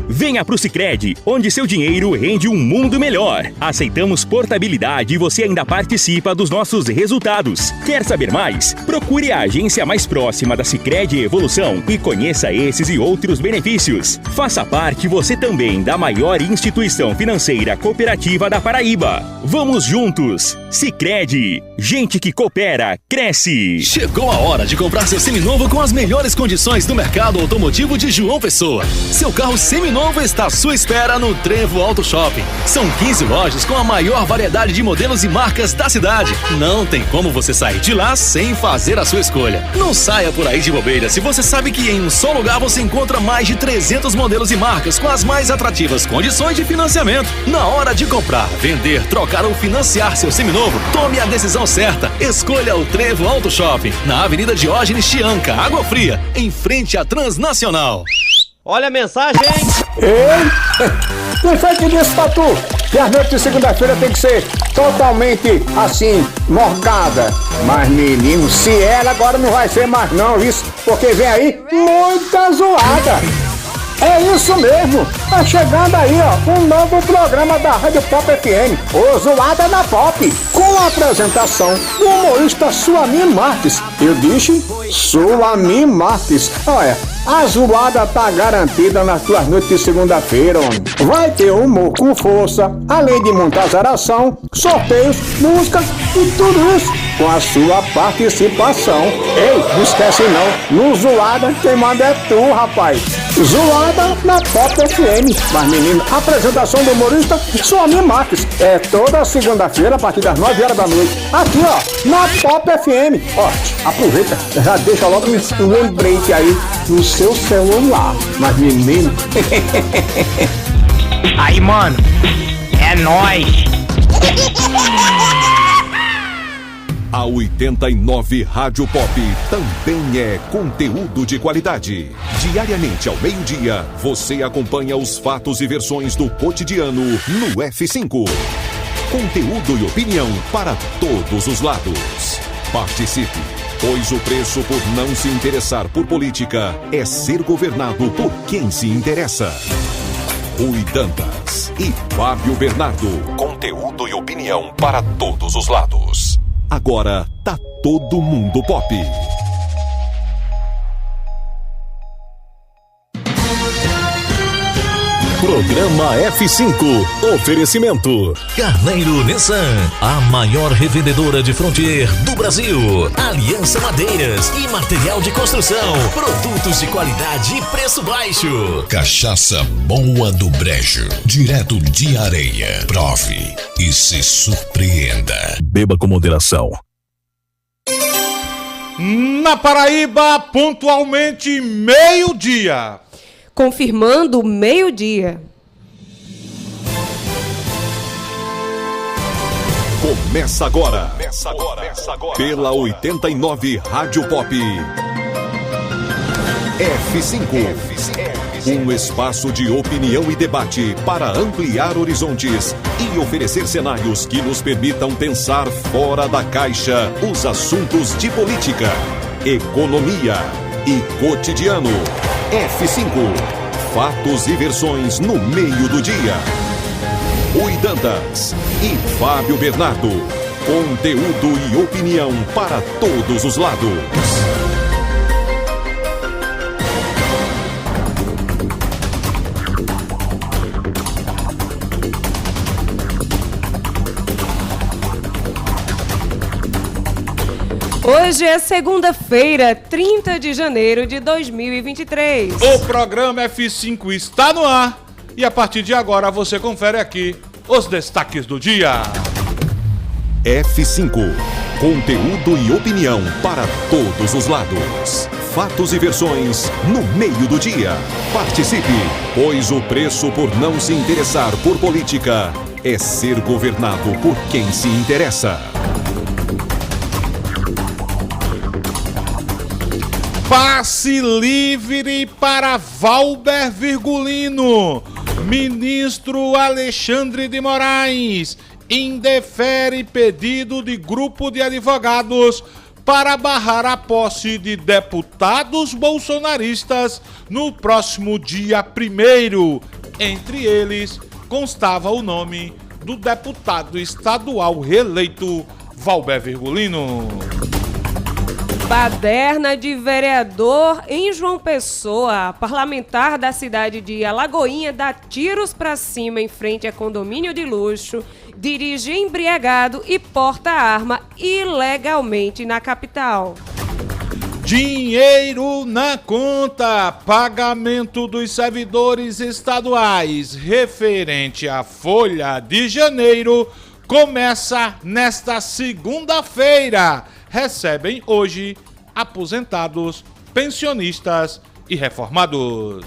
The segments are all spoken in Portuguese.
Venha pro Sicredi, onde seu dinheiro rende um mundo melhor. Aceitamos portabilidade e você ainda participa dos nossos resultados. Quer saber mais? Procure a agência mais próxima da Sicredi Evolução e conheça esses e outros benefícios. Faça parte você também da maior instituição financeira cooperativa da Paraíba. Vamos juntos! Sicredi, gente que coopera, cresce! Chegou a hora de comprar seu seminovo com as melhores condições do mercado automotivo de João Pessoa. Seu carro seminovo está à sua espera no Trevo Auto Shopping. São 15 lojas com a maior variedade de modelos e marcas da cidade. Não tem como você sair de lá sem fazer a sua escolha. Não saia por aí de bobeira se você sabe que em um só lugar você encontra mais de 300 modelos e marcas com as mais atrativas condições de financiamento. Na hora de comprar, vender, trocar ou financiar seu seminovo, tome a decisão certa. Escolha o Trevo Auto Shopping, na Avenida Diógenes Chianca, Água Fria, em frente à Transnacional. Olha a mensagem, hein? Ei, quem foi que disse pra tu que a noite de segunda-feira tem que ser totalmente assim, morgada? Mas menino, se ela agora não vai ser mais não, isso, porque vem aí muita zoada. É isso mesmo, tá chegando aí, ó, um novo programa da Rádio Pop FM, o Zoada na Pop, com a apresentação do humorista Suamir Marques. Eu disse Suamir Marques. Olha, a zoada tá garantida nas tuas noites de segunda-feira, homem. Vai ter humor com força, além de muita zaração, sorteios, músicas e tudo isso com a sua participação. Ei, não esquece não, no Zoada quem manda é tu, rapaz. Zoada na Pop FM. Mas menino, a apresentação do humorista Suamir Marques é toda segunda-feira a partir das 9 horas da noite. Aqui, ó, na Pop FM. Ó, aproveita, já deixa logo um lembrete aí no seu celular. Mas menino... Aí, mano, é nóis. A 89 Rádio Pop também é conteúdo de qualidade. Diariamente ao meio-dia, você acompanha os fatos e versões do cotidiano no F5. Conteúdo e opinião para todos os lados. Participe, pois o preço por não se interessar por política é ser governado por quem se interessa. Rui Dantas e Fábio Bernardo. Conteúdo e opinião para todos os lados. Agora tá todo mundo pop. Programa F5. Oferecimento Carneiro Nissan, a maior revendedora de Frontier do Brasil. Aliança Madeiras e Material de Construção. Produtos de qualidade e preço baixo. Cachaça Boa do Brejo, direto de Areia. Prove e se surpreenda. Beba com moderação. Na Paraíba, pontualmente meio-dia. Confirmando meio-dia. Começa agora. Pela 89 Rádio Pop. F5. Um espaço de opinião e debate para ampliar horizontes e oferecer cenários que nos permitam pensar fora da caixa os assuntos de política, economia e cotidiano. F5. Fatos e versões no meio do dia. Rui Dantas e Fábio Bernardo. Conteúdo e opinião para todos os lados. Hoje é segunda-feira, 30 de janeiro de 2023. O programa F5 está no ar e a partir de agora você confere aqui os destaques do dia. F5. Conteúdo e opinião para todos os lados. Fatos e versões no meio do dia. Participe, pois o preço por não se interessar por política é ser governado por quem se interessa. Passe livre para Valber Virgulino. Ministro Alexandre de Moraes indefere pedido de grupo de advogados para barrar a posse de deputados bolsonaristas no próximo dia 1º. Entre eles, constava o nome do deputado estadual reeleito Valber Virgulino. Baderna de vereador em João Pessoa. Parlamentar da cidade de Alagoinha dá tiros pra cima em frente a condomínio de luxo, dirige embriagado e porta arma ilegalmente na capital. Dinheiro na conta, pagamento dos servidores estaduais referente à folha de janeiro começa nesta segunda-feira. Recebem hoje aposentados, pensionistas e reformados.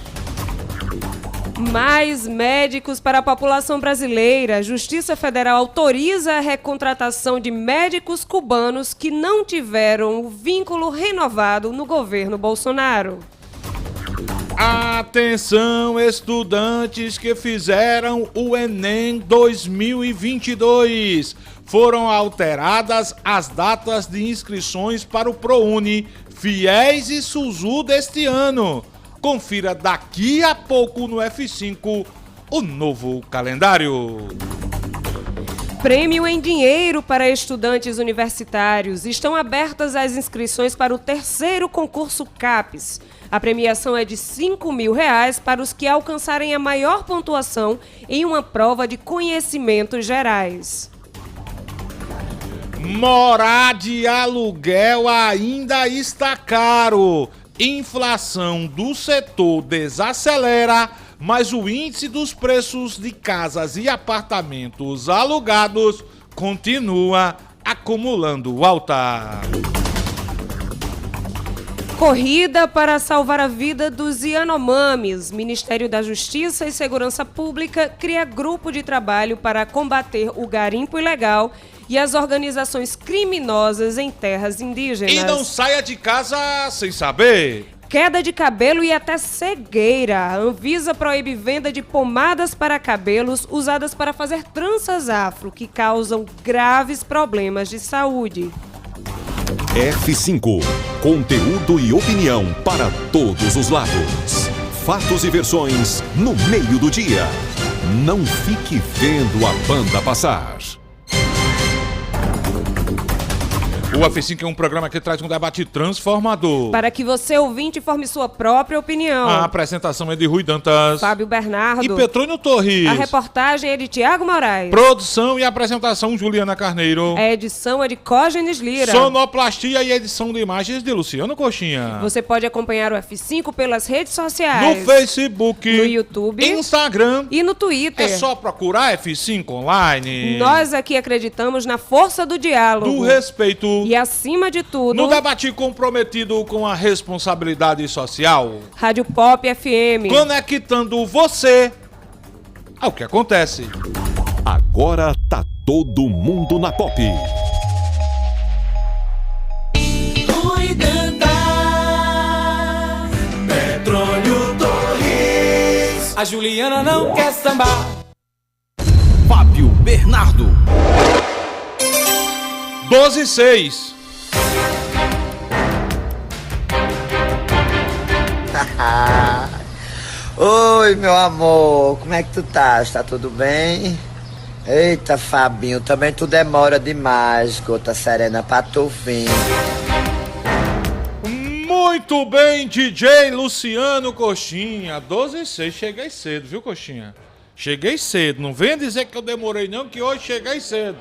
Mais médicos para a população brasileira. Justiça Federal autoriza a recontratação de médicos cubanos que não tiveram o vínculo renovado no governo Bolsonaro. Atenção, estudantes que fizeram o Enem 2022. Foram alteradas as datas de inscrições para o ProUni, FIES e SUSU deste ano. Confira daqui a pouco no F5 o novo calendário. Prêmio em dinheiro para estudantes universitários. Estão abertas as inscrições para o 3º concurso CAPES. A premiação é de R$5.000 para os que alcançarem a maior pontuação em uma prova de conhecimentos gerais. Morar de aluguel ainda está caro. Inflação do setor desacelera, mas o índice dos preços de casas e apartamentos alugados continua acumulando alta. Corrida para salvar a vida dos Yanomamis. Ministério da Justiça e Segurança Pública cria grupo de trabalho para combater o garimpo ilegal e as organizações criminosas em terras indígenas. E não saia de casa sem saber. Queda de cabelo e até cegueira. A Anvisa proíbe venda de pomadas para cabelos usadas para fazer tranças afro, que causam graves problemas de saúde. F5. Conteúdo e opinião para todos os lados. Fatos e versões no meio do dia. Não fique vendo a banda passar. O F5 é um programa que traz um debate transformador. Para que você, ouvinte, forme sua própria opinião. A apresentação é de Rui Dantas, Fábio Bernardo e Petrônio Torres. A reportagem é de Tiago Moraes. Produção e apresentação Juliana Carneiro. A edição é de Cógenes Lira. Sonoplastia e edição de imagens de Luciano Coxinha. Você pode acompanhar o F5 pelas redes sociais. No Facebook, no YouTube, Instagram e no Twitter. É só procurar F5 Online. Nós aqui acreditamos na força do diálogo, do respeito e, acima de tudo, no debate comprometido com a responsabilidade social. Rádio Pop FM, conectando você ao que acontece. Agora tá todo mundo na Pop. Rui Dantas, Petrônio Torres, a Juliana não quer sambar. Fábio Bernardo. 12:06. Oi, meu amor, como é que tu tá? Tá tudo bem? Eita, Fabinho, também tu demora demais, gota serena, pra tu vir. Muito bem, DJ Luciano Coxinha. 12:06, cheguei cedo, viu, Coxinha? Cheguei cedo, não venha dizer que eu demorei não, que hoje cheguei cedo.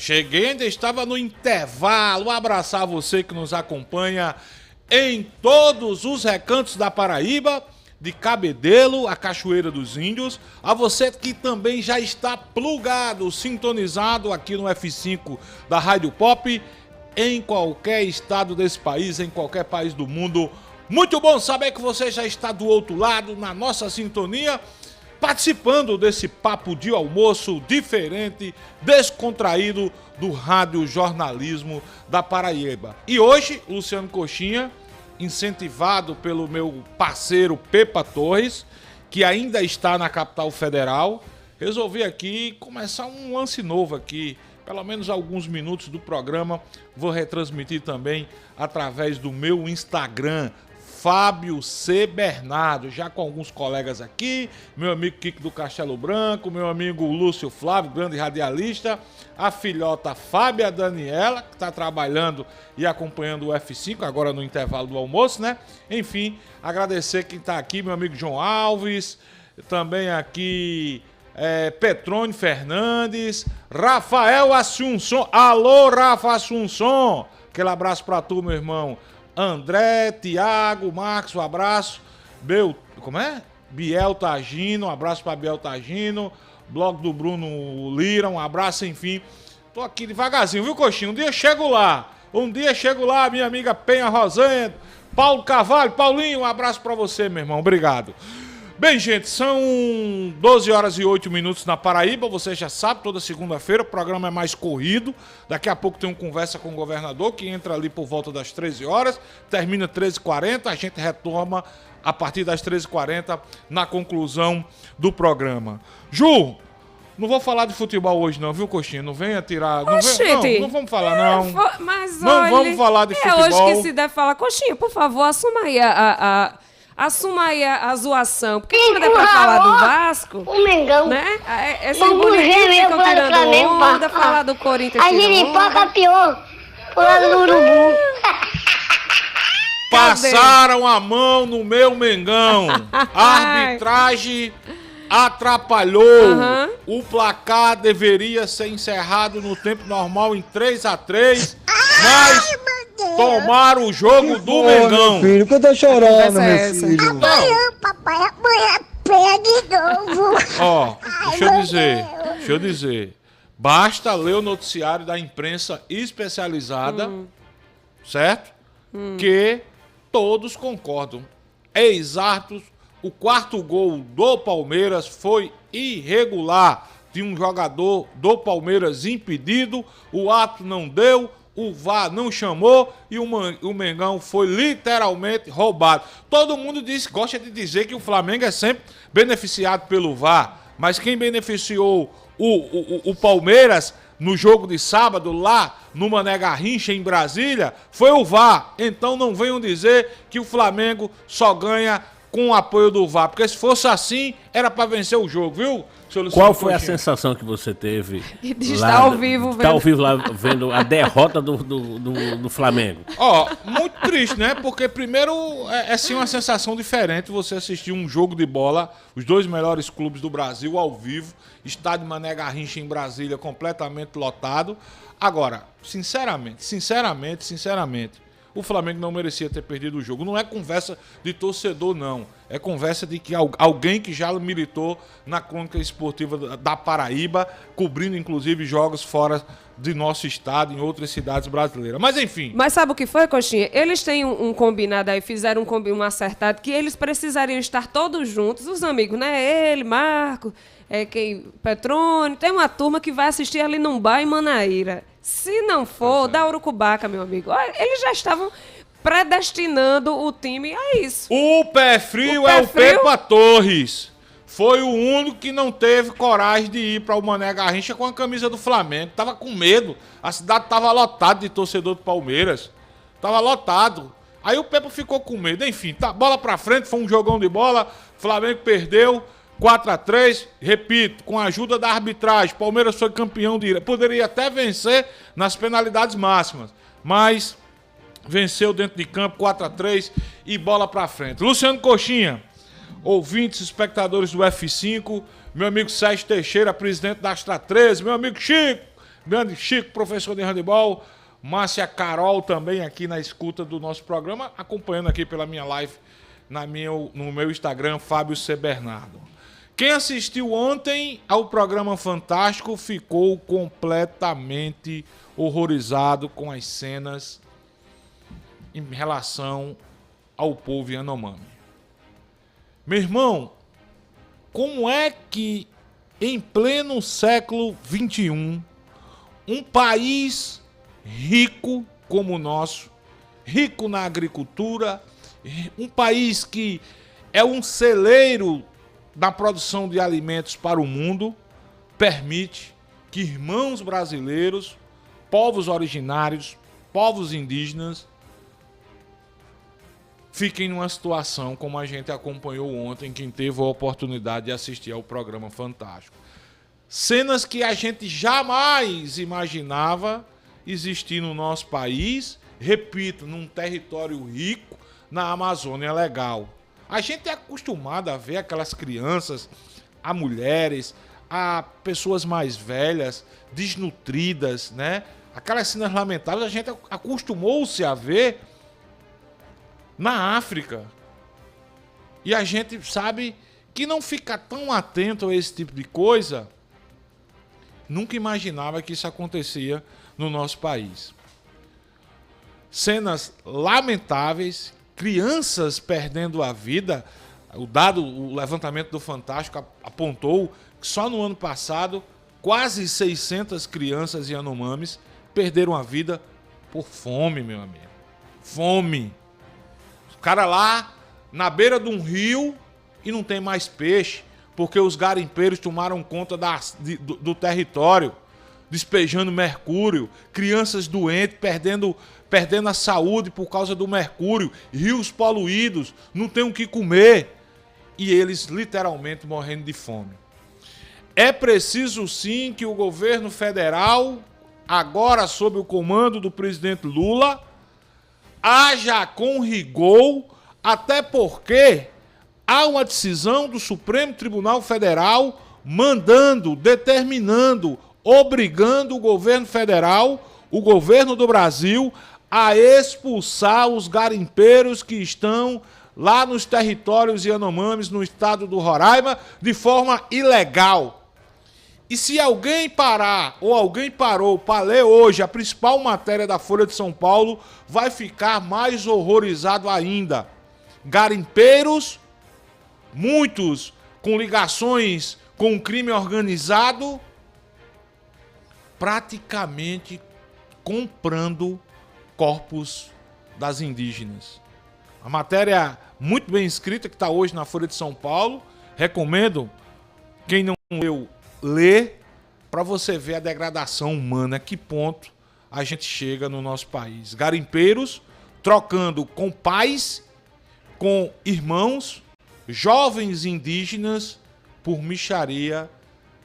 Cheguei, ainda estava no intervalo. Abraçar você que nos acompanha em todos os recantos da Paraíba, de Cabedelo, a Cachoeira dos Índios. A você que também já está plugado, sintonizado aqui no F5 da Rádio Pop, em qualquer estado desse país, em qualquer país do mundo. Muito bom saber que você já está do outro lado, na nossa sintonia, participando desse papo de almoço diferente, descontraído do rádio jornalismo da Paraíba. E hoje, Luciano Coxinha, incentivado pelo meu parceiro Pepa Torres, que ainda está na capital federal, resolvi aqui começar um lance novo aqui pelo menos alguns minutos do programa. Vou retransmitir também através do meu Instagram, Fábio C. Bernardo, já com alguns colegas aqui, meu amigo Kiko do Castelo Branco, meu amigo Lúcio Flávio, grande radialista, a filhota Fábia Daniela, que está trabalhando e acompanhando o F5, agora no intervalo do almoço, né? Enfim, agradecer quem está aqui, meu amigo João Alves, também aqui Petrônio Fernandes, Rafael Assunção, alô Rafa Assunção, aquele abraço para tu, meu irmão. André, Tiago, Marcos, um abraço. Biel Tagino, um abraço para Biel Tagino. Blog do Bruno Lira, um abraço, enfim. Tô aqui devagarzinho, viu, Coxinha? Um dia chego lá, minha amiga Penha Rosendo, Paulo Carvalho, Paulinho, um abraço para você, meu irmão, obrigado. Bem, gente, são 12 horas e 8 minutos na Paraíba, você já sabe, toda segunda-feira o programa é mais corrido, daqui a pouco tem uma conversa com o governador, que entra ali por volta das 13 horas, termina 13h40, a gente retoma a partir das 13h40 na conclusão do programa. Ju, não vou falar de futebol hoje não, viu, Coxinha? Não venha tirar... Não vamos falar não. Mas não olha, vamos falar de futebol. É hoje que se deve falar. Coxinha, por favor, assuma aí a zoação. Porque quando é pra falar do Vasco... O Mengão. Né? Esses bonitinhos ficam tirando onda, falar do Corinthians. A giripoca pior. Pro lado do Urubu. Passaram a mão no meu Mengão. A arbitragem atrapalhou. O placar deveria ser encerrado no tempo normal em 3-3. Mas tomaram o jogo do Mengão. Filho, que eu tô chorando, meu filho. Amanhã, papai, amanhã pega de novo. Ó, deixa eu dizer. Basta ler o noticiário da imprensa especializada, certo? Que todos concordam. Exatos, o quarto gol do Palmeiras foi irregular. Tinha um jogador do Palmeiras impedido, o ato não deu, o VAR não chamou e o Mengão foi literalmente roubado. Todo mundo gosta de dizer que o Flamengo é sempre beneficiado pelo VAR, mas quem beneficiou o Palmeiras no jogo de sábado, lá no Mané Garrincha, em Brasília, foi o VAR. Então não venham dizer que o Flamengo só ganha com o apoio do VAR, porque se fosse assim, era para vencer o jogo, viu? Qual foi a sensação que você teve de estar ao vivo vendo? Estar ao vivo lá vendo a derrota do Flamengo? Ó, muito triste, né? Porque primeiro é sim uma sensação diferente você assistir um jogo de bola, os dois melhores clubes do Brasil ao vivo, estádio Mané Garrincha em Brasília completamente lotado. Agora, sinceramente, o Flamengo não merecia ter perdido o jogo. Não é conversa de torcedor, não. É conversa de que alguém que já militou na crônica esportiva da Paraíba, cobrindo inclusive jogos fora de nosso estado, em outras cidades brasileiras. Mas enfim. Mas sabe o que foi, Coxinha? Eles têm um combinado aí, fizeram um acertado, que eles precisariam estar todos juntos, os amigos, né? Ele, Marco, Petrônio, tem uma turma que vai assistir ali num bar em Manaíra. Se não for, da Urucubaca, meu amigo. Olha, eles já estavam predestinando o time a isso. O pé frio é o Pepa Torres. Foi o único que não teve coragem de ir para o Mané Garrincha com a camisa do Flamengo. Tava com medo. A cidade tava lotada de torcedor do Palmeiras. Tava lotado. Aí o Pepa ficou com medo. Enfim, bola pra frente, foi um jogão de bola. Flamengo perdeu. 4-3, repito, com a ajuda da arbitragem, Palmeiras foi campeão poderia até vencer nas penalidades máximas, mas venceu dentro de campo, 4-3 e bola pra frente. Luciano Coxinha, ouvintes, espectadores do F5, meu amigo Sérgio Teixeira, presidente da Astra 13, meu amigo Chico, grande Chico, professor de handebol, Márcia Carol também aqui na escuta do nosso programa, acompanhando aqui pela minha live no meu Instagram, Fábio C. Bernardo. Quem assistiu ontem ao programa Fantástico ficou completamente horrorizado com as cenas em relação ao povo Yanomami. Meu irmão, como é que em pleno século XXI, um país rico como o nosso, rico na agricultura, um país que é um celeiro da produção de alimentos para o mundo, permite que irmãos brasileiros, povos originários, povos indígenas, fiquem numa situação como a gente acompanhou ontem, quem teve a oportunidade de assistir ao programa Fantástico. Cenas que a gente jamais imaginava existir no nosso país, repito, num território rico, na Amazônia Legal. A gente é acostumado a ver aquelas crianças, a mulheres, a pessoas mais velhas, desnutridas, né? Aquelas cenas lamentáveis a gente acostumou-se a ver na África. E a gente sabe que não fica tão atento a esse tipo de coisa. Nunca imaginava que isso acontecia no nosso país. Cenas lamentáveis, crianças perdendo a vida. O levantamento do Fantástico apontou que só no ano passado quase 600 crianças Yanomamis perderam a vida por fome, meu amigo. Fome. O cara lá na beira de um rio e não tem mais peixe, porque os garimpeiros tomaram conta do território, despejando mercúrio, crianças doentes, perdendo a saúde por causa do mercúrio, rios poluídos, não tem o que comer, e eles literalmente morrendo de fome. É preciso sim que o governo federal, agora sob o comando do presidente Lula, haja com rigor, até porque há uma decisão do Supremo Tribunal Federal mandando, determinando, obrigando o governo federal, o governo do Brasil, a expulsar os garimpeiros que estão lá nos territórios Yanomamis, no estado do Roraima, de forma ilegal. E se alguém parar, ou alguém parou para ler hoje a principal matéria da Folha de São Paulo, vai ficar mais horrorizado ainda. Garimpeiros, muitos com ligações com o crime organizado, praticamente comprando corpos das indígenas. A matéria muito bem escrita que está hoje na Folha de São Paulo, recomendo, quem não leu, ler, para você ver a degradação humana, a que ponto a gente chega no nosso país. Garimpeiros trocando com pais, com irmãos, jovens indígenas por mixaria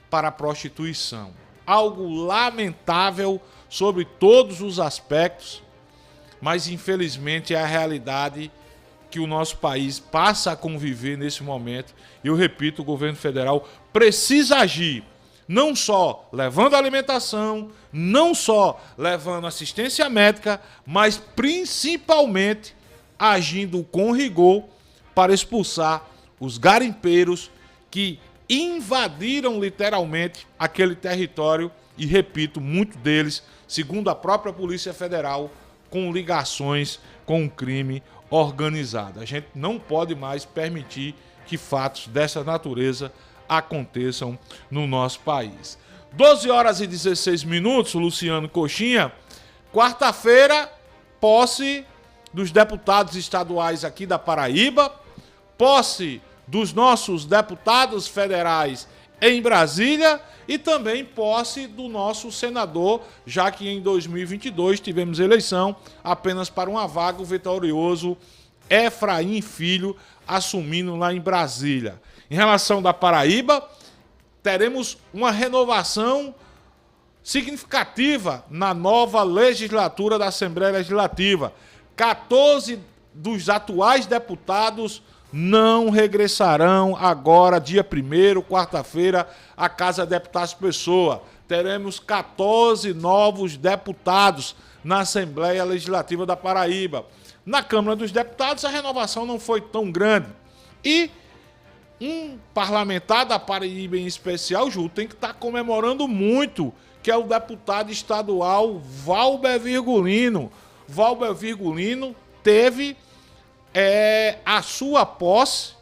para a prostituição. Algo lamentável sobre todos os aspectos, mas infelizmente é a realidade que o nosso país passa a conviver nesse momento. E eu repito, o governo federal precisa agir, não só levando alimentação, não só levando assistência médica, mas principalmente agindo com rigor para expulsar os garimpeiros que invadiram literalmente aquele território e, repito, muitos deles, segundo a própria Polícia Federal, com ligações com o crime organizado. A gente não pode mais permitir que fatos dessa natureza aconteçam no nosso país. 12 horas e 16 minutos, Luciano Coxinha. Quarta-feira, posse dos deputados estaduais aqui da Paraíba, posse dos nossos deputados federais em Brasília e também posse do nosso senador, já que em 2022 tivemos eleição apenas para uma vaga, o vitorioso Efraim Filho assumindo lá em Brasília. Em relação da Paraíba, teremos uma renovação significativa na nova legislatura da Assembleia Legislativa. 14 dos atuais deputados não regressarão agora, dia 1º, quarta-feira, à Casa Deputados Pessoa. Teremos 14 novos deputados na Assembleia Legislativa da Paraíba. Na Câmara dos Deputados, a renovação não foi tão grande. E um parlamentar da Paraíba em especial, Ju, tem que estar comemorando muito, que é o deputado estadual Valber Virgulino. Valber Virgulino teve a sua posse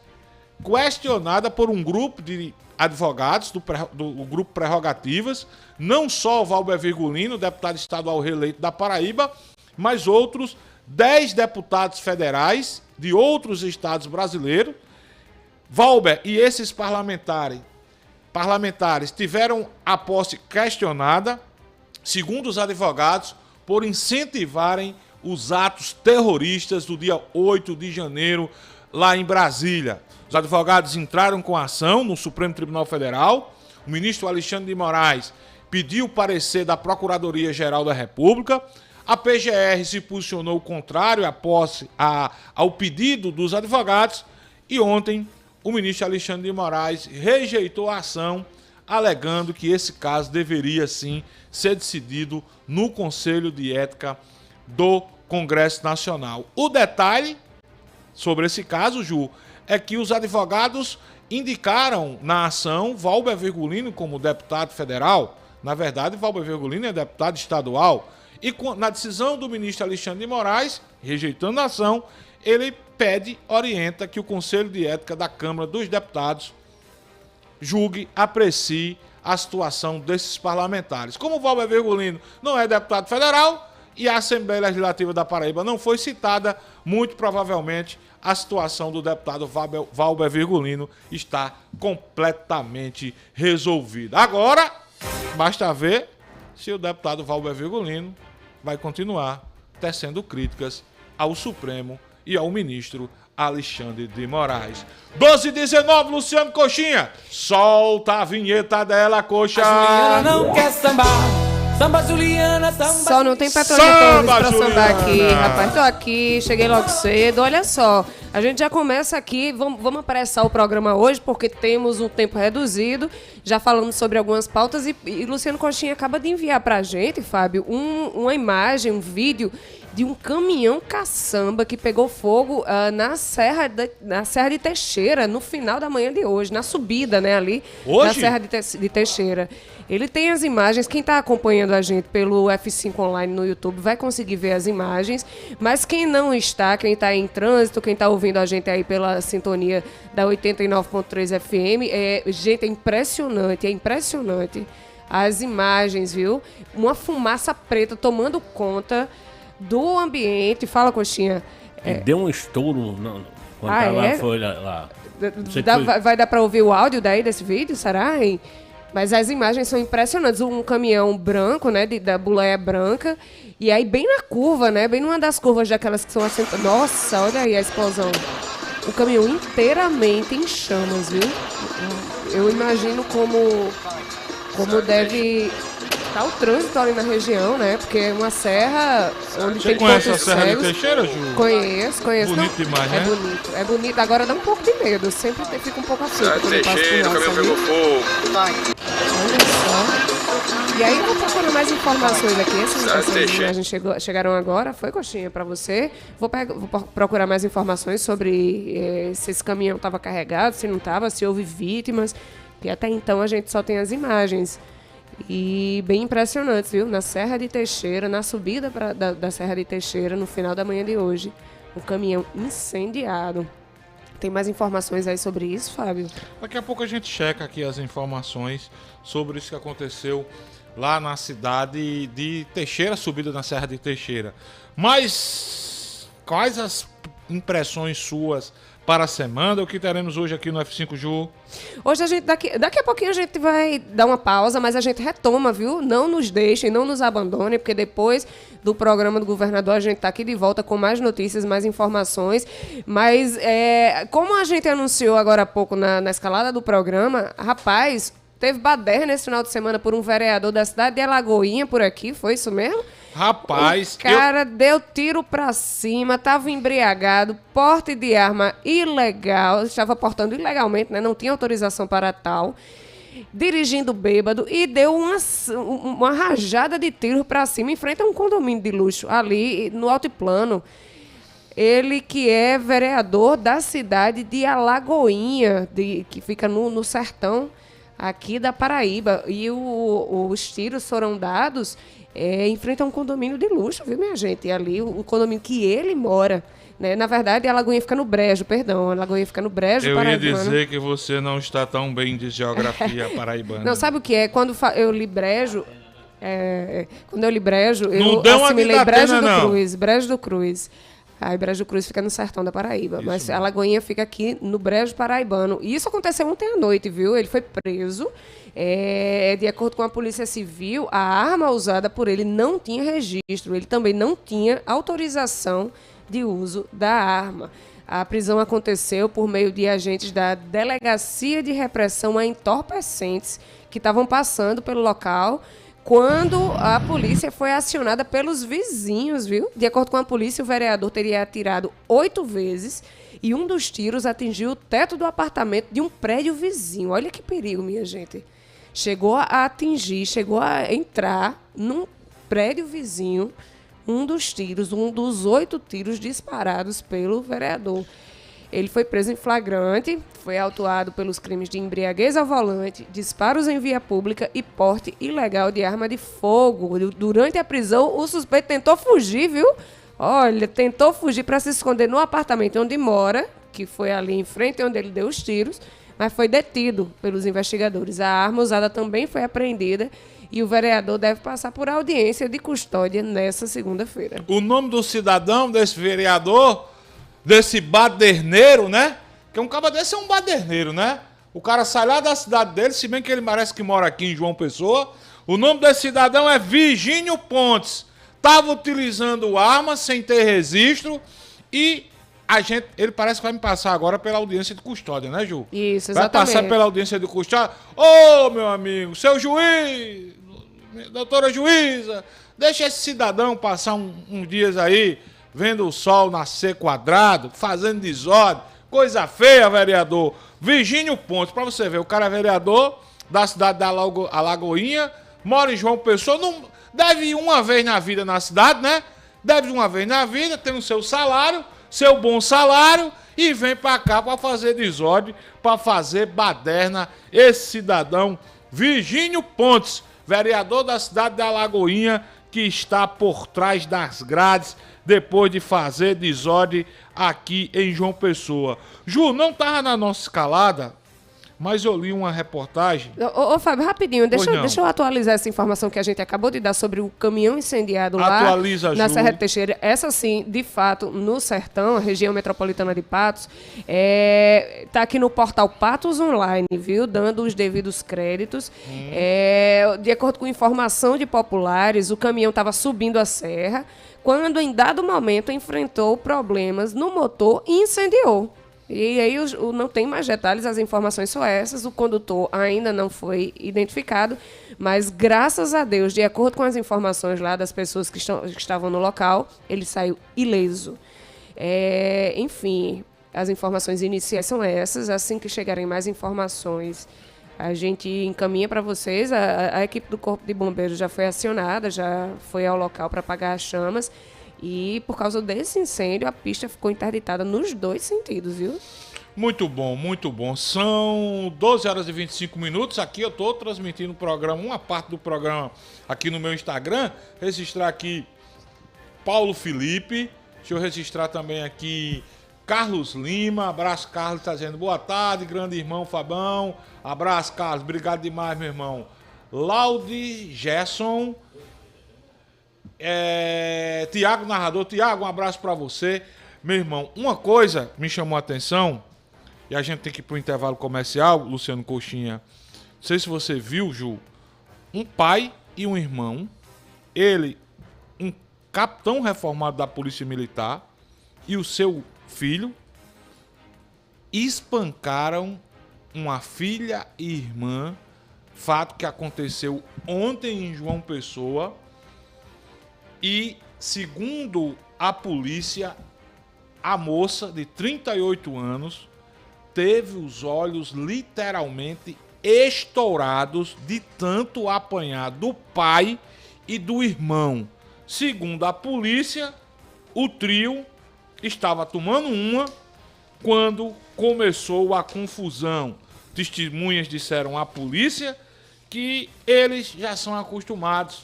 questionada por um grupo de advogados do grupo Prerrogativas, não só o Valber Virgulino, deputado estadual reeleito da Paraíba, mas outros 10 deputados federais de outros estados brasileiros. Valber e esses parlamentares parlamentares tiveram a posse questionada, segundo os advogados, por incentivarem os atos terroristas do dia 8 de janeiro lá em Brasília. Os advogados entraram com a ação no Supremo Tribunal Federal. O ministro Alexandre de Moraes pediu o parecer da Procuradoria-Geral da República. A PGR se posicionou contrário ao pedido dos advogados e ontem o ministro Alexandre de Moraes rejeitou a ação, alegando que esse caso deveria sim ser decidido no Conselho de Ética do Congresso Nacional. O detalhe sobre esse caso, Ju, é que os advogados indicaram na ação Valber Virgulino como deputado federal. Na verdade, Valber Virgulino é deputado estadual. E na decisão do ministro Alexandre de Moraes, rejeitando a ação, ele orienta que o Conselho de Ética da Câmara dos Deputados julgue, aprecie a situação desses parlamentares. Como o Valber Virgulino não é deputado federal e a Assembleia Legislativa da Paraíba não foi citada, muito provavelmente a situação do deputado Valber Virgulino está completamente resolvida. Agora, basta ver se o deputado Valber Virgulino vai continuar tecendo críticas ao Supremo e ao ministro Alexandre de Moraes. 12h19, Luciano Coxinha. Solta a vinheta dela, Coxa. A Juliana não quer sambar. Samba, Juliana, samba. Só não tem Petrônio Torres pra sambar aqui, rapaz. Tô aqui, cheguei logo cedo. Olha só, a gente já começa aqui, vamos apressar o programa hoje, porque temos um tempo reduzido. Já falamos sobre algumas pautas e Luciano Coxinha acaba de enviar pra gente, Fábio, uma imagem, um vídeo de um caminhão caçamba que pegou fogo na Serra de Teixeira, no final da manhã de hoje, na subida, né, ali, hoje? Na Serra de Teixeira. Ele tem as imagens, quem está acompanhando a gente pelo F5 Online no YouTube vai conseguir ver as imagens, mas quem não está, quem está em trânsito, quem está ouvindo a gente aí pela sintonia da 89.3 FM, gente, é impressionante as imagens, viu? Uma fumaça preta tomando conta do ambiente. Fala, Coxinha. Deu um estouro quando ela foi lá. Vai dar para ouvir o áudio daí desse vídeo, será, hein? Mas as imagens são impressionantes. Um caminhão branco, né, da boleia branca, e aí bem na curva, né, bem numa das curvas daquelas que são assentadas. Nossa, olha aí a explosão. O caminhão inteiramente em chamas, viu? Eu imagino como deve estar o trânsito ali na região, né? Porque é uma serra onde Você tem conhece a pontos Serra cegos. de Teixeira, Ju? Conheço. Bonito demais, né? É bonito. Agora dá um pouco de medo. Eu sempre fico um pouco aflito quando eu passo por lá, sabe? Olha só. E aí eu vou procurar mais informações aqui. Essas imagens chegaram agora. Foi, Coxinha, pra você. Vou procurar mais informações sobre se esse caminhão estava carregado, se não estava, se houve vítimas. E até então a gente só tem as imagens. E bem impressionantes, viu? Na Serra de Teixeira, na subida da Serra de Teixeira, no final da manhã de hoje. Um caminhão incendiado. Tem mais informações aí sobre isso, Fábio? Daqui a pouco a gente checa aqui as informações sobre isso que aconteceu lá na cidade de Teixeira, subida na Serra de Teixeira. Mas quais as impressões suas para a semana? O que teremos hoje aqui no F5, Ju? Hoje a gente, daqui a pouquinho a gente vai dar uma pausa, mas a gente retoma, viu? Não nos deixem, não nos abandonem, porque depois do programa do governador a gente está aqui de volta com mais notícias, mais informações. Mas como a gente anunciou agora há pouco na escalada do programa, rapaz, teve baderna nesse final de semana por um vereador da cidade de Alagoinha por aqui, foi isso mesmo? Rapaz, o cara deu tiro pra cima, tava embriagado, porte de arma ilegal, estava portando ilegalmente, né? Não tinha autorização para tal, dirigindo bêbado e deu uma rajada de tiro pra cima em frente a um condomínio de luxo ali no altiplano. Ele que é vereador da cidade de Alagoinha, que fica no sertão aqui da Paraíba. E os tiros foram dados em frente a um condomínio de luxo, viu, minha gente? E ali, o condomínio que ele mora, né? Na verdade, a Alagoinha fica no Brejo, perdão. A Alagoinha fica no Brejo paraibano. Eu ia dizer que você não está tão bem de geografia paraibana. Não, sabe o que é? Quando eu li Brejo, eu não deu assimilei uma Brejo do Cruz. Aí Brejo Cruz fica no sertão da Paraíba, mas a Lagoinha fica aqui no Brejo Paraibano. E isso aconteceu ontem à noite, viu? Ele foi preso. De acordo com a Polícia Civil, a arma usada por ele não tinha registro. Ele também não tinha autorização de uso da arma. A prisão aconteceu por meio de agentes da Delegacia de Repressão a Entorpecentes que estavam passando pelo local quando a polícia foi acionada pelos vizinhos, viu? De acordo com a polícia, o vereador teria atirado 8 vezes e um dos tiros atingiu o teto do apartamento de um prédio vizinho. Olha que perigo, minha gente. Chegou a entrar num prédio vizinho, um dos 8 tiros disparados pelo vereador. Ele foi preso em flagrante, foi autuado pelos crimes de embriaguez ao volante, disparos em via pública e porte ilegal de arma de fogo. Durante a prisão, o suspeito tentou fugir, viu? Olha, tentou fugir para se esconder no apartamento onde mora, que foi ali em frente onde ele deu os tiros, mas foi detido pelos investigadores. A arma usada também foi apreendida e o vereador deve passar por audiência de custódia nessa segunda-feira. O nome do cidadão, desse vereador, desse baderneiro, né? Porque um cara desse é um baderneiro, né? O cara sai lá da cidade dele, se bem que ele parece que mora aqui em João Pessoa. O nome desse cidadão é Virgínio Pontes. Estava utilizando arma sem ter registro e ele parece que vai me passar agora pela audiência de custódia, né, Ju? Isso, exatamente. Vai passar pela audiência de custódia. Ô, meu amigo, seu juiz, doutora juíza, deixa esse cidadão passar uns dias aí, vendo o sol nascer quadrado, fazendo desordem, coisa feia, vereador. Virgínio Pontes, pra você ver, o cara é vereador da cidade da Alagoinha, mora em João Pessoa, não deve ir uma vez na vida na cidade, né? Deve ir uma vez na vida, tem o seu salário, seu bom salário, e vem pra cá pra fazer desordem, pra fazer baderna. Esse cidadão, Virgínio Pontes, vereador da cidade da Alagoinha, que está por trás das grades, depois de fazer desordem aqui em João Pessoa. Ju, não estava na nossa escalada, mas eu li uma reportagem. Ô Fábio, rapidinho, deixa eu atualizar essa informação que a gente acabou de dar sobre o caminhão incendiado lá na Serra de Teixeira. Essa sim, de fato, no Sertão, a região metropolitana de Patos, tá aqui no portal Patos Online, viu? Dando os devidos créditos. De acordo com informação de populares, o caminhão estava subindo a serra, quando em dado momento enfrentou problemas no motor e incendiou. E aí não tem mais detalhes, as informações são essas, o condutor ainda não foi identificado, mas graças a Deus, de acordo com as informações lá das pessoas que estavam no local, ele saiu ileso. Enfim, as informações iniciais são essas, assim que chegarem mais informações, a gente encaminha para vocês, a equipe do Corpo de Bombeiros já foi acionada, já foi ao local para apagar as chamas. E por causa desse incêndio, a pista ficou interditada nos 2 sentidos, viu? Muito bom, muito bom. São 12 horas e 25 minutos. Aqui eu estou transmitindo o programa, uma parte do programa aqui no meu Instagram. Registrar aqui Paulo Felipe. Deixa eu registrar também aqui Carlos Lima. Abraço, Carlos, está dizendo boa tarde, grande irmão Fabão. Abraço, Carlos. Obrigado demais, meu irmão. Laude Gerson. Tiago, narrador. Tiago, um abraço pra você. Meu irmão, uma coisa me chamou a atenção, e a gente tem que ir pro intervalo comercial, Luciano Coxinha. Não sei se você viu, Ju, um pai e um irmão, ele, um capitão reformado da Polícia Militar, e o seu filho, espancaram uma filha e irmã, fato que aconteceu ontem em João Pessoa. E, segundo a polícia, a moça de 38 anos teve os olhos literalmente estourados de tanto apanhar do pai e do irmão. Segundo a polícia, o trio estava tomando uma quando começou a confusão. Testemunhas disseram à polícia que eles já são acostumados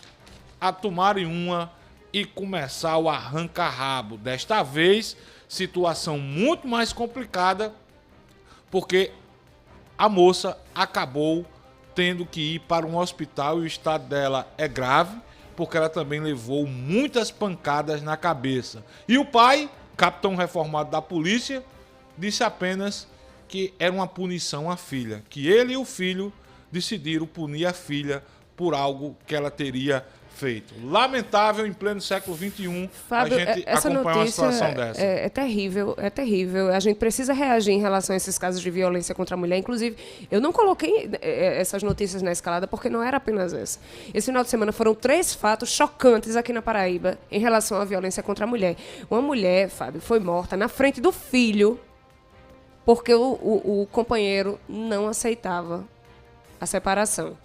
a tomarem uma e começar o arranca-rabo. Desta vez, situação muito mais complicada, porque a moça acabou tendo que ir para um hospital e o estado dela é grave, porque ela também levou muitas pancadas na cabeça. E o pai capitão reformado da polícia, disse apenas que era uma punição à filha, que ele e o filho decidiram punir a filha por algo que ela teria feito. Lamentável, em pleno século XXI, Fábio, a gente essa acompanhar uma situação dessa. É terrível, é terrível. A gente precisa reagir em relação a esses casos de violência contra a mulher. Inclusive, eu não coloquei essas notícias na escalada porque não era apenas essa. Esse final de semana foram 3 fatos chocantes aqui na Paraíba em relação à violência contra a mulher. Uma mulher, Fábio, foi morta na frente do filho porque o companheiro não aceitava a separação.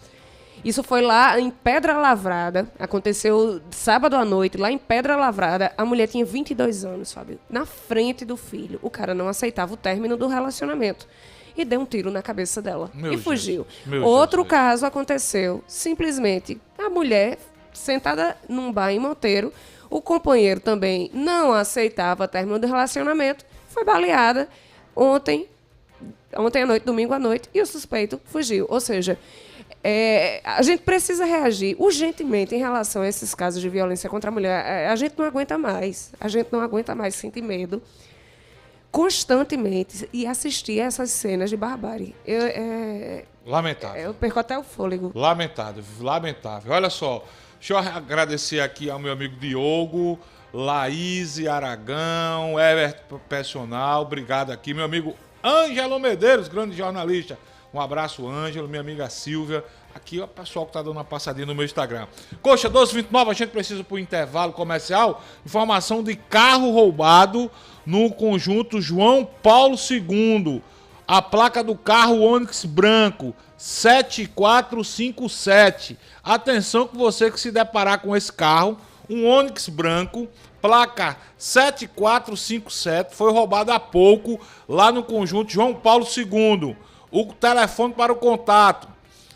Isso foi lá em Pedra Lavrada, aconteceu sábado à noite, lá em Pedra Lavrada. A mulher tinha 22 anos, Fábio, na frente do filho. O cara não aceitava o término do relacionamento e deu um tiro na cabeça dela e fugiu. Outro caso aconteceu, simplesmente a mulher sentada num bar em Monteiro, o companheiro também não aceitava o término do relacionamento, foi baleada ontem à noite, domingo à noite, e o suspeito fugiu. Ou seja, a gente precisa reagir urgentemente em relação a esses casos de violência contra a mulher. A gente não aguenta mais. A gente não aguenta mais sentir medo constantemente e assistir a essas cenas de barbárie. Lamentável. Eu perco até o fôlego. Lamentável. Olha só, deixa eu agradecer aqui ao meu amigo Diogo, Laís Aragão, Everton Personal, obrigado aqui. Meu amigo Ângelo Medeiros, grande jornalista. Um abraço, Ângelo, minha amiga Silvia. Aqui, ó, o pessoal que tá dando uma passadinha no meu Instagram. Coxa, 12h29, a gente precisa pro intervalo comercial. Informação de carro roubado no conjunto João Paulo II. A placa do carro Onix branco, 7457. Atenção que você que se deparar com esse carro, um Onix branco, placa 7457, foi roubado há pouco lá no conjunto João Paulo II. O telefone para o contato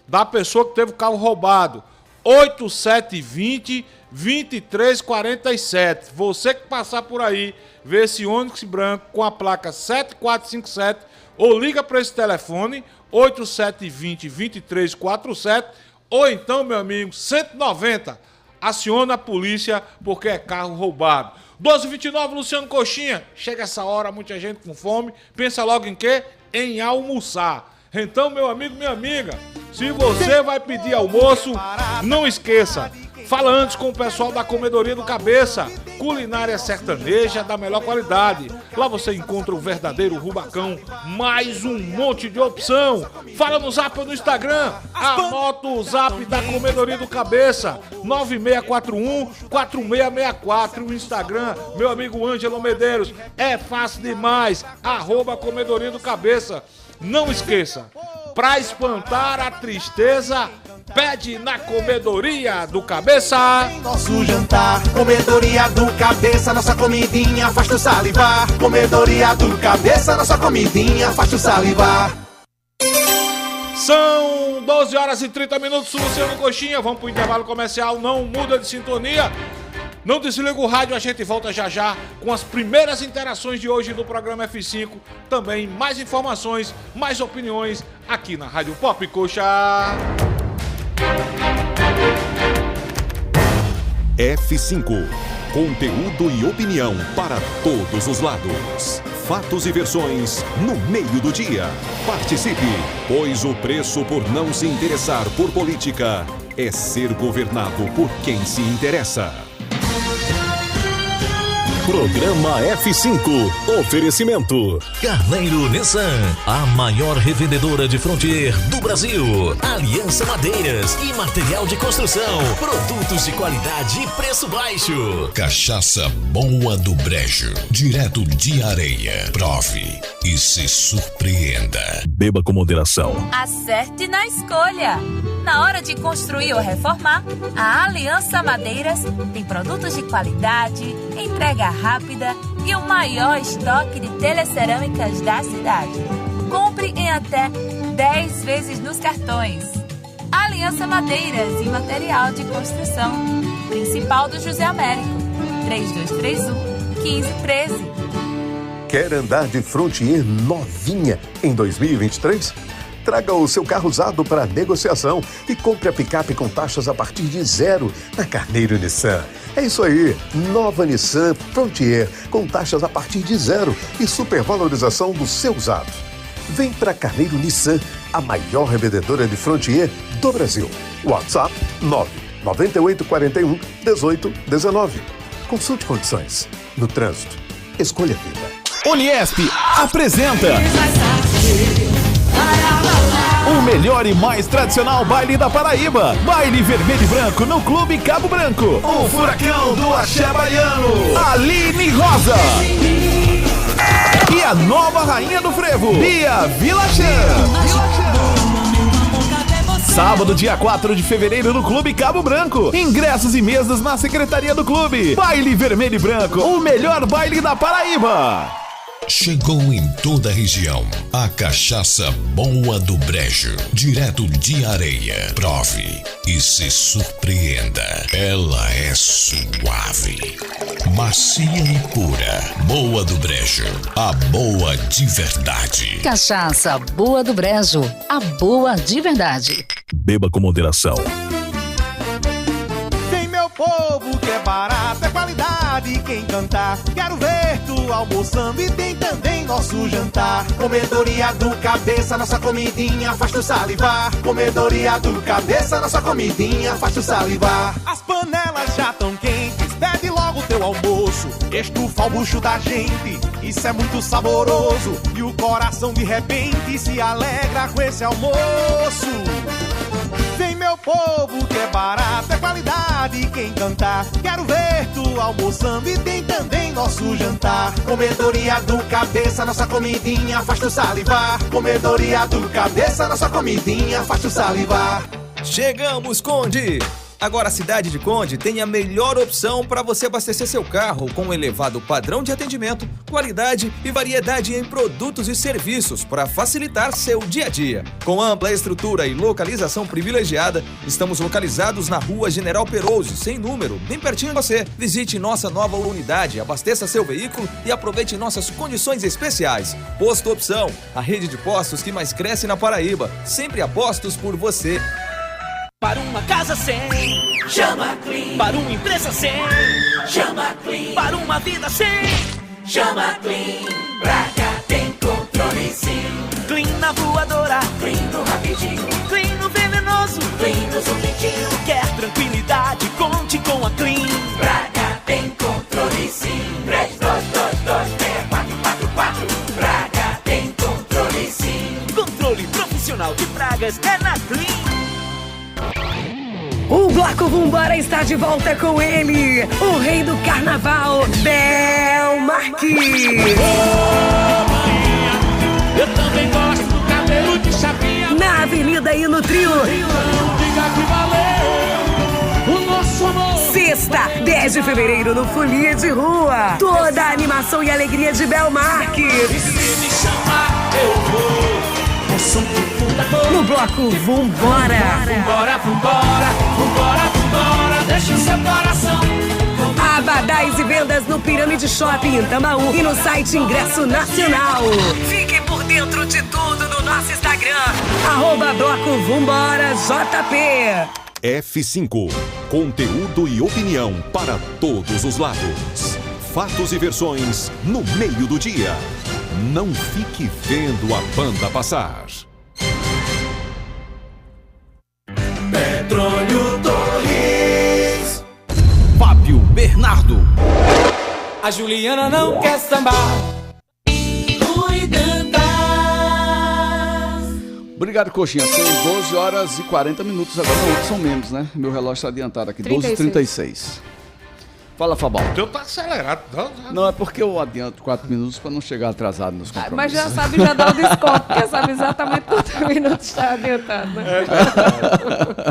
da pessoa que teve o carro roubado, 8720-2347. Você que passar por aí, vê esse Onix branco com a placa 7457, ou liga para esse telefone, 8720-2347, ou então, meu amigo, 190. Aciona a polícia porque é carro roubado. 12h29, Luciano Coxinha. Chega essa hora, muita gente com fome. Pensa logo em quê? Em almoçar. Então, meu amigo, minha amiga, se você vai pedir almoço, não esqueça. Fala antes com o pessoal da Comedoria do Cabeça. Culinária sertaneja da melhor qualidade. Lá você encontra o verdadeiro rubacão, mais um monte de opção. Fala no Zap ou no Instagram. Anota o Zap da Comedoria do Cabeça, 9641-4664. O Instagram, meu amigo Ângelo Medeiros. É fácil demais. @Comedoria do Cabeça. Não esqueça, pra espantar a tristeza, pede na Comedoria do Cabeça. Nosso jantar, Comedoria do Cabeça, nossa comidinha faz tu salivar. Comedoria do Cabeça, nossa comidinha faz tu salivar. São 12h30, Luciano Coxinha. Vamos pro intervalo comercial, não muda de sintonia. Não desliga o rádio, a gente volta já já com as primeiras interações de hoje do programa F5. Também mais informações, mais opiniões aqui na Rádio Pop Coxa. F5. Conteúdo e opinião para todos os lados. Fatos e versões no meio do dia. Participe, pois o preço por não se interessar por política é ser governado por quem se interessa. Programa F5. Oferecimento Carneiro Nissan, a maior revendedora de Frontier do Brasil. Aliança Madeiras e material de construção. Produtos de qualidade e preço baixo. Cachaça Boa do Brejo, direto de Areia. Prove e se surpreenda. Beba com moderação. Acerte na escolha. Na hora de construir ou reformar, a Aliança Madeiras tem produtos de qualidade, entrega rápida e o maior estoque de telecerâmicas da cidade. Compre em até 10 vezes nos cartões. Aliança Madeiras e Material de Construção. Principal do José Américo. 3231-1513. Quer andar de Frontier novinha em 2023? Traga o seu carro usado para negociação e compre a picape com taxas a partir de 0 na Carneiro Nissan. É isso aí, nova Nissan Frontier com taxas a partir de 0 e supervalorização do seu usado. Vem para Carneiro Nissan, a maior revendedora de Frontier do Brasil. WhatsApp 99841 1819. Consulte condições. No trânsito, escolha a vida. Uniesp apresenta o melhor e mais tradicional baile da Paraíba. Baile Vermelho e Branco no Clube Cabo Branco. O furacão do axé baiano, Aline Rosa. E a nova rainha do frevo, Bia Vilachan. Sábado, dia 4 de fevereiro, no Clube Cabo Branco. Ingressos e mesas na secretaria do clube. Baile Vermelho e Branco, o melhor baile da Paraíba. Chegou em toda a região a cachaça Boa do Brejo, direto de Areia. Prove e se surpreenda. Ela é suave, macia e pura. Boa do Brejo, a boa de verdade. Cachaça Boa do Brejo, a boa de verdade. Beba com moderação. Vem meu povo, que é barato, é qualidade, quem cantar. Quero ver tu almoçando e tem também nosso jantar. Comedoria do Cabeça, nossa comidinha faz tu salivar. Comedoria do Cabeça, nossa comidinha faz tu salivar. As panelas já tão quentes, pede logo teu almoço. Estufa o bucho da gente, isso é muito saboroso. E o coração de repente se alegra com esse almoço. Vem meu povo, que é barato, é qualidade, quem cantar. Quero ver tu almoçando e tem também nosso jantar. Comedoria do Cabeça, nossa comidinha faz tu salivar. Comedoria do Cabeça, nossa comidinha faz tu salivar. Chegamos, Conde! Agora a cidade de Conde tem a melhor opção para você abastecer seu carro, com um elevado padrão de atendimento, qualidade e variedade em produtos e serviços para facilitar seu dia a dia. Com ampla estrutura e localização privilegiada, estamos localizados na Rua General Perouse, sem número, bem pertinho de você. Visite nossa nova unidade, abasteça seu veículo e aproveite nossas condições especiais. Posto Opção, a rede de postos que mais cresce na Paraíba, sempre a postos por você. Para uma casa sem, chama Clean. Para uma empresa sem, chama Clean. Para uma vida sem, chama Clean. Pra cá tem controle sim. Clean na voadora, Clean no rapidinho, Clean no venenoso, Clean no zumbitinho. Quer tranquilidade, conte com a Clean. Pra cá tem controle sim. 32226444. Pra cá tem controle sim. Controle profissional de pragas é na Clean. O Bloco Vambora está de volta com ele, o rei do carnaval, Bel Marques. Eu também gosto do cabelo de chapinha. Na Avenida e no Trio. Diga que valeu o nosso amor. Sexta, 10 de fevereiro, no Folia de Rua. Toda a animação e alegria de Bel Marques. E se me chamar, eu vou. No Bloco Vambora. Vambora, vambora, vambora, vambora, deixa o seu coração. Abadás e vendas no Pirâmide Shopping em Tambaú e no site Ingresso Nacional. Fique por dentro de tudo no nosso Instagram, @Bloco Vambora JP. F5, conteúdo e opinião para todos os lados. Fatos e versões no meio do dia. Não fique vendo a banda passar. Petróleo Torres. Fábio Bernardo. A Juliana não quer sambar. Obrigado, Coxinha. São 12 horas e 40 minutos agora. Não, são menos, né? Meu relógio está adiantado aqui. 12h36. Fala, Fabão. O teu tá acelerado. Não, é porque eu adianto 4 minutos para não chegar atrasado nos compromissos. Mas já sabe, já dá o desconto, porque sabe exatamente quantos minutos está adiantado, né?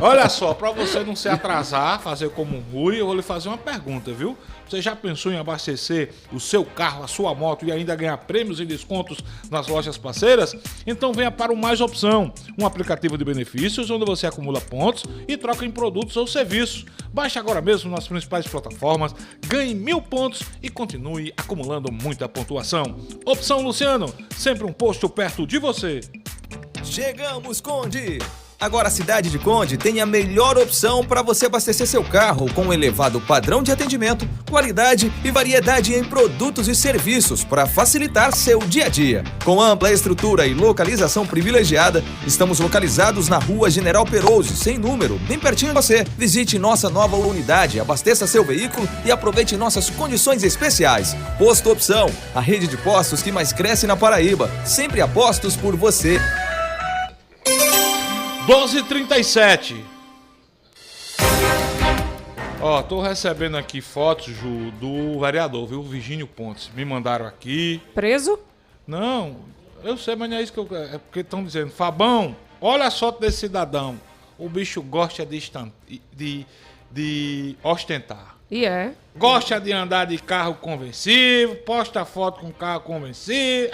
Olha só, para você não se atrasar, fazer como um Rui, eu vou lhe fazer uma pergunta, viu? Você já pensou em abastecer o seu carro, a sua moto e ainda ganhar prêmios e descontos nas lojas parceiras? Então venha para o Mais Opção, um aplicativo de benefícios onde você acumula pontos e troca em produtos ou serviços. Baixe agora mesmo nas principais plataformas, ganhe 1000 pontos e continue acumulando muita pontuação. Opção Luciano, sempre um posto perto de você. Chegamos, Conde! Agora a cidade de Conde tem a melhor opção para você abastecer seu carro com um elevado padrão de atendimento, qualidade e variedade em produtos e serviços para facilitar seu dia a dia. Com ampla estrutura e localização privilegiada, estamos localizados na Rua General Perouse, sem número, bem pertinho de você. Visite nossa nova unidade, abasteça seu veículo e aproveite nossas condições especiais. Posto Opção, a rede de postos que mais cresce na Paraíba, sempre a postos por você. 12h37. Ó, tô recebendo aqui fotos, Ju, do vereador, viu? Virgínio Pontes. Me mandaram aqui. Preso? Não, eu sei, mas não é isso que eu quero. É porque estão dizendo. Fabão, olha a foto desse cidadão. O bicho gosta de ostentar. E é. Gosta de andar de carro conversível, posta foto com carro conversível.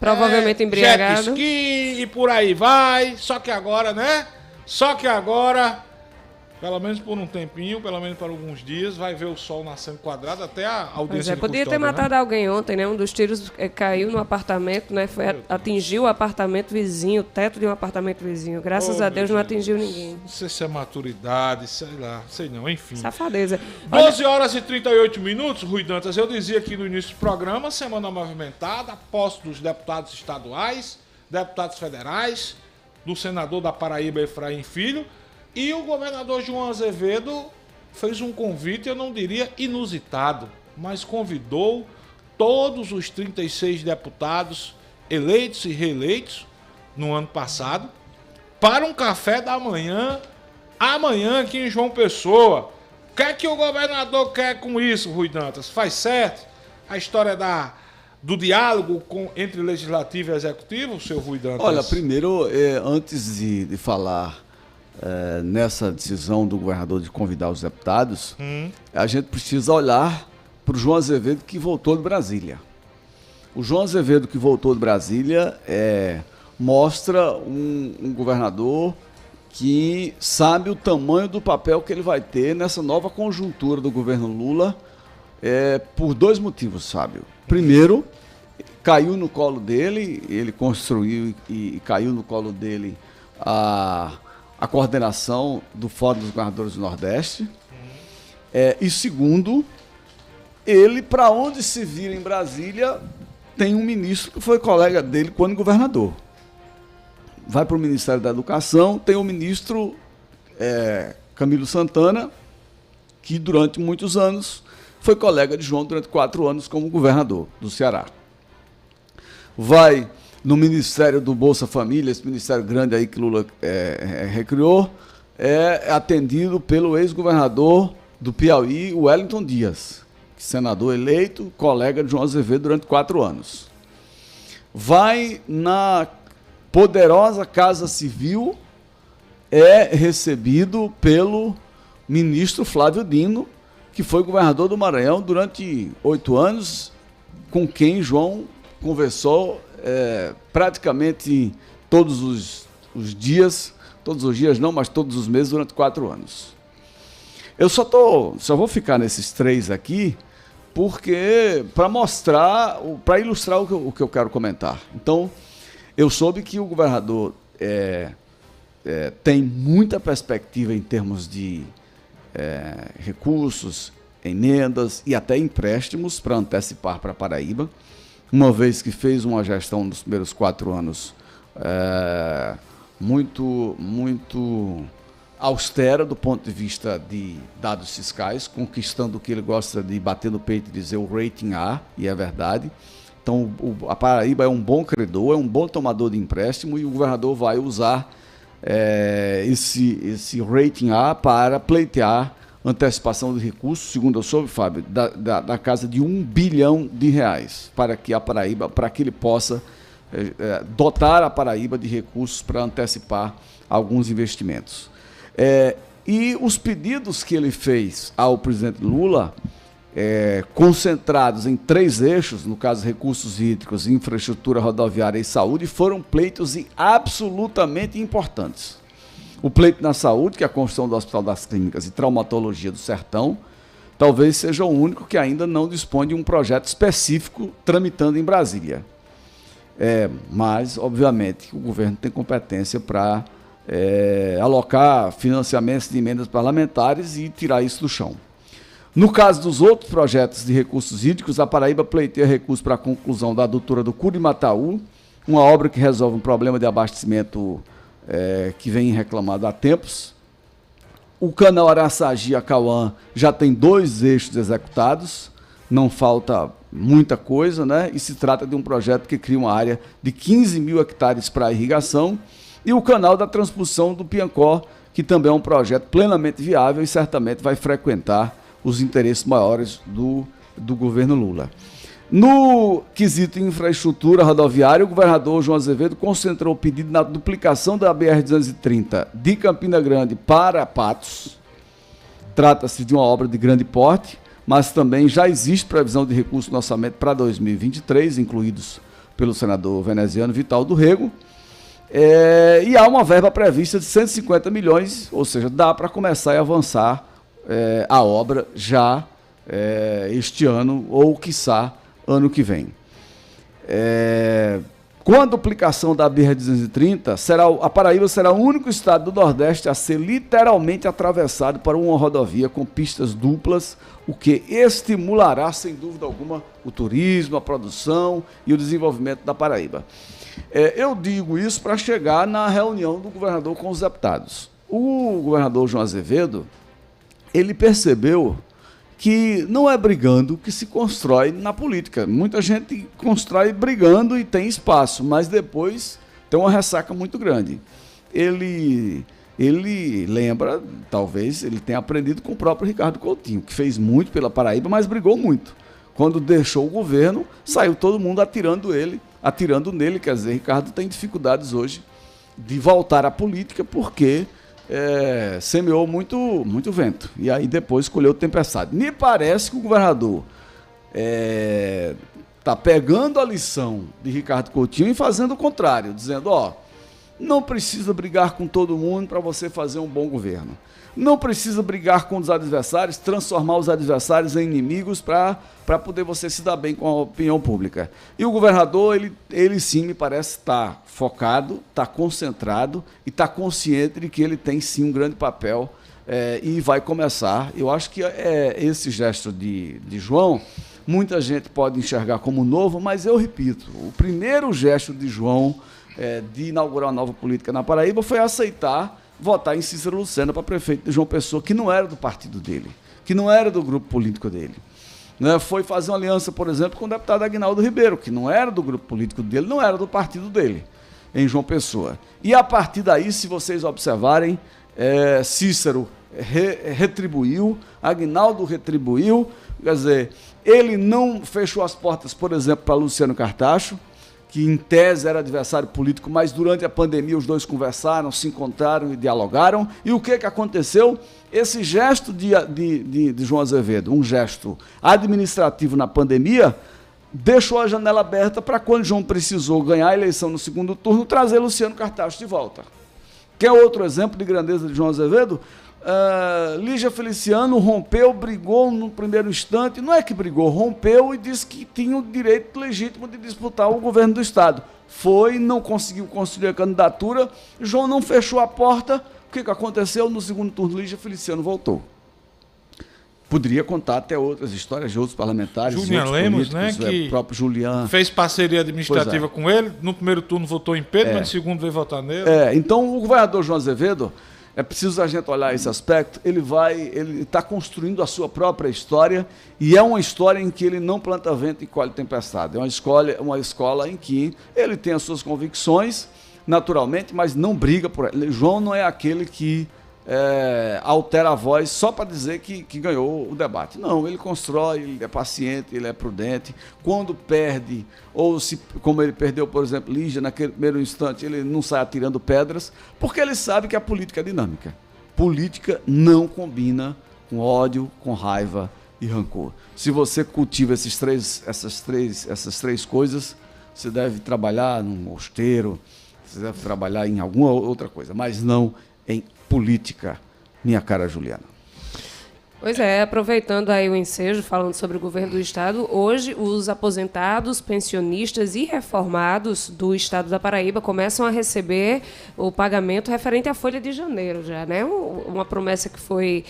Provavelmente embriagado. Jet ski e por aí vai. Só que agora, né? Pelo menos por um tempinho, pelo menos por alguns dias, vai ver o sol nascendo quadrado até a audiência de podia ter matado alguém ontem, né? Um dos tiros caiu no apartamento, né? Atingiu o apartamento vizinho, o teto de um apartamento vizinho. Graças a Deus não atingiu ninguém. Não sei se é maturidade, sei lá, sei não, enfim. Safadeza. 12h38, Rui Dantas. Eu dizia aqui no início do programa, semana movimentada, posse dos deputados estaduais, deputados federais, do senador da Paraíba, Efraim Filho. E o governador João Azevedo fez um convite, eu não diria inusitado, mas convidou todos os 36 deputados eleitos e reeleitos no ano passado para um café da manhã, amanhã aqui em João Pessoa. O que é que o governador quer com isso, Rui Dantas? Faz certo a história do diálogo entre legislativo e executivo, seu Rui Dantas? Olha, primeiro, antes de falar nessa decisão do governador de convidar os deputados, a gente precisa olhar para o João Azevedo que voltou de Brasília. O João Azevedo que voltou de Brasília mostra um governador que sabe o tamanho do papel que ele vai ter nessa nova conjuntura do governo Lula, por dois motivos, Fábio. Primeiro, caiu no colo dele, ele construiu e caiu no colo dele a coordenação do Fórum dos Governadores do Nordeste. E segundo, ele, para onde se vira em Brasília, tem um ministro que foi colega dele quando governador. Vai para o Ministério da Educação, tem o ministro Camilo Santana, que durante muitos anos foi colega de João durante 4 anos como governador do Ceará. Vai no Ministério do Bolsa Família, esse ministério grande aí que Lula recriou, atendido pelo ex-governador do Piauí, Wellington Dias, senador eleito, colega de João Azevedo durante 4 anos. Vai na poderosa Casa Civil, recebido pelo ministro Flávio Dino, que foi governador do Maranhão durante 8 anos, com quem João conversou praticamente todos os dias não, mas todos os meses durante 4 anos. Eu só vou ficar nesses 3 aqui, porque para ilustrar o que eu quero comentar. Então, eu soube que o governador tem muita perspectiva em termos de recursos, emendas e até empréstimos para antecipar para a Paraíba, uma vez que fez uma gestão nos primeiros 4 anos muito austera do ponto de vista de dados fiscais, conquistando o que ele gosta de bater no peito e dizer o rating A, e é verdade. Então, a Paraíba é um bom credor, é um bom tomador de empréstimo, e o governador vai usar esse rating A para pleitear antecipação de recursos, segundo eu soube, Fábio, da casa de R$1 bilhão para que a Paraíba, para que ele possa dotar a Paraíba de recursos para antecipar alguns investimentos. E os pedidos que ele fez ao presidente Lula, concentrados em 3 eixos, no caso recursos hídricos, infraestrutura rodoviária e saúde, foram pleitos absolutamente importantes. O pleito na saúde, que é a construção do Hospital das Clínicas e Traumatologia do Sertão, talvez seja o único que ainda não dispõe de um projeto específico tramitando em Brasília. Mas, obviamente, o governo tem competência para alocar financiamentos de emendas parlamentares e tirar isso do chão. No caso dos outros projetos de recursos hídricos, a Paraíba pleiteia recursos para a conclusão da adutora do Curimataú, uma obra que resolve um problema de abastecimento que vem reclamado há tempos. O canal Araçagi-Acauã já tem 2 eixos executados, não falta muita coisa, né? E se trata de um projeto que cria uma área de 15 mil hectares para irrigação, e o canal da transposição do Piancó, que também é um projeto plenamente viável e certamente vai frequentar os interesses maiores do governo Lula. No quesito infraestrutura rodoviária, o governador João Azevedo concentrou o pedido na duplicação da BR-230 de Campina Grande para Patos. Trata-se de uma obra de grande porte, mas também já existe previsão de recursos no orçamento para 2023, incluídos pelo senador veneziano Vital do Rego. E há uma verba prevista de 150 milhões, ou seja, dá para começar e avançar a obra já este ano ou, quiçá, ano que vem. Com a duplicação da BR-230, a Paraíba será o único estado do Nordeste a ser literalmente atravessado por uma rodovia com pistas duplas, o que estimulará, sem dúvida alguma, o turismo, a produção e o desenvolvimento da Paraíba. Eu digo isso para chegar na reunião do governador com os deputados. O governador João Azevedo, ele percebeu que não é brigando que se constrói na política. Muita gente constrói brigando e tem espaço, mas depois tem uma ressaca muito grande. Ele lembra, talvez, ele tenha aprendido com o próprio Ricardo Coutinho, que fez muito pela Paraíba, mas brigou muito. Quando deixou o governo, saiu todo mundo atirando nele, quer dizer, Ricardo tem dificuldades hoje de voltar à política porque semeou muito vento, e aí depois colheu tempestade. Me parece que o governador está pegando a lição de Ricardo Coutinho e fazendo o contrário, dizendo, não precisa brigar com todo mundo para você fazer um bom governo. Não precisa brigar com os adversários, transformar os adversários em inimigos para poder você se dar bem com a opinião pública. E o governador, ele sim, me parece estar focado, está concentrado e está consciente de que ele tem sim um grande papel e vai começar. Eu acho que esse gesto de João, muita gente pode enxergar como novo, mas eu repito, o primeiro gesto de João de inaugurar uma nova política na Paraíba foi aceitar votar em Cícero Lucena para prefeito de João Pessoa, que não era do partido dele, que não era do grupo político dele. Foi fazer uma aliança, por exemplo, com o deputado Aguinaldo Ribeiro, que não era do grupo político dele, não era do partido dele, em João Pessoa. E a partir daí, se vocês observarem, Cícero retribuiu, Aguinaldo retribuiu, quer dizer, ele não fechou as portas, por exemplo, para Luciano Cartacho, que em tese era adversário político, mas durante a pandemia os dois conversaram, se encontraram e dialogaram. E o que aconteceu? Esse gesto de João Azevedo, um gesto administrativo na pandemia, deixou a janela aberta para quando João precisou ganhar a eleição no segundo turno, trazer Luciano Cartacho de volta. Quer outro exemplo de grandeza de João Azevedo? Lígia Feliciano rompeu, brigou no primeiro instante, não é que brigou, rompeu e disse que tinha o direito legítimo de disputar o governo do estado. Não conseguiu construir a candidatura, João não fechou a porta. O que aconteceu? No segundo turno, Lígia Feliciano voltou. Poderia contar até outras histórias de outros parlamentares. Julian Lemos, né? Que próprio Julian fez parceria administrativa com ele. No primeiro turno votou em Pedro, mas no segundo veio votar nele. Então o governador João Azevedo, é preciso a gente olhar esse aspecto, ele está construindo a sua própria história, e é uma história em que ele não planta vento e colhe tempestade. É uma escola em que ele tem as suas convicções, naturalmente, mas não briga por ela. João não é aquele que altera a voz só para dizer que ganhou o debate. Não, ele constrói, ele é paciente, ele é prudente. Quando perde, ou se, como ele perdeu, por exemplo, Lígia, naquele primeiro instante, ele não sai atirando pedras, porque ele sabe que a política é dinâmica. Política não combina com ódio, com raiva e rancor. Se você cultiva essas três coisas, você deve trabalhar num mosteiro, você deve trabalhar em alguma outra coisa, mas não em política, minha cara Juliana. Pois é, aproveitando aí o ensejo, falando sobre o governo do estado, hoje os aposentados, pensionistas e reformados do estado da Paraíba começam a receber o pagamento referente à folha de janeiro já, né? Uma promessa que foi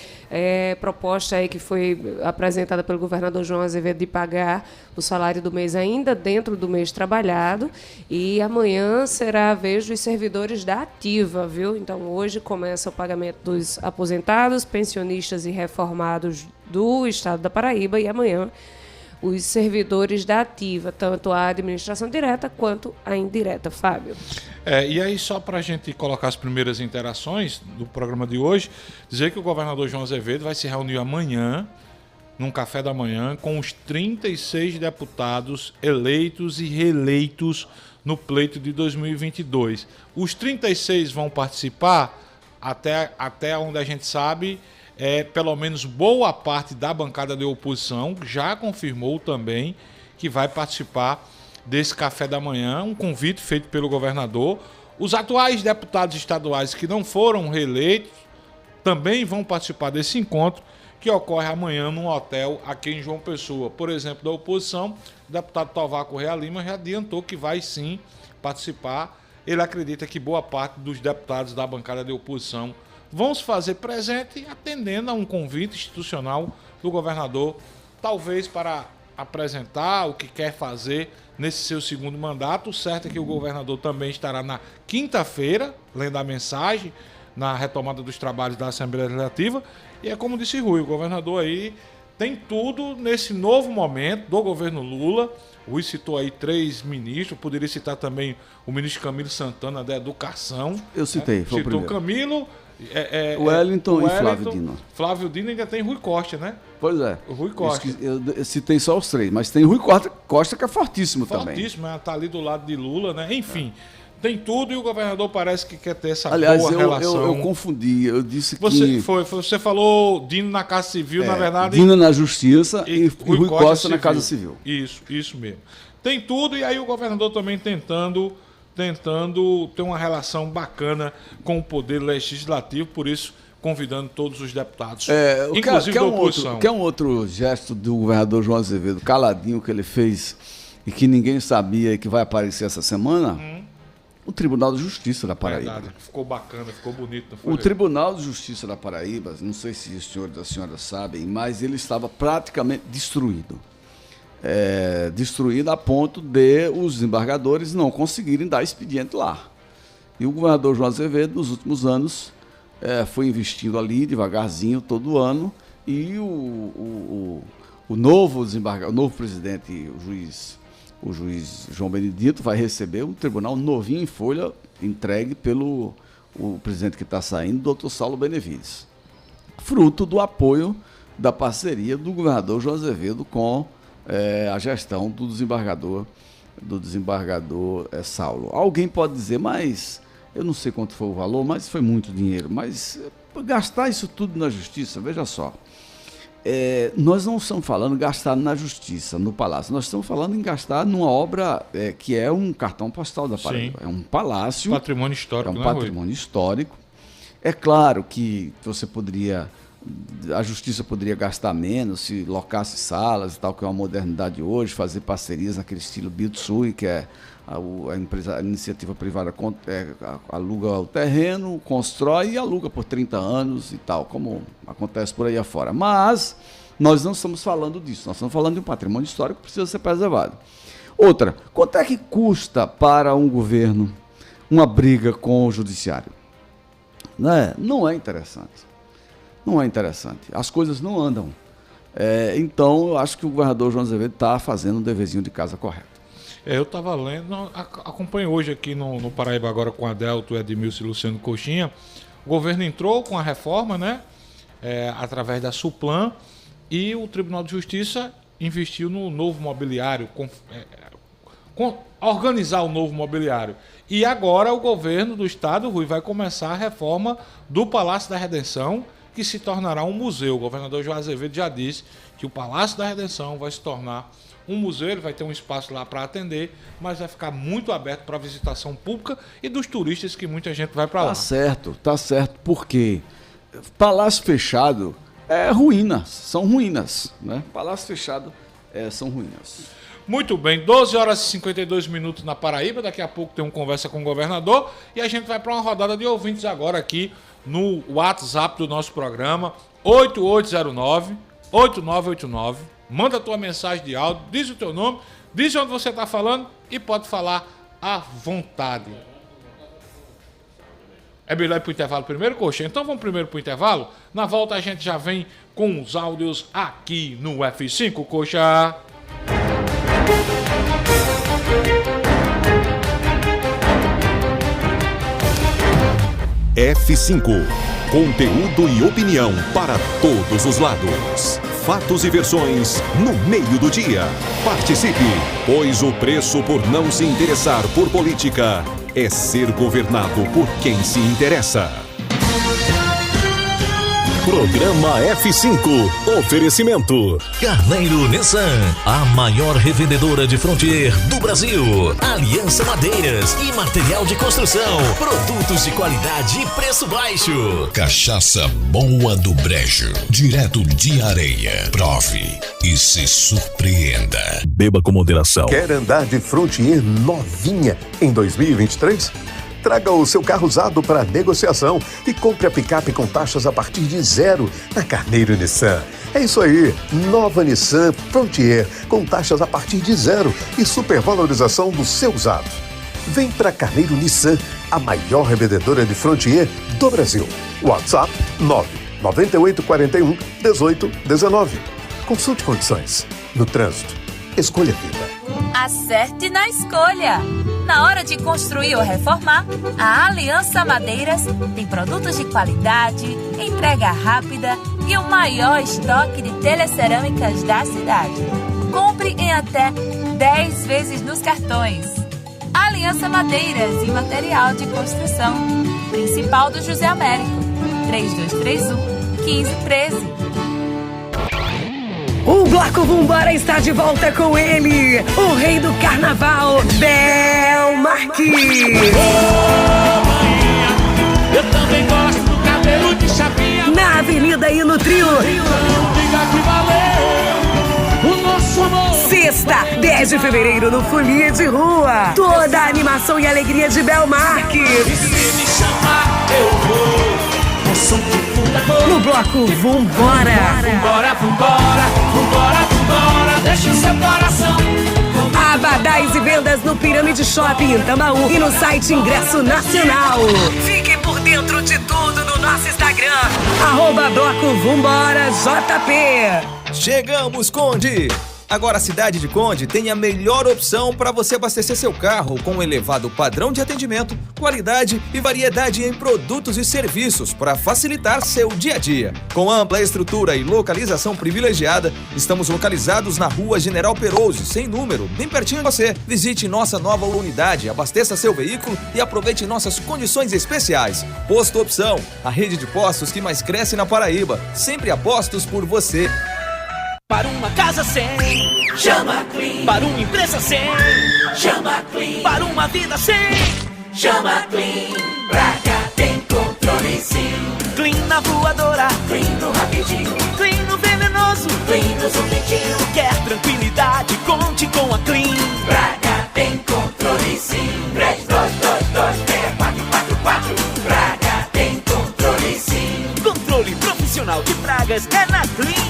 proposta aí, que foi apresentada pelo governador João Azevedo de pagar o salário do mês ainda dentro do mês trabalhado, e amanhã será a vez dos servidores da ativa, viu? Então hoje começa o pagamento dos aposentados, pensionistas e reformados do estado da Paraíba, e amanhã os servidores da ativa, tanto a administração direta quanto a indireta, Fábio. E aí, só para a gente colocar as primeiras interações do programa de hoje, dizer que o governador João Azevedo vai se reunir amanhã, num café da manhã, com os 36 deputados eleitos e reeleitos no pleito de 2022. Os 36 vão participar, até onde a gente sabe, pelo menos boa parte da bancada de oposição já confirmou também que vai participar desse café da manhã, um convite feito pelo governador. Os atuais deputados estaduais que não foram reeleitos também vão participar desse encontro, que ocorre amanhã num hotel aqui em João Pessoa. Por exemplo, da oposição, o deputado Tovar Correia Lima já adiantou que vai sim participar. Ele acredita que boa parte dos deputados da bancada de oposição vão se fazer presente, atendendo a um convite institucional do governador, talvez para apresentar o que quer fazer nesse seu segundo mandato. O certo é que o governador também estará na quinta-feira, lendo a mensagem, na retomada dos trabalhos da Assembleia Legislativa. E é como disse Rui, o governador aí tem tudo nesse novo momento do governo Lula. O Rui citou aí 3 ministros, poderia citar também o ministro Camilo Santana da Educação. Eu citei, foi citou o primeiro. Camilo, Wellington e Flávio Dino. Flávio Dino, ainda tem Rui Costa, né? Pois é. O Rui Costa. Eu citei só os 3, mas tem Rui Costa que é fortíssimo também. Fortíssimo, está ali do lado de Lula, né? Enfim, tem tudo, e o governador parece que quer ter essa Aliás, boa relação. Eu confundi, eu disse Você falou Dino na Casa Civil, na verdade... Dino na Justiça e Rui Costa na Casa Civil. Isso mesmo. Tem tudo, e aí o governador também tentando ter uma relação bacana com o poder legislativo, por isso convidando todos os deputados, inclusive da oposição. Quer um outro gesto do governador João Azevedo, caladinho, que ele fez e que ninguém sabia e que vai aparecer essa semana? O Tribunal de Justiça da Paraíba. Verdade, ficou bacana, ficou bonito. O Tribunal de Justiça da Paraíba, não sei se os senhores e as senhoras sabem, mas ele estava praticamente destruído. Destruído a ponto de os desembargadores não conseguirem dar expediente lá. E o governador João Azevedo, nos últimos anos, foi investindo ali devagarzinho todo ano, e o novo desembargador, o novo presidente, o juiz João Benedito, vai receber um tribunal novinho em folha, entregue pelo o presidente que está saindo, doutor Saulo Benevides, fruto do apoio da parceria do governador João Azevedo com a gestão do desembargador Saulo. Alguém pode dizer, mas eu não sei quanto foi o valor, mas foi muito dinheiro. Mas gastar isso tudo na justiça, veja só, nós não estamos falando em gastar na justiça, no palácio, nós estamos falando em gastar numa obra que é um cartão postal da Paraíba. É um palácio. Patrimônio histórico. É um patrimônio histórico. É claro que a justiça poderia gastar menos se locasse salas e tal, que é uma modernidade hoje, fazer parcerias naquele estilo Bitsui, que é a iniciativa privada aluga o terreno, constrói e aluga por 30 anos e tal, como acontece por aí afora. Mas nós não estamos falando disso, nós estamos falando de um patrimônio histórico que precisa ser preservado. Outra, quanto é que custa para um governo uma briga com o judiciário? Não é interessante. Não é interessante. As coisas não andam. Então, eu acho que o governador João Azevedo está fazendo um deverzinho de casa correto. Eu estava lendo, acompanho hoje aqui no Paraíba Agora com Adelto, Edmilson e Luciano Coxinha. O governo entrou com a reforma, né? Através da Suplan, e o Tribunal de Justiça investiu no novo mobiliário, organizar o novo mobiliário. E agora o governo do estado, Rui, vai começar a reforma do Palácio da Redenção, que se tornará um museu. O governador João Azevedo já disse que o Palácio da Redenção vai se tornar um museu, ele vai ter um espaço lá para atender, mas vai ficar muito aberto para a visitação pública e dos turistas, que muita gente vai para lá. Tá certo, porque palácio fechado são ruínas, né? Palácio fechado são ruínas. Muito bem, 12 horas e 52 minutos na Paraíba, daqui a pouco tem uma conversa com o governador e a gente vai para uma rodada de ouvintes agora aqui no WhatsApp do nosso programa, 8809-8989, manda a tua mensagem de áudio, diz o teu nome, diz onde você está falando e pode falar à vontade. É melhor ir para o intervalo primeiro, Coxa? Então vamos primeiro para o intervalo, na volta a gente já vem com os áudios aqui no F5, Coxa. F5. Conteúdo e opinião para todos os lados. Fatos e versões no meio do dia. Participe, pois o preço por não se interessar por política é ser governado por quem se interessa. Programa F5. Oferecimento. Carneiro Nissan, a maior revendedora de Frontier do Brasil. Aliança Madeiras e material de construção. Produtos de qualidade e preço baixo. Cachaça Boa do Brejo. Direto de areia. Prove e se surpreenda. Beba com moderação. Quer andar de Frontier novinha em 2023? Traga o seu carro usado para negociação e compre a picape com taxas a partir de 0 na Carneiro Nissan. É isso aí, nova Nissan Frontier com taxas a partir de 0 e supervalorização do seu usado. Vem para Carneiro Nissan, a maior revendedora de Frontier do Brasil. WhatsApp 99841-1819. Consulte condições. No trânsito, escolha a vida. Acerte na escolha! Na hora de construir ou reformar, a Aliança Madeiras tem produtos de qualidade, entrega rápida e o maior estoque de telecerâmicas da cidade. Compre em até 10 vezes nos cartões. Aliança Madeiras e Material de Construção. Principal do José Américo. 3231-1513. O Bloco Vambora está de volta com ele, o rei do carnaval, Bel Marques. Eu também gosto do cabelo de chapinha. Na Avenida e no Trio. Diga que valeu o nosso amor. Sexta, 10 de fevereiro, no Folia de Rua. Toda a animação e alegria de Bel Marques. E se me chamar, eu vou. No bloco Vambora. Vambora, vambora, vambora, vambora, deixa o seu coração. Abadás e vendas no Pirâmide Shopping em Tambaú e no site Ingresso Nacional. Fique por dentro de tudo no nosso Instagram, @Bloco Vambora JP. Chegamos, Conde! Agora a cidade de Conde tem a melhor opção para você abastecer seu carro com um elevado padrão de atendimento, qualidade e variedade em produtos e serviços para facilitar seu dia a dia. Com ampla estrutura e localização privilegiada, estamos localizados na Rua General Perouse, sem número, bem pertinho de você. Visite nossa nova unidade, abasteça seu veículo e aproveite nossas condições especiais. Posto Opção, a rede de postos que mais cresce na Paraíba, sempre apostos por você. Para uma casa sem, chama Clean. Para uma empresa sem, chama Clean. Para uma vida sem, chama Clean. Pra cá tem controle sim. Clean na voadora, Clean no rapidinho, Clean no venenoso, Clean no zumbidinho. Quer tranquilidade? Conte com a Clean. Pra cá tem controle sim. 3222-6444. Pra cá tem controle sim. Controle profissional de pragas é na Clean.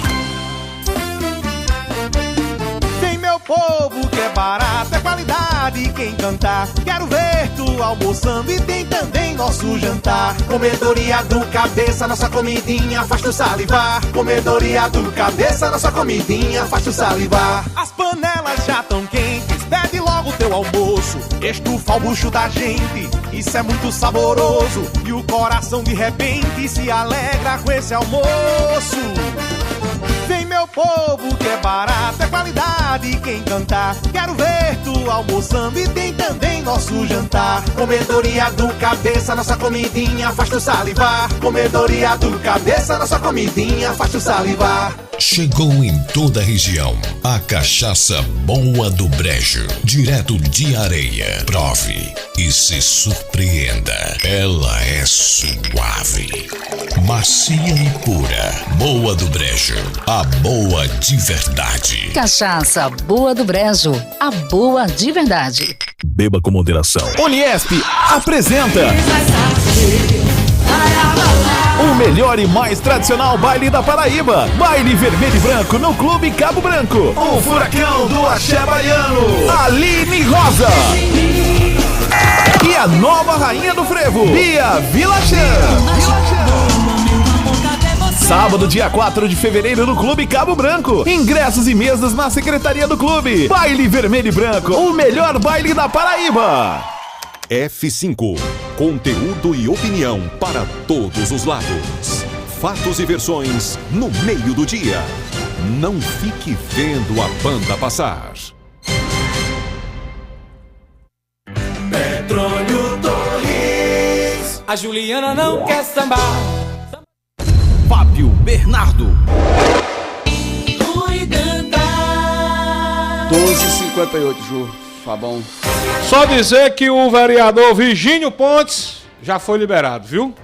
Meu povo que é barato, é qualidade quem cantar. Quero ver tu almoçando e tem também nosso jantar. Comedoria do Cabeça, nossa comidinha faz tu salivar. Comedoria do Cabeça, nossa comidinha faz tu salivar. As panelas já tão quentes, pede logo teu almoço. Estufa o bucho da gente, isso é muito saboroso. E o coração de repente se alegra com esse almoço. Vem meu povo que é barato, é qualidade quem cantar. Quero ver tu almoçando e tem também nosso jantar. Comedoria do Cabeça, nossa comidinha faz tu salivar. Comedoria do Cabeça, nossa comidinha faz tu salivar. Chegou em toda a região a Cachaça Boa do Brejo, direto de areia. Prove e se surpreenda. Ela é suave. Macia e pura. Boa do Brejo. A boa de verdade. Cachaça Boa do Brejo, a boa de verdade. Beba com moderação. Uniesp apresenta o melhor e mais tradicional baile da Paraíba. Baile Vermelho e Branco no Clube Cabo Branco. O furacão do Axé Baiano, Aline Rosa. E a nova rainha do frevo, Bia Vilachan. Sábado, dia 4 de fevereiro, no Clube Cabo Branco. Ingressos e mesas na secretaria do clube. Baile Vermelho e Branco, o melhor baile da Paraíba. F5. Conteúdo e opinião para todos os lados. Fatos e versões no meio do dia. Não fique vendo a banda passar. Petróleo Torres. A Juliana não quer sambar. Fábio Bernardo. 12h58, Ju. Fabão. Só dizer que o vereador Virgínio Pontes já foi liberado, viu?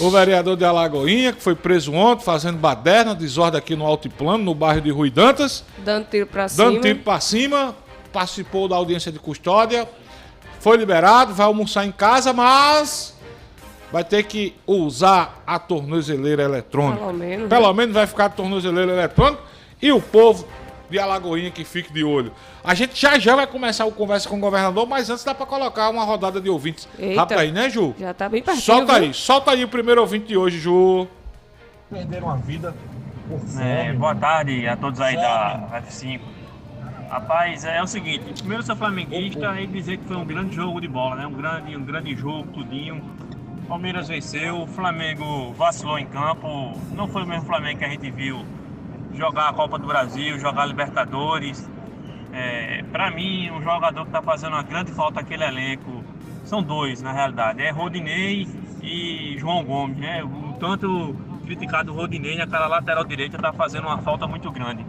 O vereador de Alagoinha, que foi preso ontem, fazendo baderna, desordem aqui no Altiplano, no bairro de Rui Dantas. Dando tiro pra cima. Participou da audiência de custódia. Foi liberado, vai almoçar em casa, mas vai ter que usar a tornozeleira eletrônica. Pelo menos vai ficar a tornozeleira eletrônica. E o povo de Alagoinha que fique de olho. A gente já vai começar a conversa com o governador, mas antes dá pra colocar uma rodada de ouvintes. Eita, rápido aí, né, Ju? Já tá bem pertinho. Solta aí o primeiro ouvinte de hoje, Ju. Perderam a vida por fome. Boa tarde a todos aí da F5. Rapaz, é o seguinte, primeiro eu sou flamenguista e dizer que foi um grande jogo de bola, né? Um grande jogo, tudinho. Palmeiras venceu, o Flamengo vacilou em campo, não foi o mesmo Flamengo que a gente viu jogar a Copa do Brasil, jogar a Libertadores. Pra mim, um jogador que tá fazendo uma grande falta naquele elenco, são dois na realidade, é Rodinei e João Gomes, né? O tanto criticado Rodinei naquela lateral direita tá fazendo uma falta muito grande.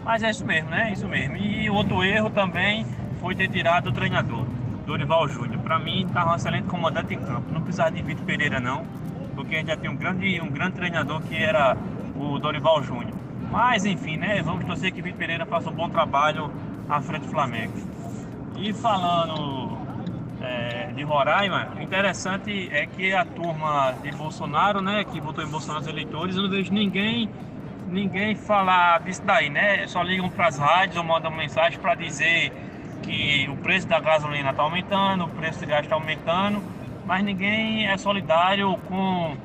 Mas é isso mesmo, né? Isso mesmo. E outro erro também foi ter tirado o treinador, Dorival Júnior. Para mim, tá um excelente comandante em campo. Não precisava de Vitor Pereira, não, porque a gente já tem um grande treinador que era o Dorival Júnior. Mas, enfim, né? Vamos torcer que Vitor Pereira faça um bom trabalho à frente do Flamengo. E falando de Roraima, o interessante é que a turma de Bolsonaro, né? Que votou em Bolsonaro nos eleitores, eu não vejo ninguém falar disso daí, né? Só ligam para as rádios ou mandam mensagem para dizer que o preço da gasolina está aumentando, o preço do gás está aumentando, mas ninguém é solidário com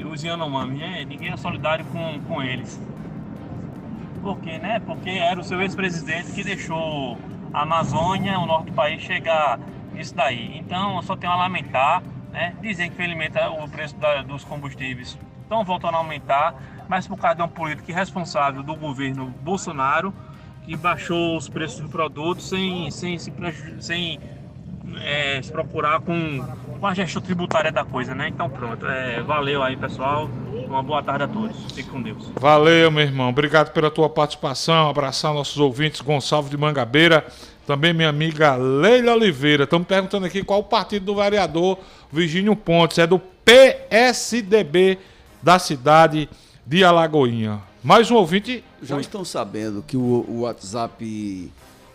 os Yanomami, né? Ninguém é solidário com eles. Por quê, né? Porque era o seu ex-presidente que deixou a Amazônia, o norte do país, chegar nisso daí. Então, eu só tenho a lamentar, né? Dizem que infelizmente o preço dos combustíveis estão voltando a aumentar, mas por causa de uma política irresponsável do governo Bolsonaro, que baixou os preços dos produtos sem se procurar com a gestão tributária da coisa, né? Então pronto, valeu aí, pessoal, uma boa tarde a todos, fique com Deus. Valeu, meu irmão, obrigado pela tua participação, abraçar nossos ouvintes, Gonçalves de Mangabeira, também minha amiga Leila Oliveira. Estamos perguntando aqui qual o partido do vereador Virgínio Pontes, é do PSDB da cidade de Alagoinha. Mais um ouvinte. Já estão sabendo que o WhatsApp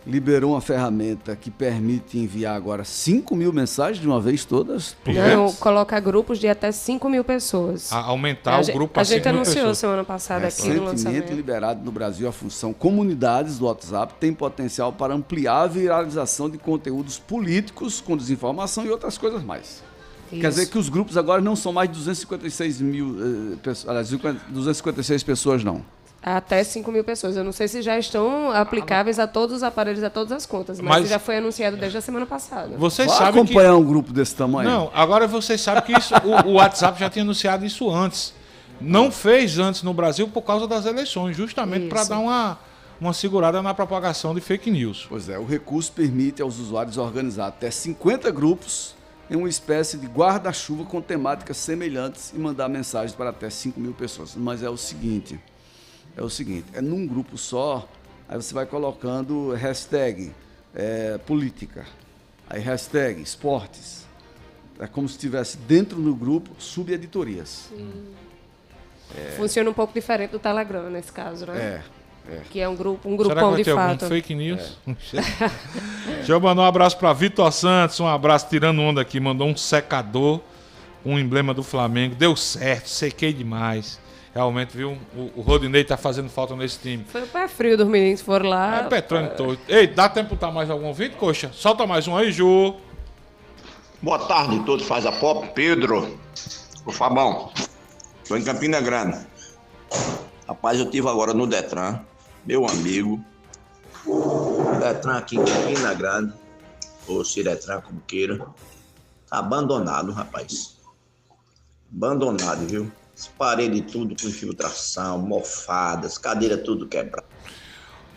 liberou uma ferramenta que permite enviar agora 5.000 mensagens de uma vez todas? Não, coloca grupos de até 5.000 pessoas. Aumentar o grupo a gente anunciou semana passada aqui no lançamento. Recentemente liberado no Brasil a função comunidades do WhatsApp tem potencial para ampliar a viralização de conteúdos políticos com desinformação e outras coisas mais. Isso. Quer dizer que os grupos agora não são mais de 256 pessoas, não. Até 5.000 pessoas. Eu não sei se já estão aplicáveis a todos os aparelhos, a todas as contas, mas já foi anunciado desde a semana passada. Vocês sabem acompanhar um grupo desse tamanho? Não, agora vocês sabem que isso, o WhatsApp já tinha anunciado isso antes. Não fez antes no Brasil por causa das eleições, justamente para dar uma segurada na propagação de fake news. Pois é, o recurso permite aos usuários organizar até 50 grupos em uma espécie de guarda-chuva com temáticas semelhantes e mandar mensagens para até 5.000 pessoas. Mas é o seguinte, num grupo só, aí você vai colocando hashtag política, aí hashtag esportes, É como se estivesse dentro do grupo subeditorias. Funciona um pouco diferente do Telegram nesse caso, né? Que é um grupão Será que de ter fato. Algum fake news? Deixa eu mandar um abraço para Vitor Santos, um abraço tirando onda aqui, mandou um secador com o emblema do Flamengo, deu certo, sequei demais. Realmente, viu, o Rodinei tá fazendo falta nesse time. Foi o pé frio dos meninos que foram lá. Petrônio todo. Ei, dá tempo de botar mais algum ouvinte, coxa? Solta mais um aí, Ju. Boa tarde a todos, faz a pop, Pedro, o Fabão, estou em Campina Grande. Rapaz, eu estive agora no Detran, meu amigo, Detran aqui em Campina Grande, ou Ciretran, como queira, tá abandonado, rapaz, abandonado, viu? Parede tudo com infiltração, mofadas, cadeira tudo quebrada.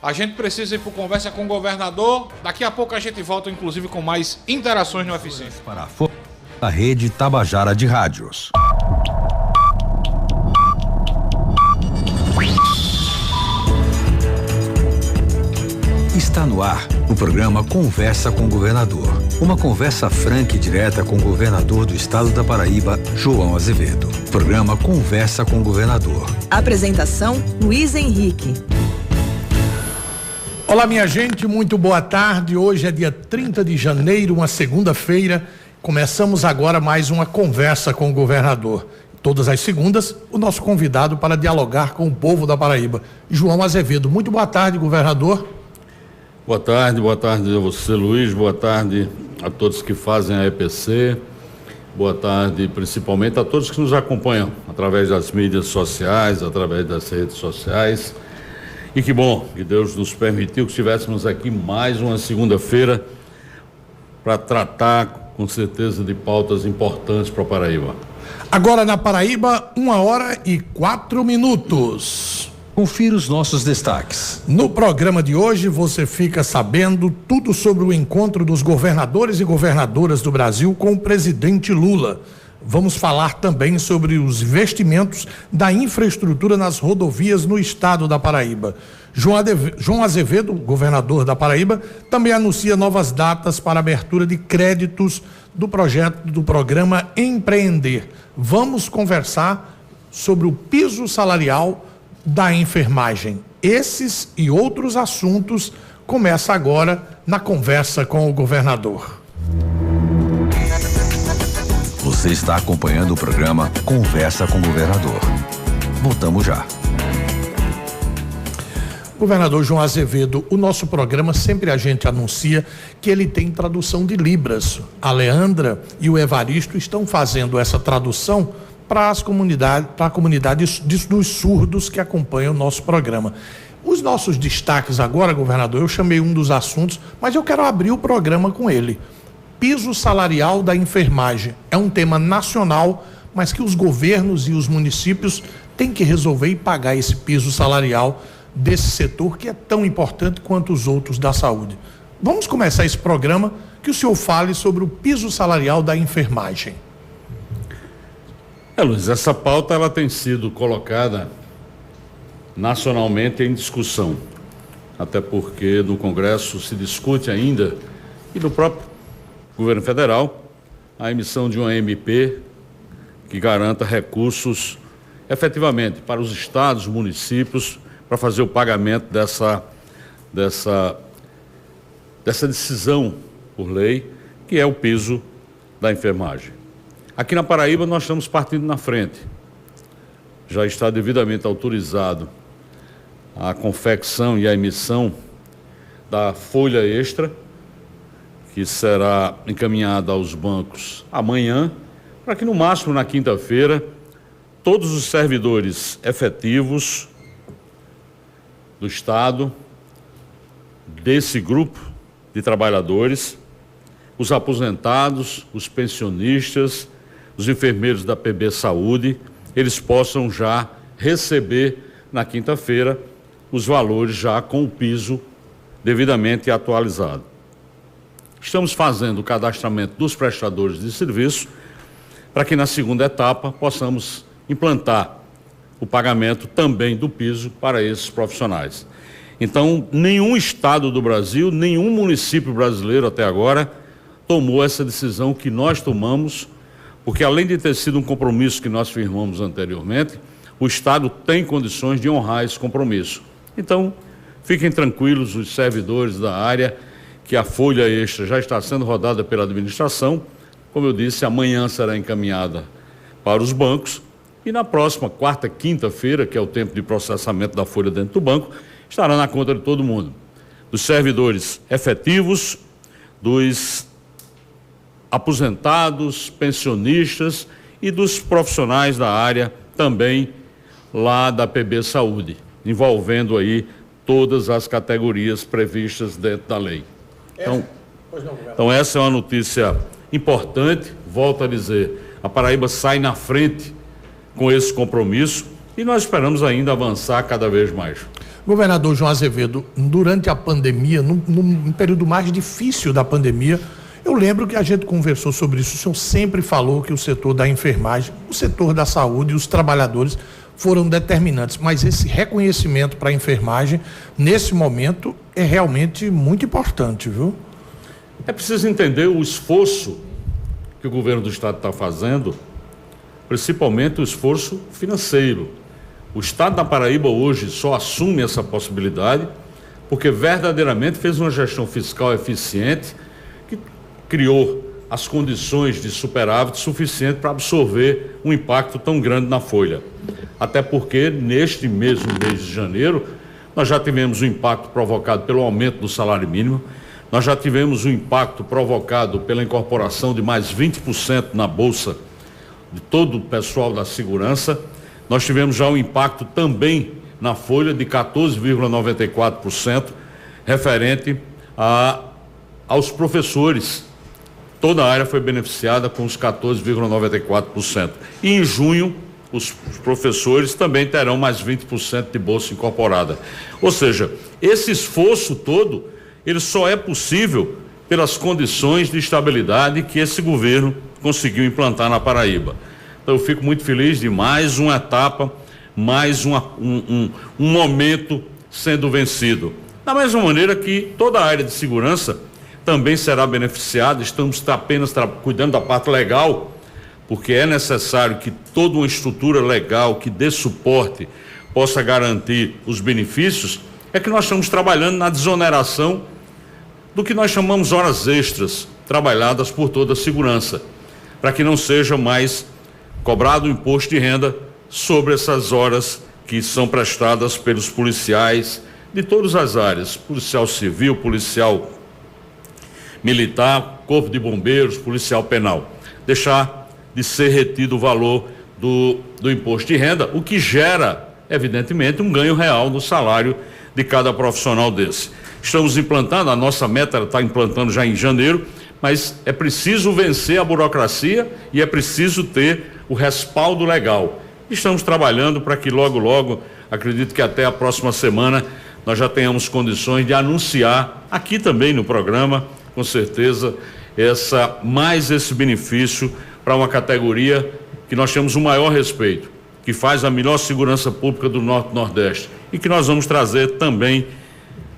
A gente precisa ir para conversa com o governador. Daqui a pouco a gente volta, inclusive, com mais interações no UFC. Para a rede Tabajara de Rádios. Está no ar o programa Conversa com o Governador. Uma conversa franca e direta com o governador do estado da Paraíba, João Azevedo. Programa Conversa com o Governador. Apresentação, Luiz Henrique. Olá, minha gente, muito boa tarde. Hoje é dia 30 de janeiro, uma segunda-feira. Começamos agora mais uma conversa com o governador. Todas as segundas, o nosso convidado para dialogar com o povo da Paraíba, João Azevedo. Muito boa tarde, governador. Boa tarde a você, Luiz. Boa tarde a todos que fazem a EPC. Boa tarde, principalmente, a todos que nos acompanham através das mídias sociais, através das redes sociais. E que bom que Deus nos permitiu que estivéssemos aqui mais uma segunda-feira para tratar, com certeza, de pautas importantes para a Paraíba. Agora na Paraíba, 1h04. Confira os nossos destaques. No programa de hoje, você fica sabendo tudo sobre o encontro dos governadores e governadoras do Brasil com o presidente Lula. Vamos falar também sobre os investimentos da infraestrutura nas rodovias no estado da Paraíba. João Azevedo, governador da Paraíba, também anuncia novas datas para abertura de créditos do projeto do programa Empreender. Vamos conversar sobre o piso salarial da enfermagem. Esses e outros assuntos começa agora na conversa com o governador. Você está acompanhando o programa Conversa com o Governador. Voltamos já. Governador João Azevedo, o nosso programa sempre a gente anuncia que ele tem tradução de Libras. A Leandra e o Evaristo estão fazendo essa tradução para a comunidade dos surdos que acompanham o nosso programa. Os nossos destaques agora, governador, eu chamei um dos assuntos, mas eu quero abrir o programa com ele. Piso salarial da enfermagem é um tema nacional, mas que os governos e os municípios têm que resolver e pagar esse piso salarial desse setor que é tão importante quanto os outros da saúde. Vamos começar esse programa que o senhor fale sobre o piso salarial da enfermagem. Luiz, essa pauta ela tem sido colocada nacionalmente em discussão, até porque no Congresso se discute ainda, e no próprio governo federal, a emissão de uma MP que garanta recursos efetivamente para os estados, municípios, para fazer o pagamento dessa decisão por lei, que é o piso da enfermagem. Aqui na Paraíba nós estamos partindo na frente. Já está devidamente autorizado a confecção e a emissão da folha extra, que será encaminhada aos bancos amanhã, para que no máximo na quinta-feira todos os servidores efetivos do Estado, desse grupo de trabalhadores, os aposentados, os pensionistas, os enfermeiros da PB Saúde, eles possam já receber na quinta-feira os valores já com o piso devidamente atualizado. Estamos fazendo o cadastramento dos prestadores de serviço para que na segunda etapa possamos implantar o pagamento também do piso para esses profissionais. Então, nenhum estado do Brasil, nenhum município brasileiro até agora tomou essa decisão que nós tomamos porque além de ter sido um compromisso que nós firmamos anteriormente, o Estado tem condições de honrar esse compromisso. Então, fiquem tranquilos os servidores da área, que a folha extra já está sendo rodada pela administração. Como eu disse, amanhã será encaminhada para os bancos e na próxima quarta, quinta-feira, que é o tempo de processamento da folha dentro do banco, estará na conta de todo mundo. Dos servidores efetivos, dos aposentados, pensionistas e dos profissionais da área também lá da PB Saúde, envolvendo aí todas as categorias previstas dentro da lei. Então essa é uma notícia importante, volto a dizer, a Paraíba sai na frente com esse compromisso e nós esperamos ainda avançar cada vez mais. Governador João Azevedo, durante a pandemia, num período mais difícil da pandemia, eu lembro que a gente conversou sobre isso, o senhor sempre falou que o setor da enfermagem, o setor da saúde e os trabalhadores foram determinantes, mas esse reconhecimento para a enfermagem, nesse momento, é realmente muito importante, viu? É preciso entender o esforço que o governo do estado está fazendo, principalmente o esforço financeiro. O estado da Paraíba hoje só assume essa possibilidade porque verdadeiramente fez uma gestão fiscal eficiente que criou as condições de superávit suficiente para absorver um impacto tão grande na folha. Até porque neste mesmo mês de janeiro nós já tivemos um impacto provocado pelo aumento do salário mínimo, nós já tivemos um impacto provocado pela incorporação de mais 20% na bolsa de todo o pessoal da segurança. Nós tivemos já um impacto também na folha de 14,94% referente aos professores. Toda a área foi beneficiada com os 14,94%. E em junho, os professores também terão mais 20% de bolsa incorporada. Ou seja, esse esforço todo, ele só é possível pelas condições de estabilidade que esse governo conseguiu implantar na Paraíba. Então eu fico muito feliz de mais uma etapa, mais um momento sendo vencido. Da mesma maneira que toda a área de segurança também será beneficiada, estamos apenas cuidando da parte legal, porque é necessário que toda uma estrutura legal que dê suporte possa garantir os benefícios, é que nós estamos trabalhando na desoneração do que nós chamamos horas extras, trabalhadas por toda a segurança, para que não seja mais cobrado o imposto de renda sobre essas horas que são prestadas pelos policiais de todas as áreas, policial civil, policial militar, corpo de bombeiros, policial penal. Deixar de ser retido o valor do imposto de renda, o que gera, evidentemente, um ganho real no salário de cada profissional desse. Estamos implantando, a nossa meta está implantando já em janeiro, mas é preciso vencer a burocracia e é preciso ter o respaldo legal. Estamos trabalhando para que logo, acredito que até a próxima semana, nós já tenhamos condições de anunciar aqui também no programa, com certeza, esse benefício para uma categoria que nós temos o maior respeito, que faz a melhor segurança pública do Norte e Nordeste e que nós vamos trazer também,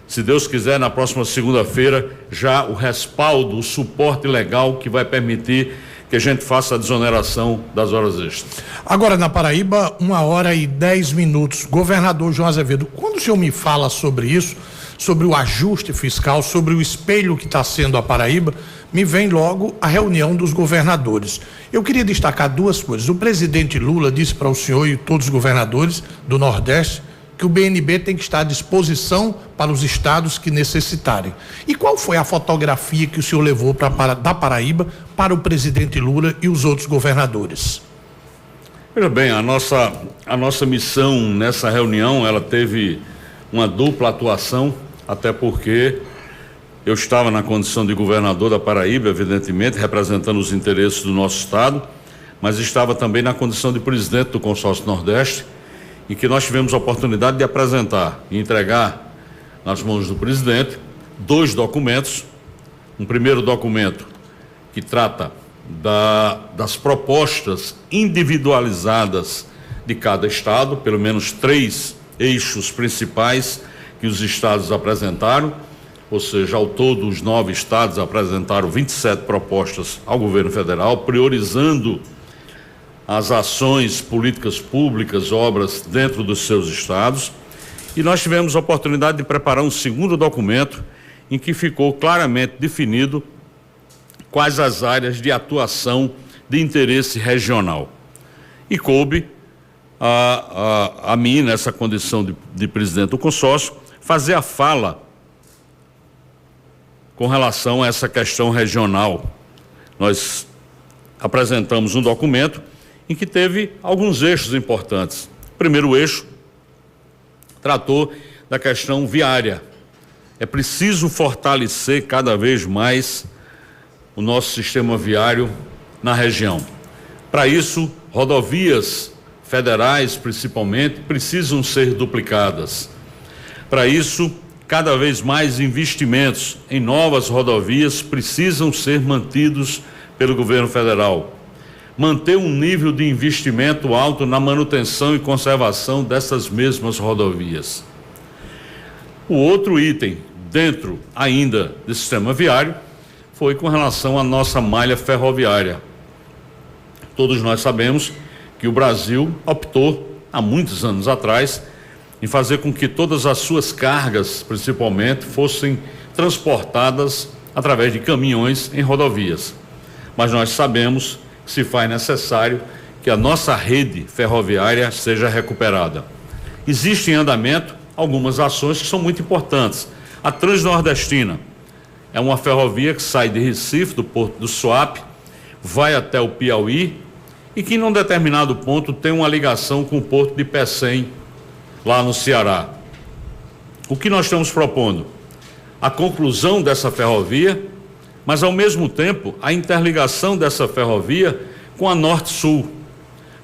se Deus quiser, na próxima segunda-feira, já o respaldo, o suporte legal que vai permitir que a gente faça a desoneração das horas extras. Agora, na Paraíba, 1h10. Governador João Azevedo, quando o senhor me fala sobre isso, sobre o ajuste fiscal, sobre o espelho que está sendo a Paraíba, me vem logo a reunião dos governadores. Eu queria destacar duas coisas. O presidente Lula disse para o senhor e todos os governadores do Nordeste que o BNB tem que estar à disposição para os estados que necessitarem. E qual foi a fotografia que o senhor levou da Paraíba para o presidente Lula e os outros governadores? Veja bem, a nossa missão nessa reunião, ela teve uma dupla atuação, até porque eu estava na condição de governador da Paraíba, evidentemente, representando os interesses do nosso estado, mas estava também na condição de presidente do Consórcio Nordeste, em que nós tivemos a oportunidade de apresentar e entregar nas mãos do presidente 2 documentos. Um primeiro documento que trata das propostas individualizadas de cada estado, pelo menos 3 eixos principais que os estados apresentaram, ou seja, ao todo os 9 estados apresentaram 27 propostas ao governo federal, priorizando as ações, políticas públicas, obras dentro dos seus estados. E nós tivemos a oportunidade de preparar um segundo documento em que ficou claramente definido quais as áreas de atuação de interesse regional. E coube a mim, nessa condição de presidente do consórcio, fazer a fala com relação a essa questão regional. Nós apresentamos um documento em que teve alguns eixos importantes. O primeiro eixo tratou da questão viária. É preciso fortalecer cada vez mais o nosso sistema viário na região. Para isso, rodovias federais, principalmente, precisam ser duplicadas. Para isso, cada vez mais investimentos em novas rodovias precisam ser mantidos pelo governo federal. Manter um nível de investimento alto na manutenção e conservação dessas mesmas rodovias. O outro item, dentro ainda do sistema viário, foi com relação à nossa malha ferroviária. Todos nós sabemos que o Brasil optou, há muitos anos atrás, em fazer com que todas as suas cargas, principalmente, fossem transportadas através de caminhões em rodovias. Mas nós sabemos que se faz necessário que a nossa rede ferroviária seja recuperada. Existem em andamento algumas ações que são muito importantes. A Transnordestina é uma ferrovia que sai de Recife, do Porto do Suape, vai até o Piauí e que, num determinado ponto, tem uma ligação com o Porto de Pecém, lá no Ceará. O que nós estamos propondo? A conclusão dessa ferrovia, mas, ao mesmo tempo, a interligação dessa ferrovia com a Norte-Sul,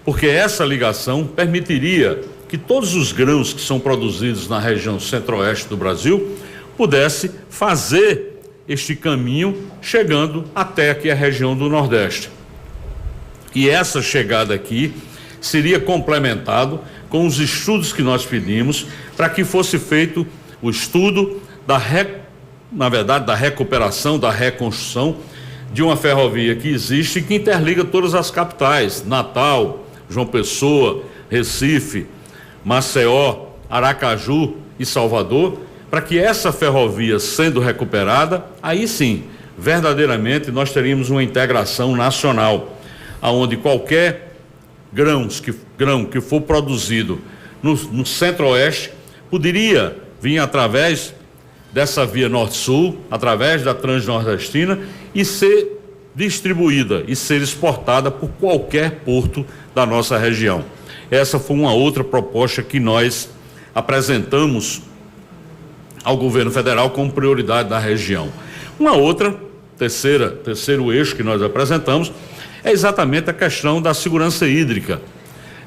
porque essa ligação permitiria que todos os grãos que são produzidos na região centro-oeste do Brasil pudesse fazer este caminho chegando até aqui a região do Nordeste. E essa chegada aqui seria complementado com os estudos que nós pedimos para que fosse feito o estudo da recuperação, da reconstrução de uma ferrovia que existe e que interliga todas as capitais, Natal, João Pessoa, Recife, Maceió, Aracaju e Salvador, para que essa ferrovia sendo recuperada, aí sim, verdadeiramente nós teríamos uma integração nacional, aonde qualquer grão que for produzido no centro-oeste poderia vir através dessa via norte-sul, através da Transnordestina, e ser distribuída e ser exportada por qualquer porto da nossa região. Essa foi uma outra proposta que nós apresentamos ao governo federal como prioridade da região. Uma outra, terceiro eixo que nós apresentamos é exatamente a questão da segurança hídrica.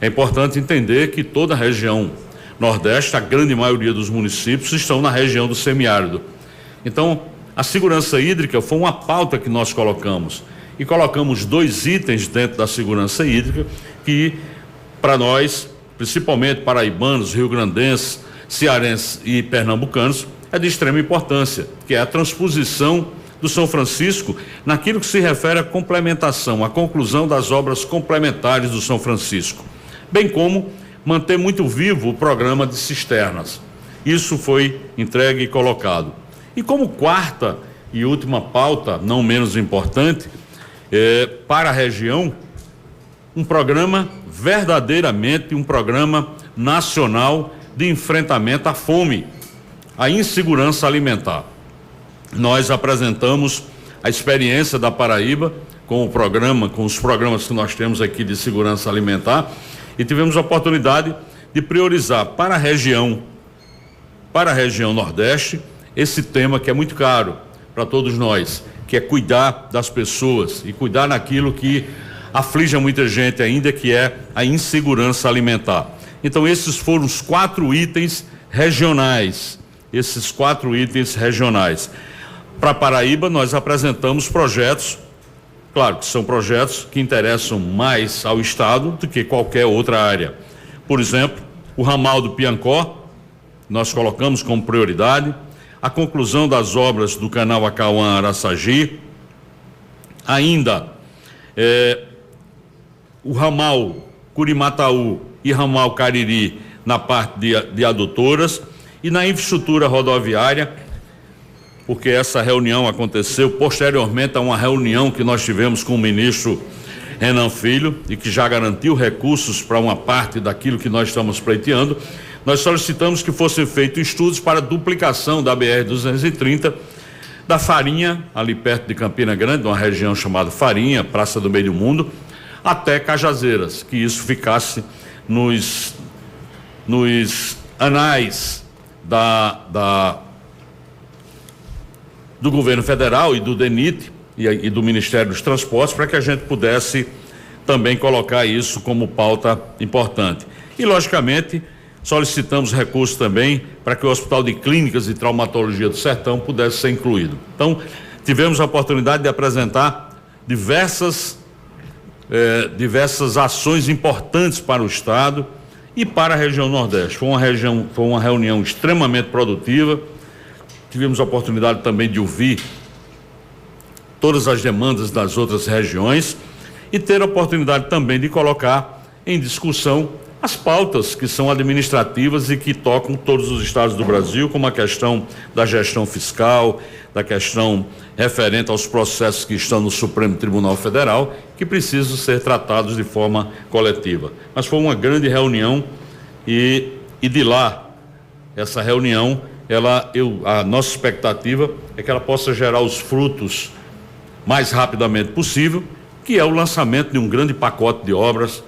É importante entender que toda a região Nordeste, a grande maioria dos municípios, estão na região do semiárido. Então, a segurança hídrica foi uma pauta que nós colocamos. E colocamos 2 itens dentro da segurança hídrica que, para nós, principalmente paraibanos, rio-grandenses, cearenses e pernambucanos, é de extrema importância, que é a transposição do São Francisco naquilo que se refere à complementação, à conclusão das obras complementares do São Francisco, bem como manter muito vivo o programa de cisternas. Isso foi entregue e colocado. E como quarta e última pauta, não menos importante, para a região, um programa verdadeiramente, um programa nacional de enfrentamento à fome, à insegurança alimentar. Nós apresentamos a experiência da Paraíba com os programas que nós temos aqui de segurança alimentar, e tivemos a oportunidade de priorizar para a região Nordeste, esse tema que é muito caro para todos nós, que é cuidar das pessoas e cuidar naquilo que aflige muita gente ainda, que é a insegurança alimentar. Então, esses foram os 4 itens regionais. Para a Paraíba, nós apresentamos projetos, claro que são projetos que interessam mais ao Estado do que qualquer outra área. Por exemplo, o ramal do Piancó, nós colocamos como prioridade, a conclusão das obras do canal Acauã-Araçagi, ainda o ramal Curimataú e ramal Cariri na parte de adutoras e na infraestrutura rodoviária, porque essa reunião aconteceu posteriormente a uma reunião que nós tivemos com o ministro Renan Filho e que já garantiu recursos para uma parte daquilo que nós estamos pleiteando. Nós solicitamos que fossem feitos estudos para duplicação da BR-230, da Farinha, ali perto de Campina Grande, uma região chamada Farinha, Praça do Meio Mundo, até Cajazeiras, que isso ficasse nos anais do governo federal e do DENIT e do Ministério dos Transportes, para que a gente pudesse também colocar isso como pauta importante. E, logicamente, solicitamos recursos também para que o Hospital de Clínicas e Traumatologia do Sertão pudesse ser incluído. Então, tivemos a oportunidade de apresentar diversas ações importantes para o Estado e para a região Nordeste. Foi uma reunião extremamente produtiva. Tivemos a oportunidade também de ouvir todas as demandas das outras regiões e ter a oportunidade também de colocar em discussão as pautas que são administrativas e que tocam todos os estados do Brasil, como a questão da gestão fiscal, da questão referente aos processos que estão no Supremo Tribunal Federal, que precisam ser tratados de forma coletiva. Mas foi uma grande reunião e de lá, essa reunião, a nossa expectativa é que ela possa gerar os frutos mais rapidamente possível, que é o lançamento de um grande pacote de obras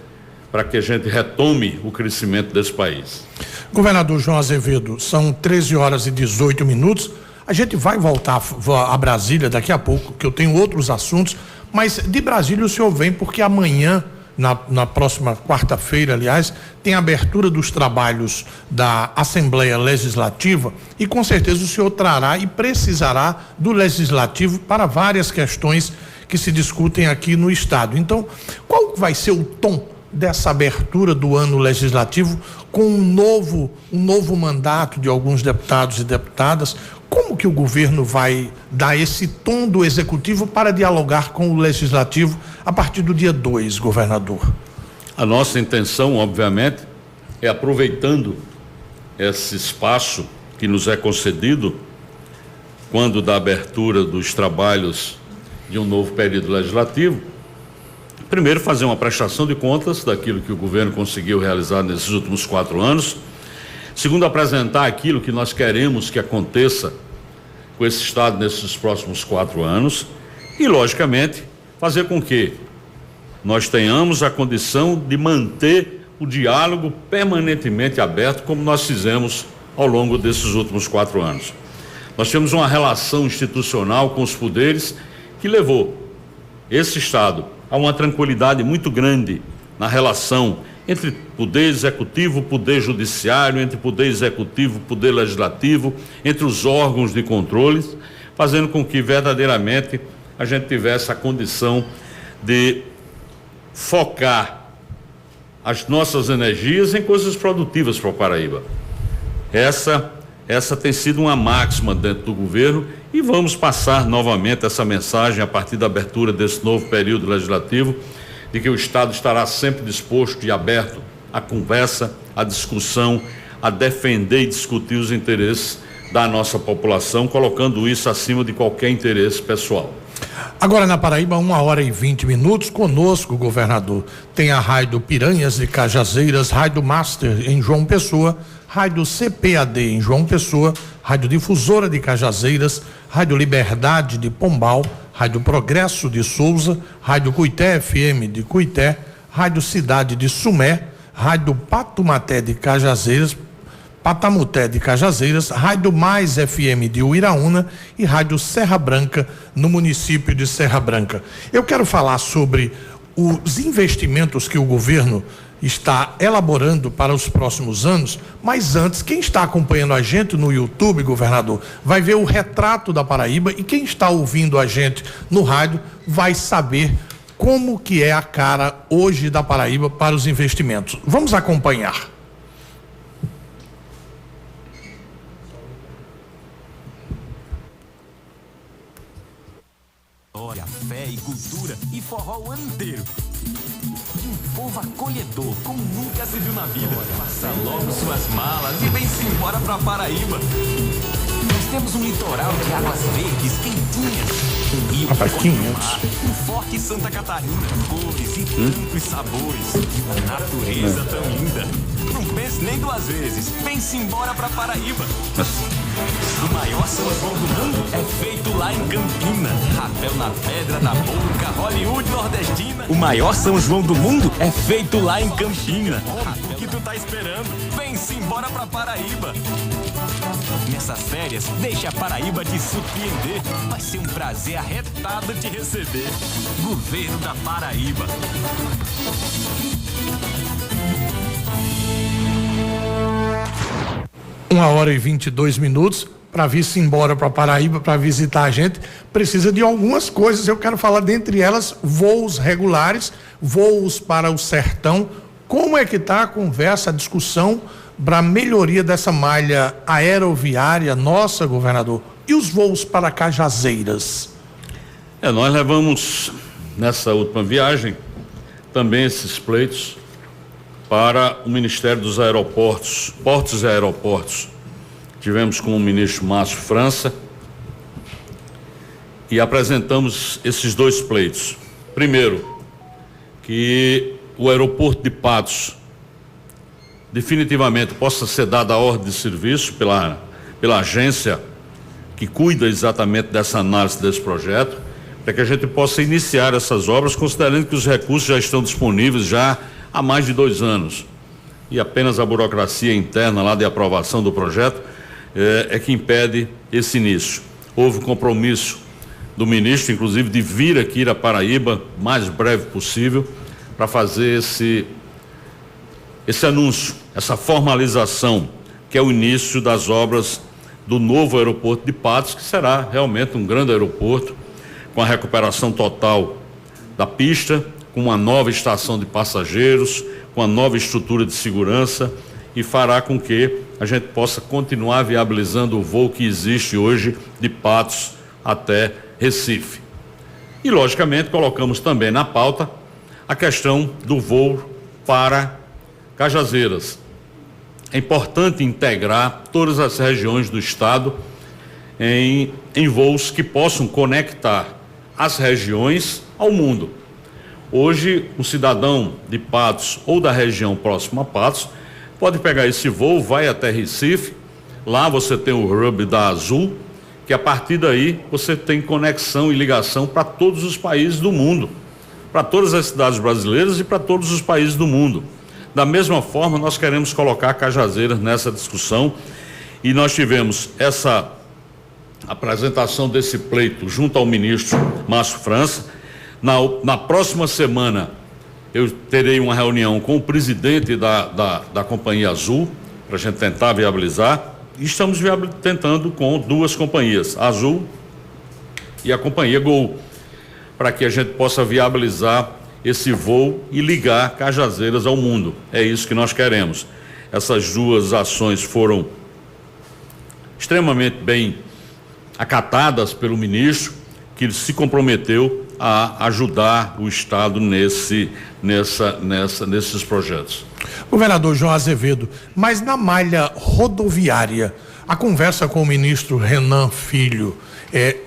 para que a gente retome o crescimento desse país. Governador João Azevedo, são 13h18. A gente vai voltar a Brasília daqui a pouco, que eu tenho outros assuntos, mas de Brasília o senhor vem porque amanhã, na próxima quarta-feira, aliás, tem a abertura dos trabalhos da Assembleia Legislativa e com certeza o senhor trará e precisará do Legislativo para várias questões que se discutem aqui no Estado. Então, qual vai ser o tom dessa abertura do ano legislativo com um novo mandato de alguns deputados e deputadas? Como que o governo vai dar esse tom do executivo para dialogar com o legislativo a partir do dia 2, governador? A nossa intenção, obviamente, é, aproveitando esse espaço que nos é concedido quando da abertura dos trabalhos de um novo período legislativo, primeiro, fazer uma prestação de contas daquilo que o governo conseguiu realizar nesses últimos 4 anos. Segundo, apresentar aquilo que nós queremos que aconteça com esse Estado nesses próximos 4 anos. E, logicamente, fazer com que nós tenhamos a condição de manter o diálogo permanentemente aberto, como nós fizemos ao longo desses últimos 4 anos. Nós temos uma relação institucional com os poderes que levou esse Estado a uma tranquilidade muito grande na relação entre poder executivo, poder judiciário, entre poder executivo, poder legislativo, entre os órgãos de controle, fazendo com que verdadeiramente a gente tivesse a condição de focar as nossas energias em coisas produtivas para o Paraíba. Essa tem sido uma máxima dentro do governo e vamos passar novamente essa mensagem a partir da abertura desse novo período legislativo, de que o Estado estará sempre disposto e aberto à conversa, à discussão, a defender e discutir os interesses da nossa população, colocando isso acima de qualquer interesse pessoal. Agora na Paraíba, 1h20, conosco, governador, tem a Rádio Piranhas de Cajazeiras, Rádio Master em João Pessoa, Rádio CPAD em João Pessoa, Rádio Difusora de Cajazeiras, Rádio Liberdade de Pombal, Rádio Progresso de Souza, Rádio Cuité FM de Cuité, Rádio Cidade de Sumé, Rádio Patumaté de Cajazeiras, Patamuté de Cajazeiras, Rádio Mais FM de Uiraúna e Rádio Serra Branca no município de Serra Branca. Eu quero falar sobre os investimentos que o governo está elaborando para os próximos anos, mas antes, quem está acompanhando a gente no YouTube, governador, vai ver o retrato da Paraíba e quem está ouvindo a gente no rádio vai saber como que é a cara hoje da Paraíba para os investimentos. Vamos acompanhar. Olha, fé e cultura e forró o ano inteiro. de um povo acolhedor, como nunca se viu na vida. Faça logo suas malas e vem-se embora pra Paraíba. Nós temos um litoral de águas verdes quentinhas, um rio um forte Santa Catarina, cores e tantos sabores, uma natureza tão linda. Não pense nem duas vezes, vem-se embora pra Paraíba. O maior São João do mundo é feito lá em Campina. Rapel na pedra da boca, Hollywood nordestina. O maior São João do mundo é feito lá em Campina. O que tu tá esperando? Vem-se embora pra Paraíba. Nessas férias, deixa a Paraíba te surpreender. Vai ser um prazer arretado te receber. Governo da Paraíba. 1h22. Para vir-se embora para Paraíba, para visitar a gente, precisa de algumas coisas. Eu quero falar, dentre elas, voos regulares, voos para o sertão. Como é que está a conversa, a discussão para a melhoria dessa malha aeroviária nossa, governador? E os voos para Cajazeiras? Nós levamos, nessa última viagem, também esses pleitos para o Ministério dos Aeroportos, Portos e Aeroportos. Tivemos com o ministro Márcio França e apresentamos esses dois pleitos. Primeiro, que o aeroporto de Patos definitivamente possa ser dada a ordem de serviço pela agência que cuida exatamente dessa análise desse projeto, para que a gente possa iniciar essas obras, considerando que os recursos já estão disponíveis já há mais de 2 anos. E apenas a burocracia interna lá de aprovação do projeto é que impede esse início. Houve um compromisso do ministro, inclusive, de vir aqui a Paraíba o mais breve possível para fazer esse anúncio, essa formalização, que é o início das obras do novo aeroporto de Patos, que será realmente um grande aeroporto, com a recuperação total da pista, com uma nova estação de passageiros, com uma nova estrutura de segurança, e fará com que a gente possa continuar viabilizando o voo que existe hoje de Patos até Recife. E, logicamente, colocamos também na pauta a questão do voo para Cajazeiras. É importante integrar todas as regiões do estado em voos que possam conectar as regiões ao mundo. Hoje, um cidadão de Patos ou da região próxima a Patos pode pegar esse voo, vai até Recife, lá você tem o hub da Azul, que a partir daí você tem conexão e ligação para todos os países do mundo, para todas as cidades brasileiras e para todos os países do mundo. Da mesma forma, nós queremos colocar Cajazeiras nessa discussão, e nós tivemos essa apresentação desse pleito junto ao ministro Márcio França. Na próxima semana eu terei uma reunião com o presidente da Companhia Azul, para a gente tentar viabilizar, e estamos tentando com 2 companhias, a Azul e a Companhia Gol, para que a gente possa viabilizar esse voo e ligar Cajazeiras ao mundo. É isso que nós queremos. Essas 2 ações foram extremamente bem acatadas pelo ministro, que se comprometeu a ajudar o Estado nesses projetos. Governador João Azevedo, mas na malha rodoviária, a conversa com o ministro Renan Filho,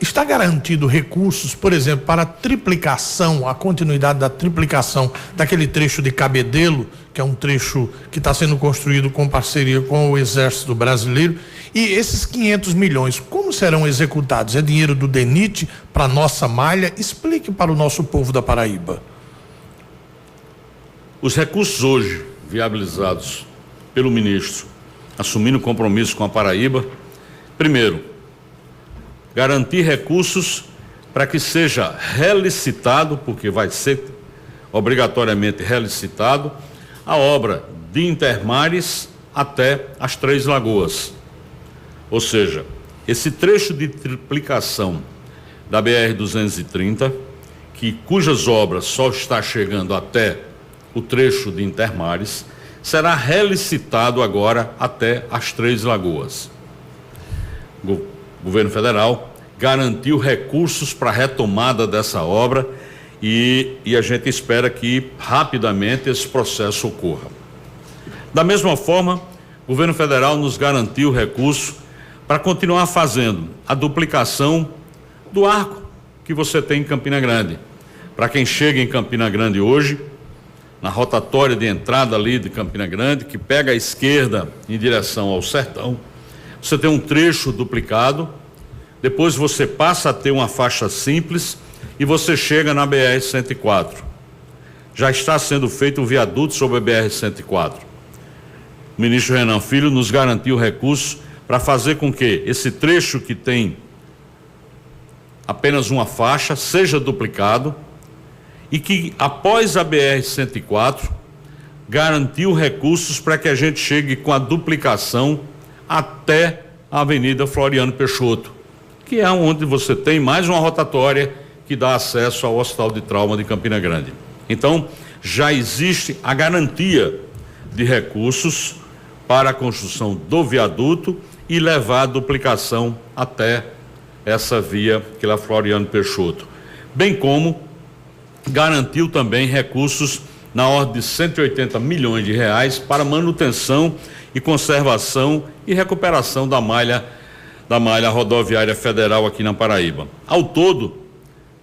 está garantido recursos, por exemplo, para a triplicação, a continuidade da triplicação daquele trecho de Cabedelo, que é um trecho que está sendo construído com parceria com o Exército Brasileiro, e esses 500 milhões, como serão executados? É dinheiro do DENIT para a nossa malha? Explique para o nosso povo da Paraíba. Os recursos hoje viabilizados pelo ministro, assumindo compromisso com a Paraíba, primeiro, garantir recursos para que seja relicitado, porque vai ser obrigatoriamente relicitado, a obra de Intermares até as 3 Lagoas. Ou seja, esse trecho de triplicação da BR-230, cujas obras só está chegando até o trecho de Intermares, será relicitado agora até as 3 Lagoas. O governo federal garantiu recursos para a retomada dessa obra e a gente espera que rapidamente esse processo ocorra. Da mesma forma, o governo federal nos garantiu recurso para continuar fazendo a duplicação do arco que você tem em Campina Grande. Para quem chega em Campina Grande hoje, na rotatória de entrada ali de Campina Grande, que pega à esquerda em direção ao Sertão, você tem um trecho duplicado, depois você passa a ter uma faixa simples e você chega na BR-104. Já está sendo feito o viaduto sobre a BR-104. O ministro Renan Filho nos garantiu recursos para fazer com que esse trecho que tem apenas uma faixa seja duplicado e que após a BR-104 garantiu recursos para que a gente chegue com a duplicação até a Avenida Floriano Peixoto, que é onde você tem mais uma rotatória que dá acesso ao Hospital de Trauma de Campina Grande. Então, já existe a garantia de recursos para a construção do viaduto e levar a duplicação até essa via que é a Floriano Peixoto, bem como garantiu também recursos na ordem de 180 milhões de reais para manutenção e conservação e recuperação da malha rodoviária federal aqui na Paraíba. Ao todo,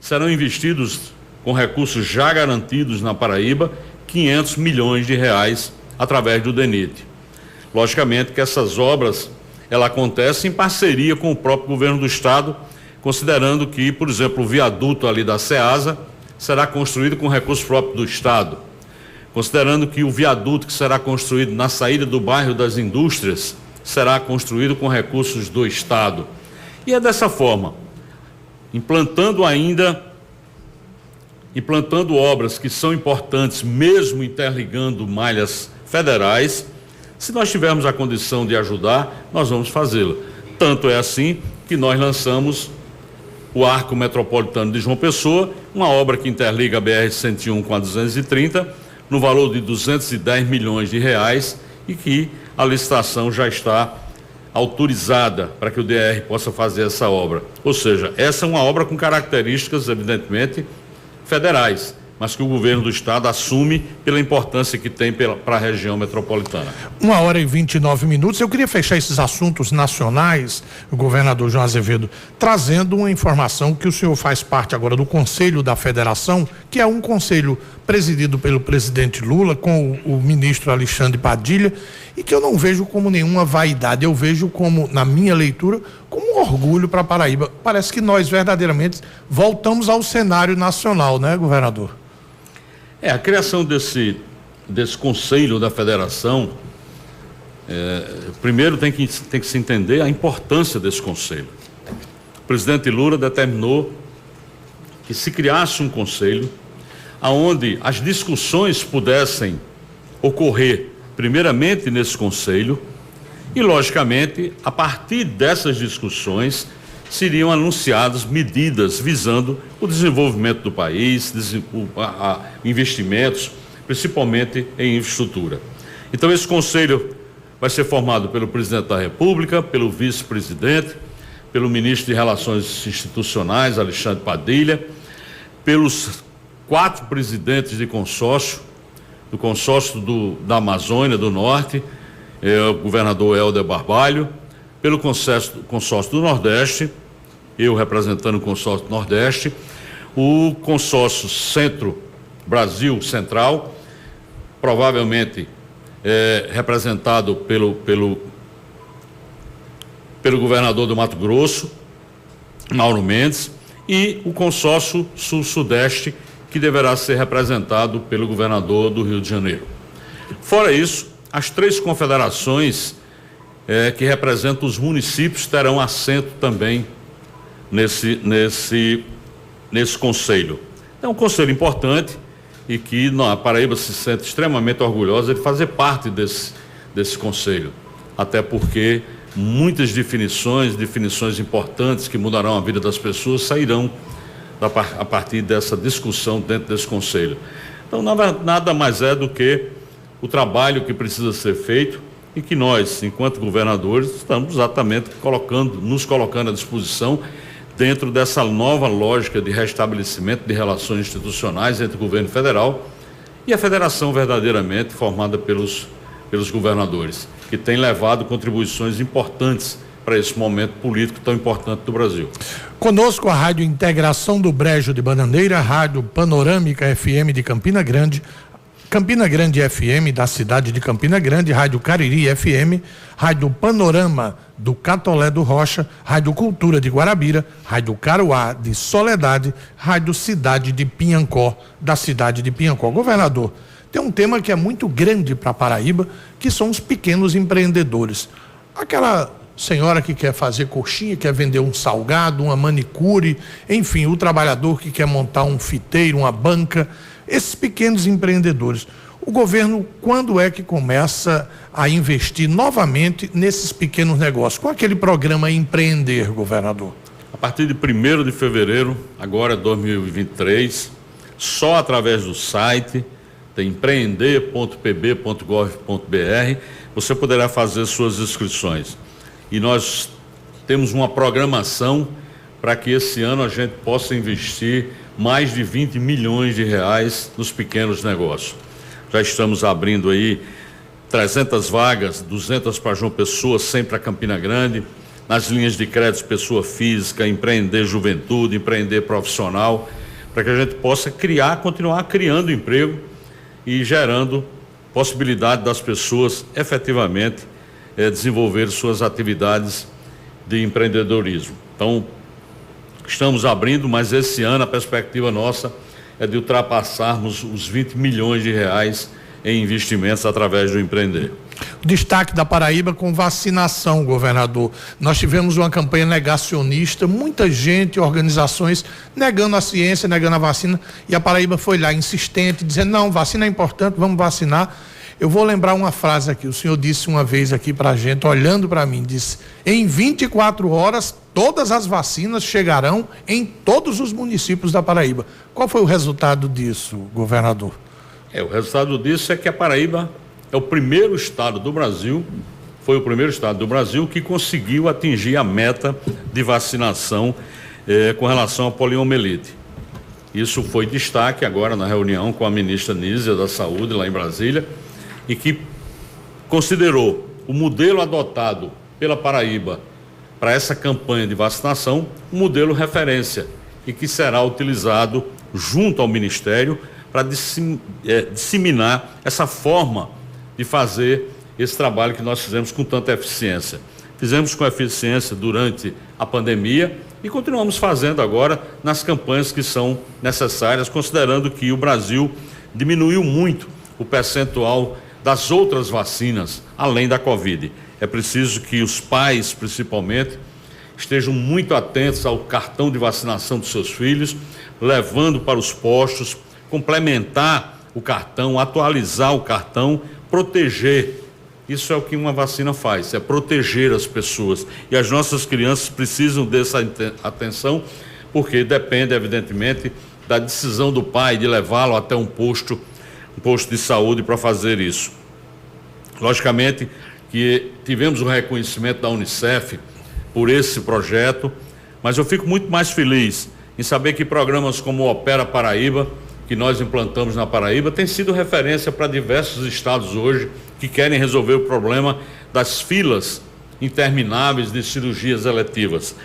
serão investidos, com recursos já garantidos na Paraíba, 500 milhões de reais através do DENIT. Logicamente que essas obras, ela acontecem em parceria com o próprio governo do estado, considerando que, por exemplo, o viaduto ali da SEASA será construído com recursos próprios do estado, considerando que o viaduto que será construído na saída do bairro das Indústrias será construído com recursos do estado. E é dessa forma, implantando obras que são importantes, mesmo interligando malhas federais. Se nós tivermos a condição de ajudar, nós vamos fazê-lo. Tanto é assim que nós lançamos o Arco Metropolitano de João Pessoa, uma obra que interliga a BR-101 com a 230, no valor de 210 milhões de reais, e que a licitação já está autorizada para que o DR possa fazer essa obra. Ou seja, essa é uma obra com características, evidentemente, federais, mas que o governo do estado assume pela importância que tem para a região metropolitana. 1h29. Eu queria fechar esses assuntos nacionais, o governador João Azevedo, trazendo uma informação que o senhor faz parte agora do Conselho da Federação, que é um conselho presidido pelo presidente Lula, com o ministro Alexandre Padilha, e que eu não vejo como nenhuma vaidade, eu vejo como, na minha leitura, como um orgulho para a Paraíba. Parece que nós verdadeiramente voltamos ao cenário nacional, né, governador? A criação desse Conselho da Federação, primeiro tem que se entender a importância desse Conselho. O presidente Lula determinou que se criasse um Conselho onde as discussões pudessem ocorrer primeiramente nesse Conselho e, logicamente, a partir dessas discussões seriam anunciadas medidas visando o desenvolvimento do país, investimentos, principalmente em infraestrutura. Então, esse conselho vai ser formado pelo presidente da República, pelo vice-presidente, pelo ministro de Relações Institucionais, Alexandre Padilha, pelos 4 presidentes de consórcio, do consórcio da Amazônia do Norte, o governador Helder Barbalho, pelo consórcio do Nordeste, eu representando o consórcio do Nordeste, o consórcio Centro-Brasil Central, provavelmente representado pelo governador do Mato Grosso, Mauro Mendes, e o consórcio Sul-Sudeste, que deverá ser representado pelo governador do Rio de Janeiro. Fora isso, as 3 confederações que representam os municípios terão assento também nesse conselho. É um conselho importante e que a Paraíba se sente extremamente orgulhosa de fazer parte desse conselho, até porque muitas definições importantes que mudarão a vida das pessoas sairão a partir dessa discussão dentro desse conselho. Então, nada mais é do que o trabalho que precisa ser feito e que nós, enquanto governadores, estamos exatamente nos colocando à disposição, dentro dessa nova lógica de restabelecimento de relações institucionais entre o governo federal e a federação verdadeiramente formada pelos governadores, que tem levado contribuições importantes para esse momento político tão importante do Brasil. Conosco a Rádio Integração do Brejo de Bananeira, Rádio Panorâmica FM de Campina Grande, Campina Grande FM da cidade de Campina Grande, Rádio Cariri FM, Rádio Panorama do Catolé do Rocha, Rádio Cultura de Guarabira, Rádio Caruá de Soledade, Rádio Cidade de Piancó, da cidade de Piancó. Governador, tem um tema que é muito grande para Paraíba, que são os pequenos empreendedores. Aquela senhora que quer fazer coxinha, quer vender um salgado, uma manicure, enfim, o trabalhador que quer montar um fiteiro, uma banca, esses pequenos empreendedores. O governo, quando é que começa a investir novamente nesses pequenos negócios? Com aquele programa Empreender, governador? A partir de 1º de fevereiro, agora 2023, só através do site, tem empreender.pb.gov.br, você poderá fazer suas inscrições. E nós temos uma programação para que esse ano a gente possa investir mais de 20 milhões de reais nos pequenos negócios. Já estamos abrindo aí 300 vagas, 200 para João Pessoa, 100 para Campina Grande, nas linhas de crédito pessoa física, empreender juventude, empreender profissional, para que a gente possa continuar criando emprego e gerando possibilidade das pessoas efetivamente desenvolver suas atividades de empreendedorismo. Então, estamos abrindo, mas esse ano a perspectiva nossa é de ultrapassarmos os 20 milhões de reais em investimentos através do Empreender. O destaque da Paraíba com vacinação, governador. Nós tivemos uma campanha negacionista, muita gente, organizações negando a ciência, negando a vacina, e a Paraíba foi lá insistente, dizendo, não, vacina é importante, vamos vacinar. Eu vou lembrar uma frase aqui, o senhor disse uma vez aqui pra gente, olhando para mim, disse, em 24 horas, todas as vacinas chegarão em todos os municípios da Paraíba. Qual foi o resultado disso, governador? O resultado disso é que a Paraíba é o primeiro estado do Brasil, foi o primeiro estado do Brasil que conseguiu atingir a meta de vacinação com relação à poliomielite. Isso foi destaque agora na reunião com a ministra Nízia da Saúde lá em Brasília, e que considerou o modelo adotado pela Paraíba para essa campanha de vacinação um modelo referência e que será utilizado junto ao Ministério para disseminar essa forma de fazer esse trabalho que nós fizemos com tanta eficiência. Fizemos com eficiência durante a pandemia e continuamos fazendo agora nas campanhas que são necessárias, considerando que o Brasil diminuiu muito o percentual das outras vacinas, além da Covid. É preciso que os pais, principalmente, estejam muito atentos ao cartão de vacinação dos seus filhos, levando para os postos, complementar o cartão, atualizar o cartão, proteger. Isso é o que uma vacina faz, é proteger as pessoas. E as nossas crianças precisam dessa atenção, porque depende, evidentemente, da decisão do pai de levá-lo até um posto de saúde para fazer isso. Logicamente que tivemos o reconhecimento da Unicef por esse projeto, mas eu fico muito mais feliz em saber que programas como o Opera Paraíba, que nós implantamos na Paraíba, tem sido referência para diversos estados hoje que querem resolver o problema das filas intermináveis de cirurgias eletivas.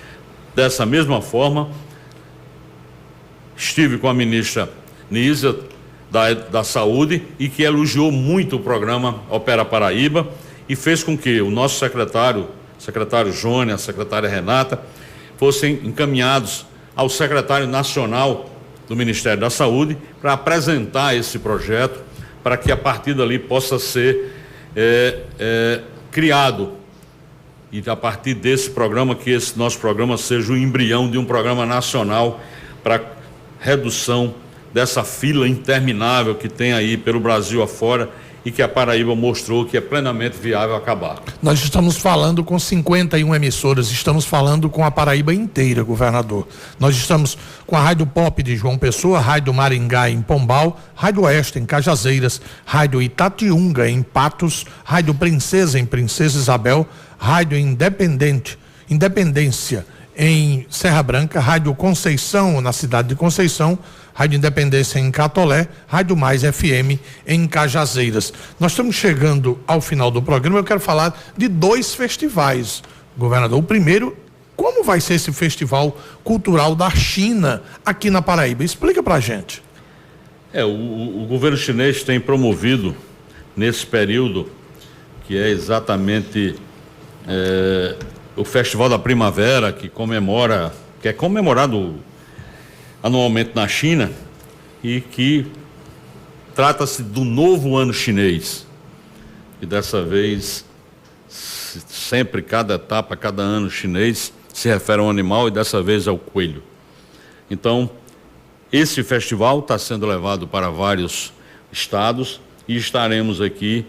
Dessa mesma forma, estive com a ministra Nízia da Saúde e que elogiou muito o programa Opera Paraíba e fez com que o nosso secretário Jônia, a secretária Renata, fossem encaminhados ao secretário nacional do Ministério da Saúde para apresentar esse projeto, para que a partir dali possa ser criado e a partir desse programa, que esse nosso programa seja o embrião de um programa nacional para redução dessa fila interminável que tem aí pelo Brasil afora e que a Paraíba mostrou que é plenamente viável acabar. Nós estamos falando com 51 emissoras, estamos falando com a Paraíba inteira, governador. Nós estamos com a Rádio Pop de João Pessoa, Rádio Maringá em Pombal, Rádio Oeste em Cajazeiras, Rádio Itatiunga em Patos, Rádio Princesa em Princesa Isabel, Rádio Independência em Serra Branca, Rádio Conceição, na cidade de Conceição, Rádio Independência em Catolé, Rádio Mais FM em Cajazeiras. Nós estamos chegando ao final do programa. Eu quero falar de 2 festivais, governador. O primeiro, como vai ser esse Festival Cultural da China aqui na Paraíba? Explica pra gente. O governo chinês tem promovido nesse período, que é exatamente o Festival da Primavera, que é comemorado anualmente na China, e que trata-se do novo ano chinês. E dessa vez, sempre, cada etapa, cada ano chinês se refere a um animal, e dessa vez é o coelho. Então, esse festival está sendo levado para vários estados, e estaremos aqui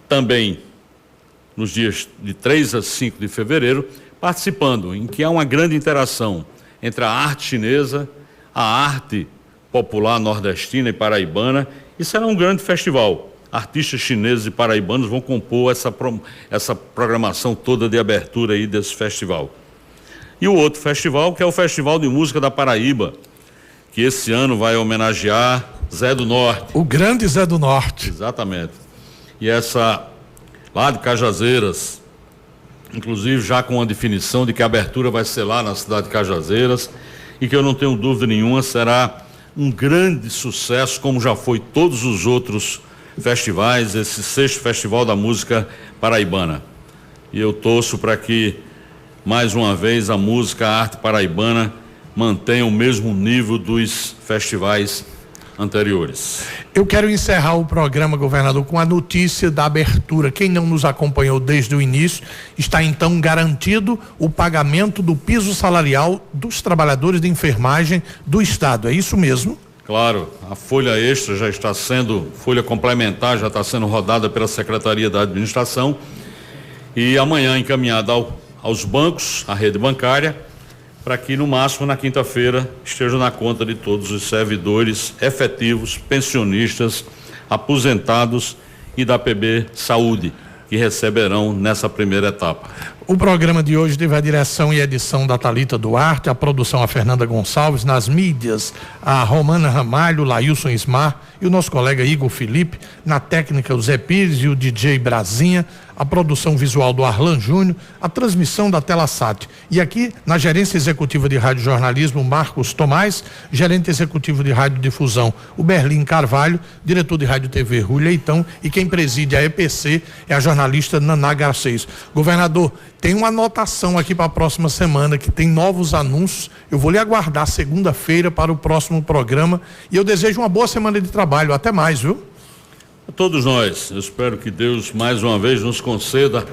também nos dias de 3 a 5 de fevereiro, participando, em que há uma grande interação entre a arte chinesa, a arte popular nordestina e paraibana, e será um grande festival. Artistas chineses e paraibanos vão compor essa programação toda de abertura aí desse festival. E o outro festival, que é o Festival de Música da Paraíba, que esse ano vai homenagear Zé do Norte. O grande Zé do Norte. Exatamente. E essa, lá de Cajazeiras, inclusive já com a definição de que a abertura vai ser lá na cidade de Cajazeiras, e que eu não tenho dúvida nenhuma será um grande sucesso, como já foi todos os outros festivais, esse 6º Festival da Música Paraibana. E eu torço para que, mais uma vez, a música, a arte paraibana mantenha o mesmo nível dos festivais anteriores. Eu quero encerrar o programa, governador, com a notícia da abertura. Quem não nos acompanhou desde o início, está então garantido o pagamento do piso salarial dos trabalhadores de enfermagem do estado. É isso mesmo? Claro, a folha extra já está sendo, folha complementar já está sendo rodada pela Secretaria da Administração, e amanhã encaminhada aos bancos, à rede bancária, para que no máximo na quinta-feira esteja na conta de todos os servidores efetivos, pensionistas, aposentados e da PB Saúde, que receberão nessa primeira etapa. O programa de hoje teve a direção e edição da Thalita Duarte, a produção a Fernanda Gonçalves, nas mídias a Romana Ramalho, Lailson Ismar e o nosso colega Igor Felipe, na técnica o Zé Pires e o DJ Brasinha, a produção visual do Arlan Júnior, a transmissão da Telasat. E aqui na gerência executiva de rádio jornalismo, Marcos Tomás, gerente executivo de rádio difusão, o Berlim Carvalho, diretor de rádio TV Rui Leitão, e quem preside a EPC é a jornalista Naná Garcês. Governador, tem uma anotação aqui para a próxima semana, que tem novos anúncios. Eu vou lhe aguardar segunda-feira para o próximo programa, e eu desejo uma boa semana de trabalho. Até mais, viu? A todos nós, eu espero que Deus mais uma vez nos conceda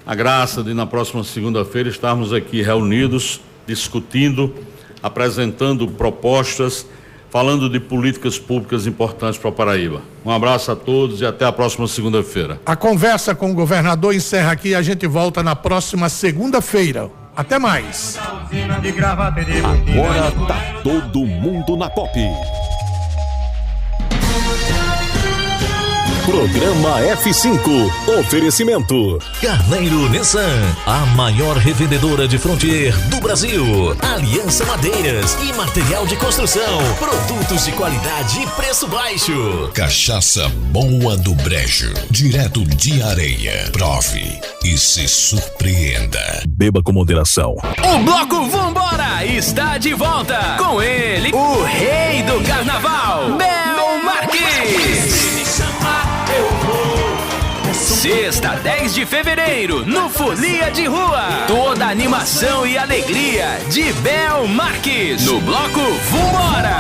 a graça de na próxima segunda-feira estarmos aqui reunidos, discutindo, apresentando propostas, falando de políticas públicas importantes para a Paraíba. Um abraço a todos e até a próxima segunda-feira. A conversa com o governador encerra aqui e a gente volta na próxima segunda-feira. Até mais. Agora tá todo mundo na Pop. Programa F5. Oferecimento Carneiro Nissan, a maior revendedora de Frontier do Brasil. Aliança Madeiras e material de construção. Produtos de qualidade e preço baixo. Cachaça Boa do Brejo, direto de Areia. Prove e se surpreenda. Beba com moderação. O Bloco Vambora está de volta. Com ele, o rei do carnaval, Bel Marques. Sexta, 10 de fevereiro, no Folia de Rua. Toda a animação e alegria de Bel Marques. No bloco Vambora.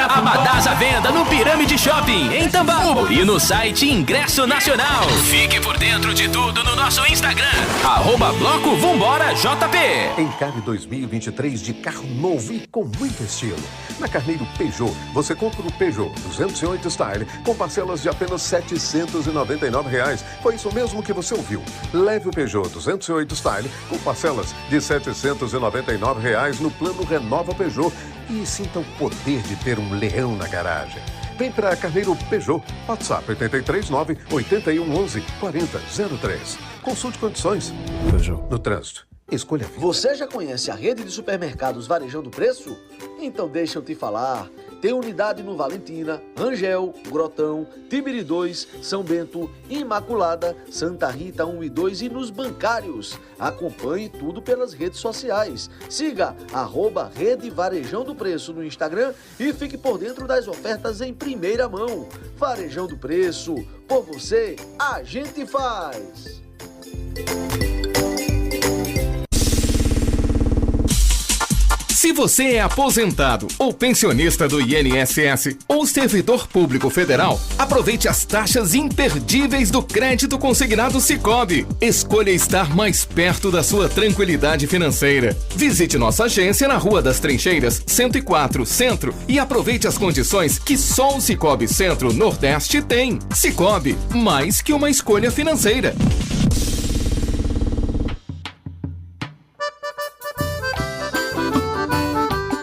Abadás à venda no Pirâmide Shopping, em Tambaú. E no site Ingresso Nacional. Fique por dentro de tudo no nosso Instagram. @bloco Vambora JP. Encare 2023 de carro novo e com muito estilo. Na Carneiro Peugeot, você compra o Peugeot 208 Style com parcelas de apenas R$ 799. Foi isso mesmo que você ouviu. Leve o Peugeot 208 Style com parcelas de R$ 799 no plano Renova Peugeot e sinta o poder de ter um leão na garagem. Vem para Carneiro Peugeot. WhatsApp 839-8111-4003. Consulte condições. Peugeot. No trânsito, Escolha Vida. Você já conhece a rede de supermercados Varejão do Preço? Então deixa eu te falar. Tem unidade no Valentina, Rangel, Grotão, Tibiri 2, São Bento, Imaculada, Santa Rita 1 e 2 e nos bancários. Acompanhe tudo pelas redes sociais. Siga @Rede Varejão do Preço no Instagram e fique por dentro das ofertas em primeira mão. Varejão do Preço, por você, a gente faz. Se você é aposentado ou pensionista do INSS ou servidor público federal, aproveite as taxas imperdíveis do crédito consignado Sicoob. Escolha estar mais perto da sua tranquilidade financeira. Visite nossa agência na Rua das Trincheiras, 104, Centro, e aproveite as condições que só o Sicoob Centro-Nordeste tem. Sicoob, mais que uma escolha financeira.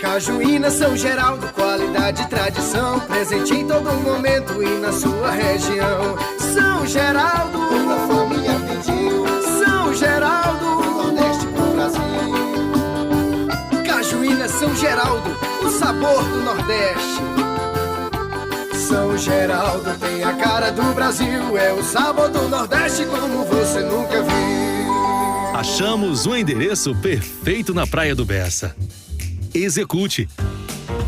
Cajuína São Geraldo, qualidade e tradição, presente em todo momento e na sua região. São Geraldo, toda a família pediu. São Geraldo, do Nordeste pro Brasil. Cajuína São Geraldo, o sabor do Nordeste. São Geraldo tem a cara do Brasil, é o sabor do Nordeste como você nunca viu. Achamos um endereço perfeito na Praia do Bessa. Execute.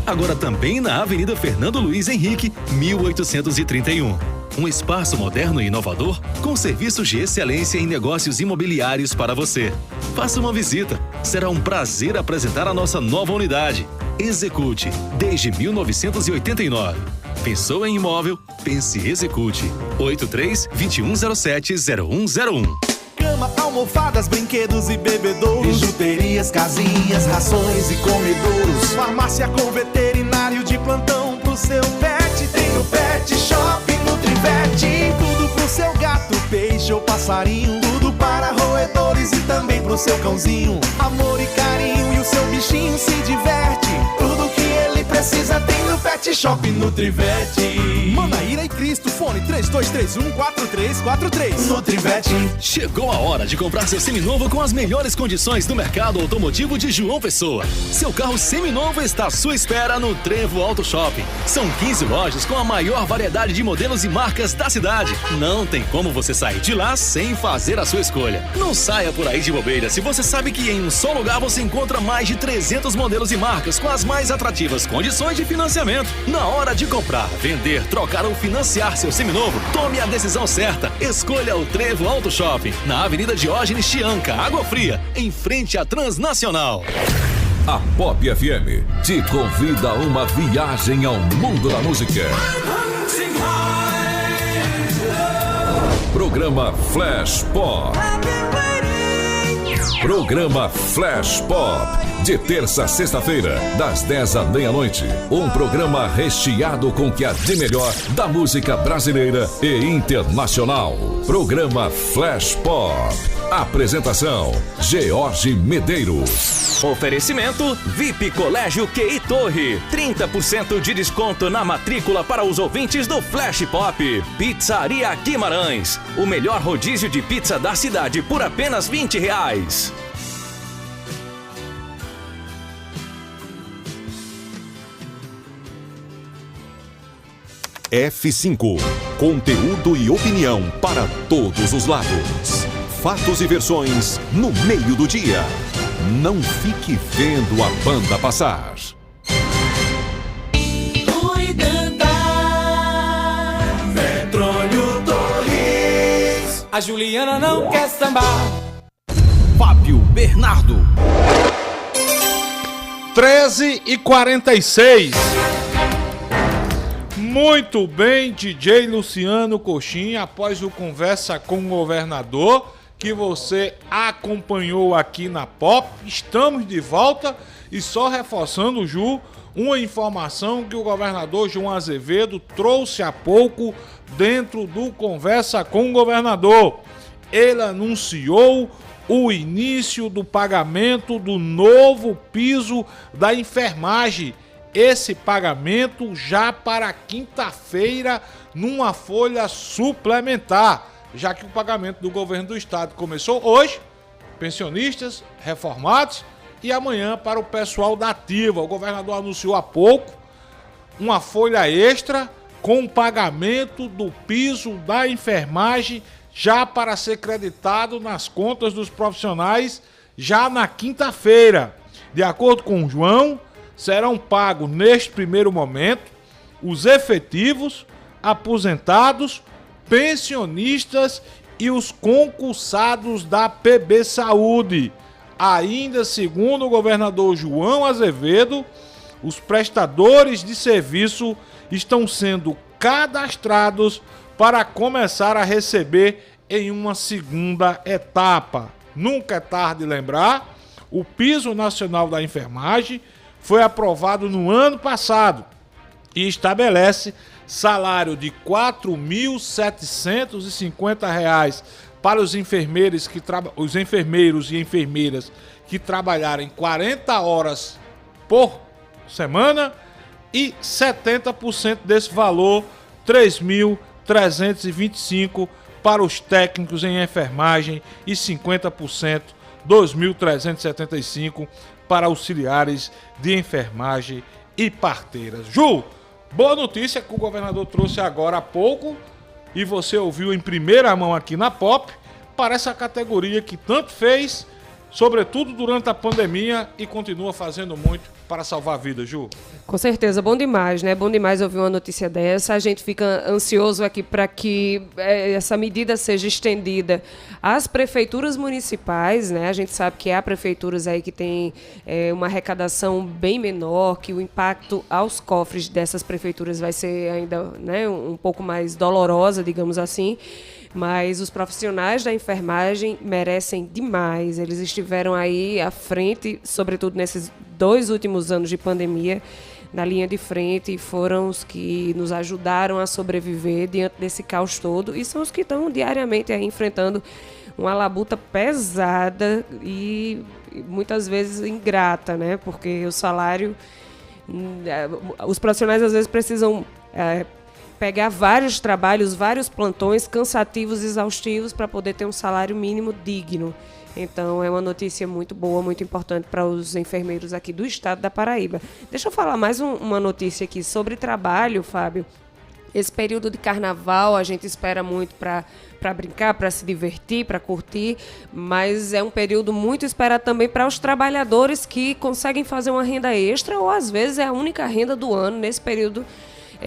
Agora também na Avenida Fernando Luiz Henrique, 1831. Um espaço moderno e inovador com serviços de excelência em negócios imobiliários para você. Faça uma visita. Será um prazer apresentar a nossa nova unidade. Execute. Desde 1989. Pensou em imóvel? Pense Execute. 83-2107-0101. Cama, almofadas, brinquedos e bebedouros, bijuterias, casinhas, rações e comedouros, farmácia com veterinário de plantão pro seu pet. Tem o Pet Shop Nutrivete, tudo pro seu gato, peixe ou passarinho, tudo para roedores e também pro seu cãozinho. Amor e carinho e o seu bichinho se diverte, tudo que ele precisa tem no Pet Shop Nutrivete. Manaíra e Cristo, fone 3231-4343. Nutrivete. Chegou a hora de comprar seu seminovo com as melhores condições do mercado automotivo de João Pessoa. Seu carro seminovo está à sua espera no Trevo Auto Shopping. São 15 lojas com a maior variedade de modelos e marcas da cidade. Não tem como você sair de lá sem fazer a sua escolha. Não saia por aí de bobeira se você sabe que em um só lugar você encontra mais de 300 modelos e marcas com as mais atrativas condições de financiamento. Na hora de comprar, vender, trocar ou financiar seu seminovo, tome a decisão certa. Escolha o Trevo Auto Shopping, na Avenida Diógenes Chianca, Água Fria, em frente à Transnacional. A Pop FM te convida a uma viagem ao mundo da música. Programa Flash Pop. Programa Flash Pop. De terça a sexta-feira, das 10 à meia-noite. Um programa recheado com o que há de melhor da música brasileira e internacional. Programa Flash Pop. Apresentação: George Medeiros. Oferecimento VIP Colégio QI Torre. 30% de desconto na matrícula para os ouvintes do Flash Pop. Pizzaria Guimarães. O melhor rodízio de pizza da cidade por apenas R$20. F5. Conteúdo e opinião para todos os lados. Fatos e versões no meio do dia. Não fique vendo a banda passar. Petróleo Torres. A Juliana não quer sambar. Fábio Bernardo. 13h46. Muito bem, DJ Luciano Coxinha, após o Conversa com o Governador, que você acompanhou aqui na Pop, estamos de volta e só reforçando, Ju, uma informação que o governador João Azevedo trouxe há pouco dentro do Conversa com o Governador. Ele anunciou o início do pagamento do novo piso da enfermagem. Esse pagamento já para quinta-feira numa folha suplementar, já que o pagamento do governo do estado começou hoje pensionistas, reformados, e amanhã para o pessoal da ativa. O governador anunciou há pouco uma folha extra com o pagamento do piso da enfermagem já para ser creditado nas contas dos profissionais já na quinta-feira. De acordo com o João, serão pagos neste primeiro momento os efetivos, aposentados, pensionistas e os concursados da PB Saúde. Ainda segundo o governador João Azevedo, os prestadores de serviço estão sendo cadastrados para começar a receber em uma segunda etapa. Nunca é tarde de lembrar, o piso nacional da enfermagem foi aprovado no ano passado e estabelece salário de R$ 4.750 para os enfermeiros e enfermeiras que trabalharem 40 horas por semana e 70% desse valor, R$ 3.325 para os técnicos em enfermagem e 50%, R$ 2.375 para auxiliares de enfermagem e parteiras. Ju, boa notícia que o governador trouxe agora há pouco e você ouviu em primeira mão aqui na Pop para essa categoria que tanto fez, sobretudo durante a pandemia, e continua fazendo muito para salvar vidas, Ju. Com certeza, bom demais, né? Bom demais ouvir uma notícia dessa. A gente fica ansioso aqui para que essa medida seja estendida às prefeituras municipais, né? A gente sabe que há prefeituras aí que têm uma arrecadação bem menor, que o impacto aos cofres dessas prefeituras vai ser ainda, né, um pouco mais dolorosa, digamos assim. Mas os profissionais da enfermagem merecem demais. Eles estiveram aí à frente, sobretudo nesses 2 últimos anos de pandemia, na linha de frente, e foram os que nos ajudaram a sobreviver diante desse caos todo, e são os que estão diariamente aí enfrentando uma labuta pesada e muitas vezes ingrata, né? Porque o salário... Os profissionais às vezes precisam... pegar vários trabalhos, vários plantões cansativos, exaustivos, para poder ter um salário mínimo digno. Então, é uma notícia muito boa, muito importante para os enfermeiros aqui do estado da Paraíba. Deixa eu falar mais uma notícia aqui sobre trabalho, Fábio. Esse período de carnaval a gente espera muito para brincar, para se divertir, para curtir, mas é um período muito esperado também para os trabalhadores que conseguem fazer uma renda extra, ou às vezes é a única renda do ano nesse período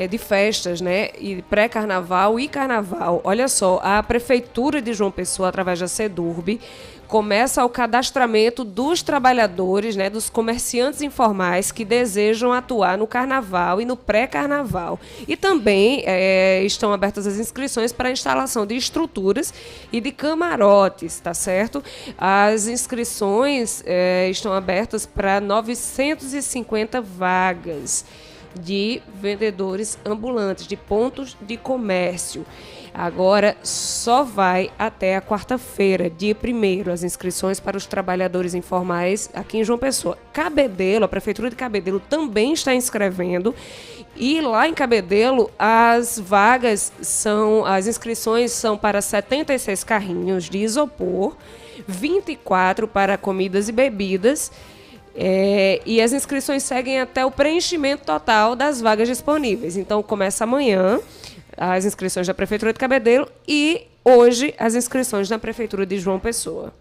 de festas, né? E pré-carnaval e carnaval. Olha só, a Prefeitura de João Pessoa, através da SEDURB, começa o cadastramento dos trabalhadores, né, dos comerciantes informais que desejam atuar no carnaval e no pré-carnaval. E também estão abertas as inscrições para a instalação de estruturas e de camarotes, tá certo? As inscrições estão abertas para 950 vagas de vendedores ambulantes, de pontos de comércio. Agora só vai até a quarta-feira, dia 1º, as inscrições para os trabalhadores informais aqui em João Pessoa. Cabedelo, a Prefeitura de Cabedelo também está inscrevendo, e lá em Cabedelo as inscrições são para 76 carrinhos de isopor, 24 para comidas e bebidas, e as inscrições seguem até o preenchimento total das vagas disponíveis. Então começa amanhã as inscrições da Prefeitura de Cabedelo e hoje as inscrições da Prefeitura de João Pessoa.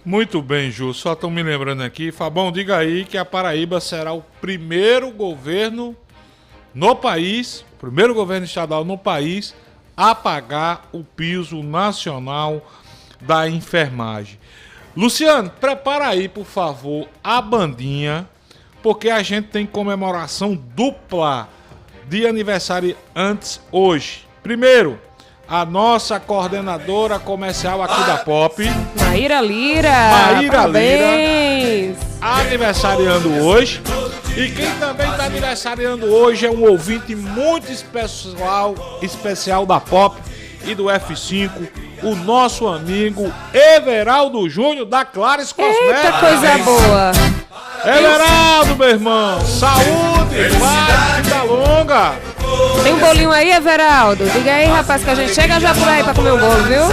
Muito bem, Ju. Só estão me lembrando aqui. Fabão, diga aí que a Paraíba será o primeiro governo no país, primeiro governo estadual no país, a pagar o piso nacional da enfermagem. Luciano, prepara aí, por favor, a bandinha, porque a gente tem comemoração dupla de aniversário antes hoje. Primeiro, a nossa coordenadora comercial aqui da Pop, Maíra Lira, aniversariando hoje. E quem também está aniversariando hoje é um ouvinte muito especial da Pop e do F5, o nosso amigo Everaldo Júnior, da Clares Cosméticos. Eita, coisa boa! Everaldo, meu irmão, saúde, paz, vida longa. Tem um bolinho aí, Everaldo? Diga aí, rapaz, que a gente chega já por aí pra comer um bolo, viu?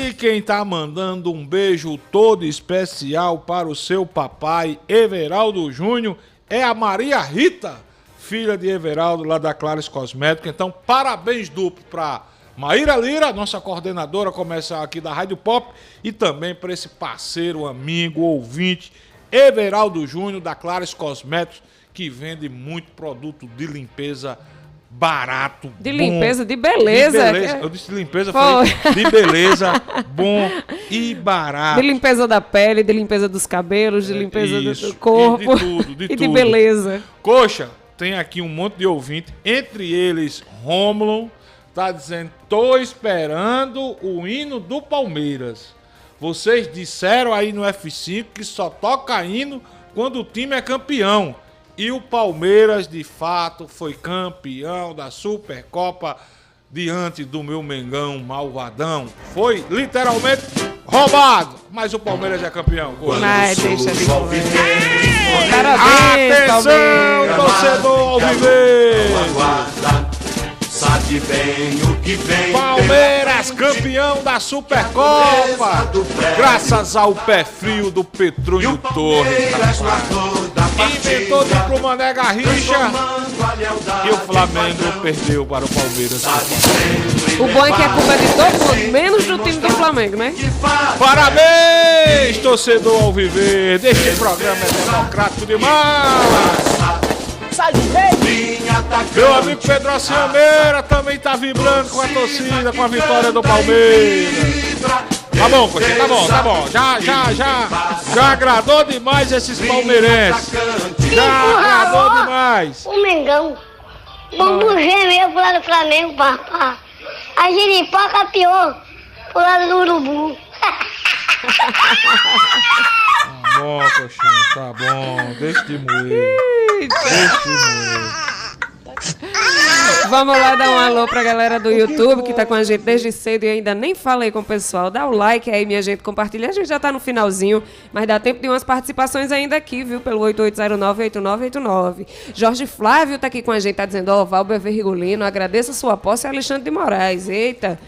E quem tá mandando um beijo todo especial para o seu papai Everaldo Júnior é a Maria Rita, filha de Everaldo, lá da Clares Cosméticos. Então, parabéns duplo para Maíra Lira, nossa coordenadora comercial aqui da Rádio Pop, e também para esse parceiro, amigo, ouvinte, Everaldo Júnior, da Clares Cosméticos, que vende muito produto de limpeza barato, de bom, limpeza, de beleza. Eu disse limpeza, falei de beleza, bom e barato. De limpeza da pele, de limpeza dos cabelos, de limpeza do corpo. De tudo, de e tudo. de beleza. Coxa, tem aqui um monte de ouvinte, entre eles Rômulo, tá dizendo, tô esperando o hino do Palmeiras. Vocês disseram aí no F5 que só toca hino quando o time é campeão. E o Palmeiras, de fato, foi campeão da Supercopa diante do meu Mengão malvadão. Foi literalmente roubado, mas o Palmeiras é campeão. Ai, deixa de parabéns, atenção, torcedor alviverde! Sabe bem o que vem. Palmeiras, campeão da Supercopa, graças ao pé frio do Petrúnio Torres. Inventou de ir pro Mané Garrincha e o Flamengo perdeu para o Palmeiras. O bom é que a culpa é de todo mundo, menos do time do Flamengo, né? Parabéns, torcedor alviverde. Este programa é democrático demais. Meu amigo Pedro Alciameira também tá vibrando com a torcida, com a vitória do Palmeiras. Tá bom, Coxinha, tá bom. Já agradou demais esses palmeirenses. Já agradou demais. O Mengão. Bumbum gemeu pro lado do Flamengo, papá. A giripoca pior pro lado do Urubu. Tá bom, Coxinha, tá bom. Deixa de moer. Vamos lá dar um alô pra galera do YouTube que tá com a gente desde cedo e ainda nem falei com o pessoal. Dá o like aí, minha gente, compartilha. A gente já tá no finalzinho, mas dá tempo de umas participações ainda aqui, viu? Pelo 8809-8989. Jorge Flávio tá aqui com a gente, tá dizendo, ó, Valber Virgulino, agradeço a sua posse, Alexandre de Moraes. Eita,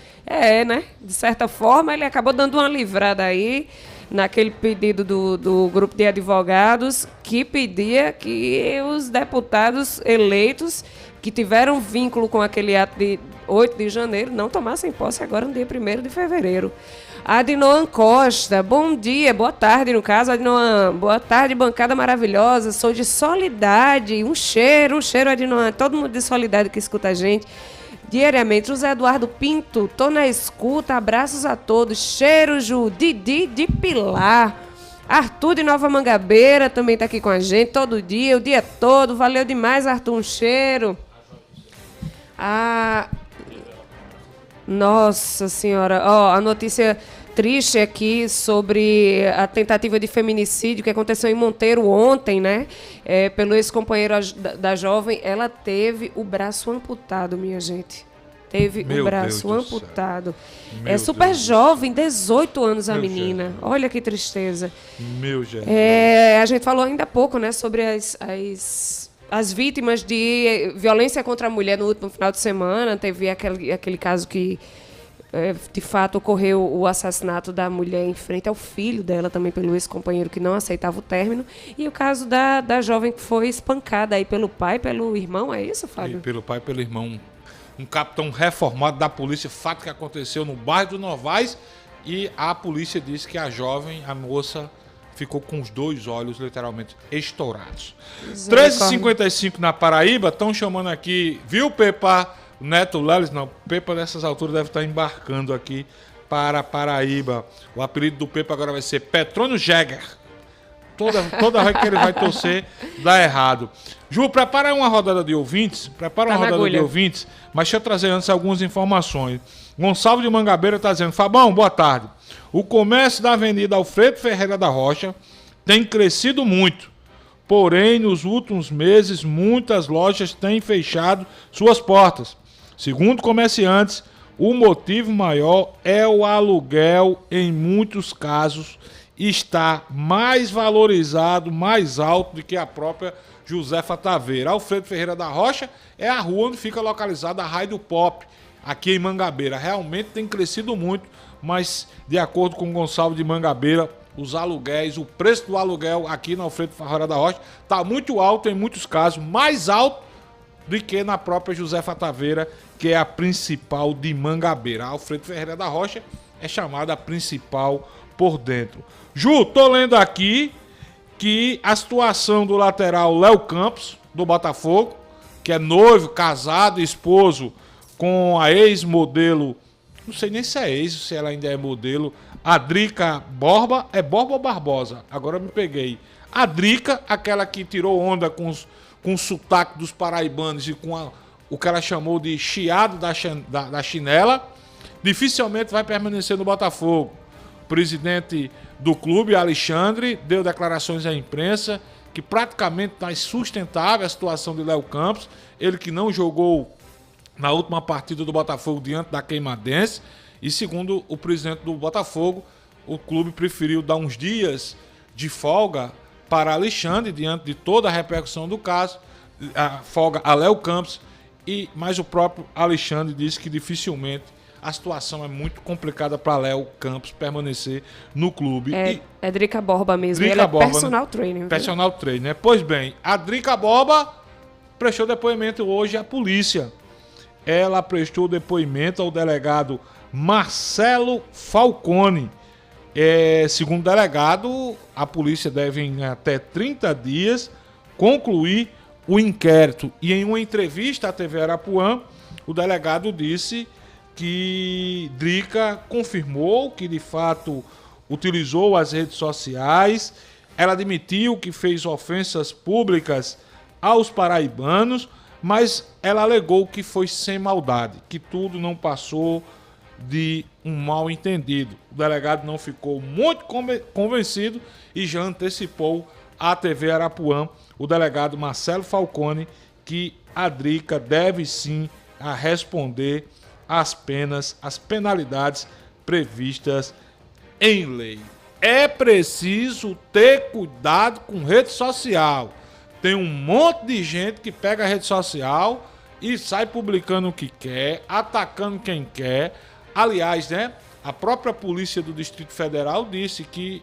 né? De certa forma, ele acabou dando uma livrada aí naquele pedido do grupo de advogados que pedia que os deputados eleitos que tiveram vínculo com aquele ato de 8 de janeiro não tomassem posse agora no dia 1º de fevereiro. Adinoan Costa, bom dia, boa tarde no caso, Adinoan, boa tarde, bancada maravilhosa, sou de Solidade, um cheiro, Adinoan, todo mundo de Solidade que escuta a gente diariamente. José Eduardo Pinto, tô na escuta, abraços a todos, cheiro, Ju, Didi de Pilar, Arthur de Nova Mangabeira também tá aqui com a gente, todo dia, o dia todo, valeu demais, Arthur, um cheiro. Nossa senhora, a notícia triste aqui sobre a tentativa de feminicídio que aconteceu em Monteiro ontem, né? Pelo ex-companheiro da jovem, ela teve o braço amputado, minha gente. Teve o braço amputado. É super jovem, 18 anos a menina. Olha que tristeza. Meu Jesus. A gente falou ainda há pouco, né, sobre as vítimas de violência contra a mulher no último final de semana. Teve aquele caso que de fato ocorreu o assassinato da mulher em frente ao filho dela, também pelo ex-companheiro que não aceitava o término, e o caso da jovem que foi espancada aí pelo pai, pelo irmão, é isso, Fábio? Pelo pai, pelo irmão. Um capitão reformado da polícia, fato que aconteceu no bairro do Novais, e a polícia disse que a moça, ficou com os 2 olhos literalmente estourados. 13h55 na Paraíba, estão chamando aqui, viu, Pepa? Neto Leles, não, Pepa nessas alturas deve estar embarcando aqui para Paraíba. O apelido do Pepa agora vai ser Petrônio Jäger. Toda vez que ele vai torcer, dá errado. Ju, prepara uma rodada de ouvintes, mas deixa eu trazer antes algumas informações. Gonçalves de Mangabeira está dizendo, Fabão, boa tarde. O comércio da Avenida Alfredo Ferreira da Rocha tem crescido muito. Porém, nos últimos meses, muitas lojas têm fechado suas portas. Segundo comerciantes, o motivo maior é o aluguel, em muitos casos, está mais valorizado, mais alto do que a própria Josefa Taveira. Alfredo Ferreira da Rocha é a rua onde fica localizada a Rádio Pop, aqui em Mangabeira. Realmente tem crescido muito mas de acordo com o Gonçalo de Mangabeira, os aluguéis, o preço do aluguel aqui na Alfredo Ferreira da Rocha está muito alto em muitos casos, mais alto do que na própria Josefa Taveira, que é a principal de Mangabeira. A Alfredo Ferreira da Rocha é chamada a principal por dentro. Ju, tô lendo aqui que a situação do lateral Léo Campos, do Botafogo, que é noivo, casado, esposo com a ex-modelo, não sei nem se é ex, se ela ainda é modelo, a Drica Borba, é Borba ou Barbosa? Agora eu me peguei. A Drica, aquela que tirou onda com o sotaque dos paraibanos e com o que ela chamou de chiado da chinela, dificilmente vai permanecer no Botafogo. O presidente do clube, Alexandre, deu declarações à imprensa que praticamente está insustentável a situação de Léo Campos, ele que não jogou na última partida do Botafogo diante da Queimadense, e segundo o presidente do Botafogo, o clube preferiu dar uns dias de folga para Alexandre, diante de toda a repercussão do caso, a folga a Léo Campos, mas o próprio Alexandre disse que dificilmente a situação é muito complicada para Léo Campos permanecer no clube. É Drica Borba mesmo, Drica ele é Borba, personal né? trainer. Personal trainer. Pois bem, a Drica Borba prestou depoimento hoje à polícia. Ela prestou depoimento ao delegado Marcelo Falcone. Segundo o delegado, a polícia deve em até 30 dias concluir o inquérito. E em uma entrevista à TV Arapuã, o delegado disse que Drica confirmou que de fato utilizou as redes sociais. Ela admitiu que fez ofensas públicas aos paraibanos, mas ela alegou que foi sem maldade, que tudo não passou de um mal entendido. O delegado não ficou muito convencido e já antecipou à TV Arapuã, o delegado Marcelo Falcone, que a Drica deve sim a responder às penas, às penalidades previstas em lei. É preciso ter cuidado com rede social. Tem um monte de gente que pega a rede social e sai publicando o que quer, atacando quem quer. Aliás, né, a própria polícia do Distrito Federal disse que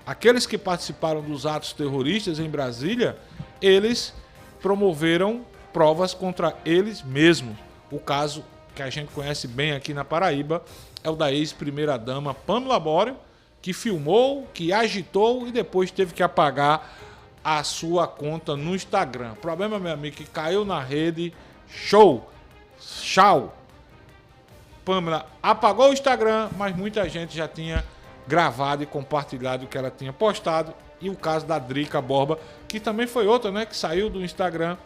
aqueles que participaram dos atos terroristas em Brasília, eles promoveram provas contra eles mesmos. O caso que a gente conhece bem aqui na Paraíba é o da ex-primeira-dama Pamela Bório, que filmou, que agitou e depois teve que apagar a sua conta no Instagram. O problema, meu amigo, que caiu na rede. Tchau. Pamela apagou o Instagram, mas muita gente já tinha gravado e compartilhado o que ela tinha postado. E o caso da Drica Borba, que também foi outra, né, que saiu do Instagram,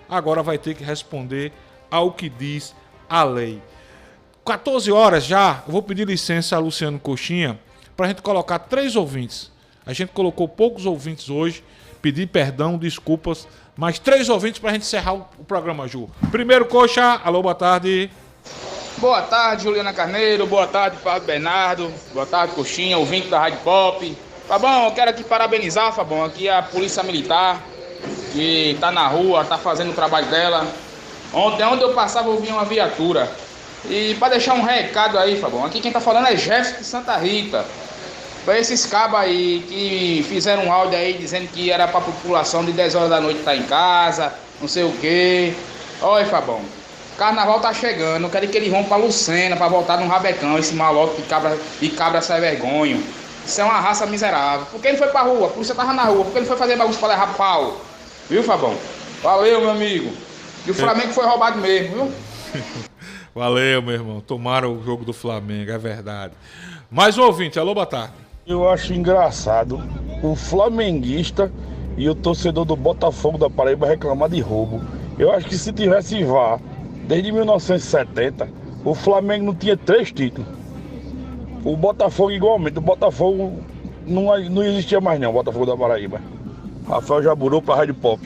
agora vai ter que responder ao que diz a lei. 14 horas já, eu vou pedir licença a Luciano Coxinha para a gente colocar 3 ouvintes. A gente colocou poucos ouvintes hoje, pedir perdão, desculpas, mas 3 ouvintes para a gente encerrar o programa, Ju. Primeiro, Coxa, alô, boa tarde. Boa tarde, Juliana Carneiro, boa tarde, Fábio Bernardo, boa tarde, Coxinha, ouvinte da Rádio Pop. Fabão, eu quero aqui parabenizar, Fabão, aqui a Polícia Militar, que tá na rua, tá fazendo o trabalho dela. Ontem, onde eu passava, eu vi uma viatura. E para deixar um recado aí, Fabão, aqui quem tá falando é Jefferson de Santa Rita. Para esses cabos aí que fizeram um áudio aí dizendo que era pra população de 10 horas da noite estar em casa, não sei o quê. Olha, Fabão, carnaval tá chegando, eu quero que eles vão pra Lucena, pra voltar no rabecão, esse malote de cabra sem vergonha. Isso é uma raça miserável. Por que ele foi pra rua? A polícia tava na rua. Por que ele foi fazer bagunça pra levar pau? Viu, Fabão? Valeu, meu amigo. E o Flamengo foi roubado mesmo, viu? Valeu, meu irmão. Tomaram o jogo do Flamengo, é verdade. Mais um ouvinte, alô, boa tarde. Eu acho engraçado o flamenguista e o torcedor do Botafogo da Paraíba reclamar de roubo. Eu acho que se tivesse VAR desde 1970, o Flamengo não tinha 3 títulos. O Botafogo igualmente. O Botafogo não existia mais não, o Botafogo da Paraíba. Rafael Jaburu pra Rádio Pop.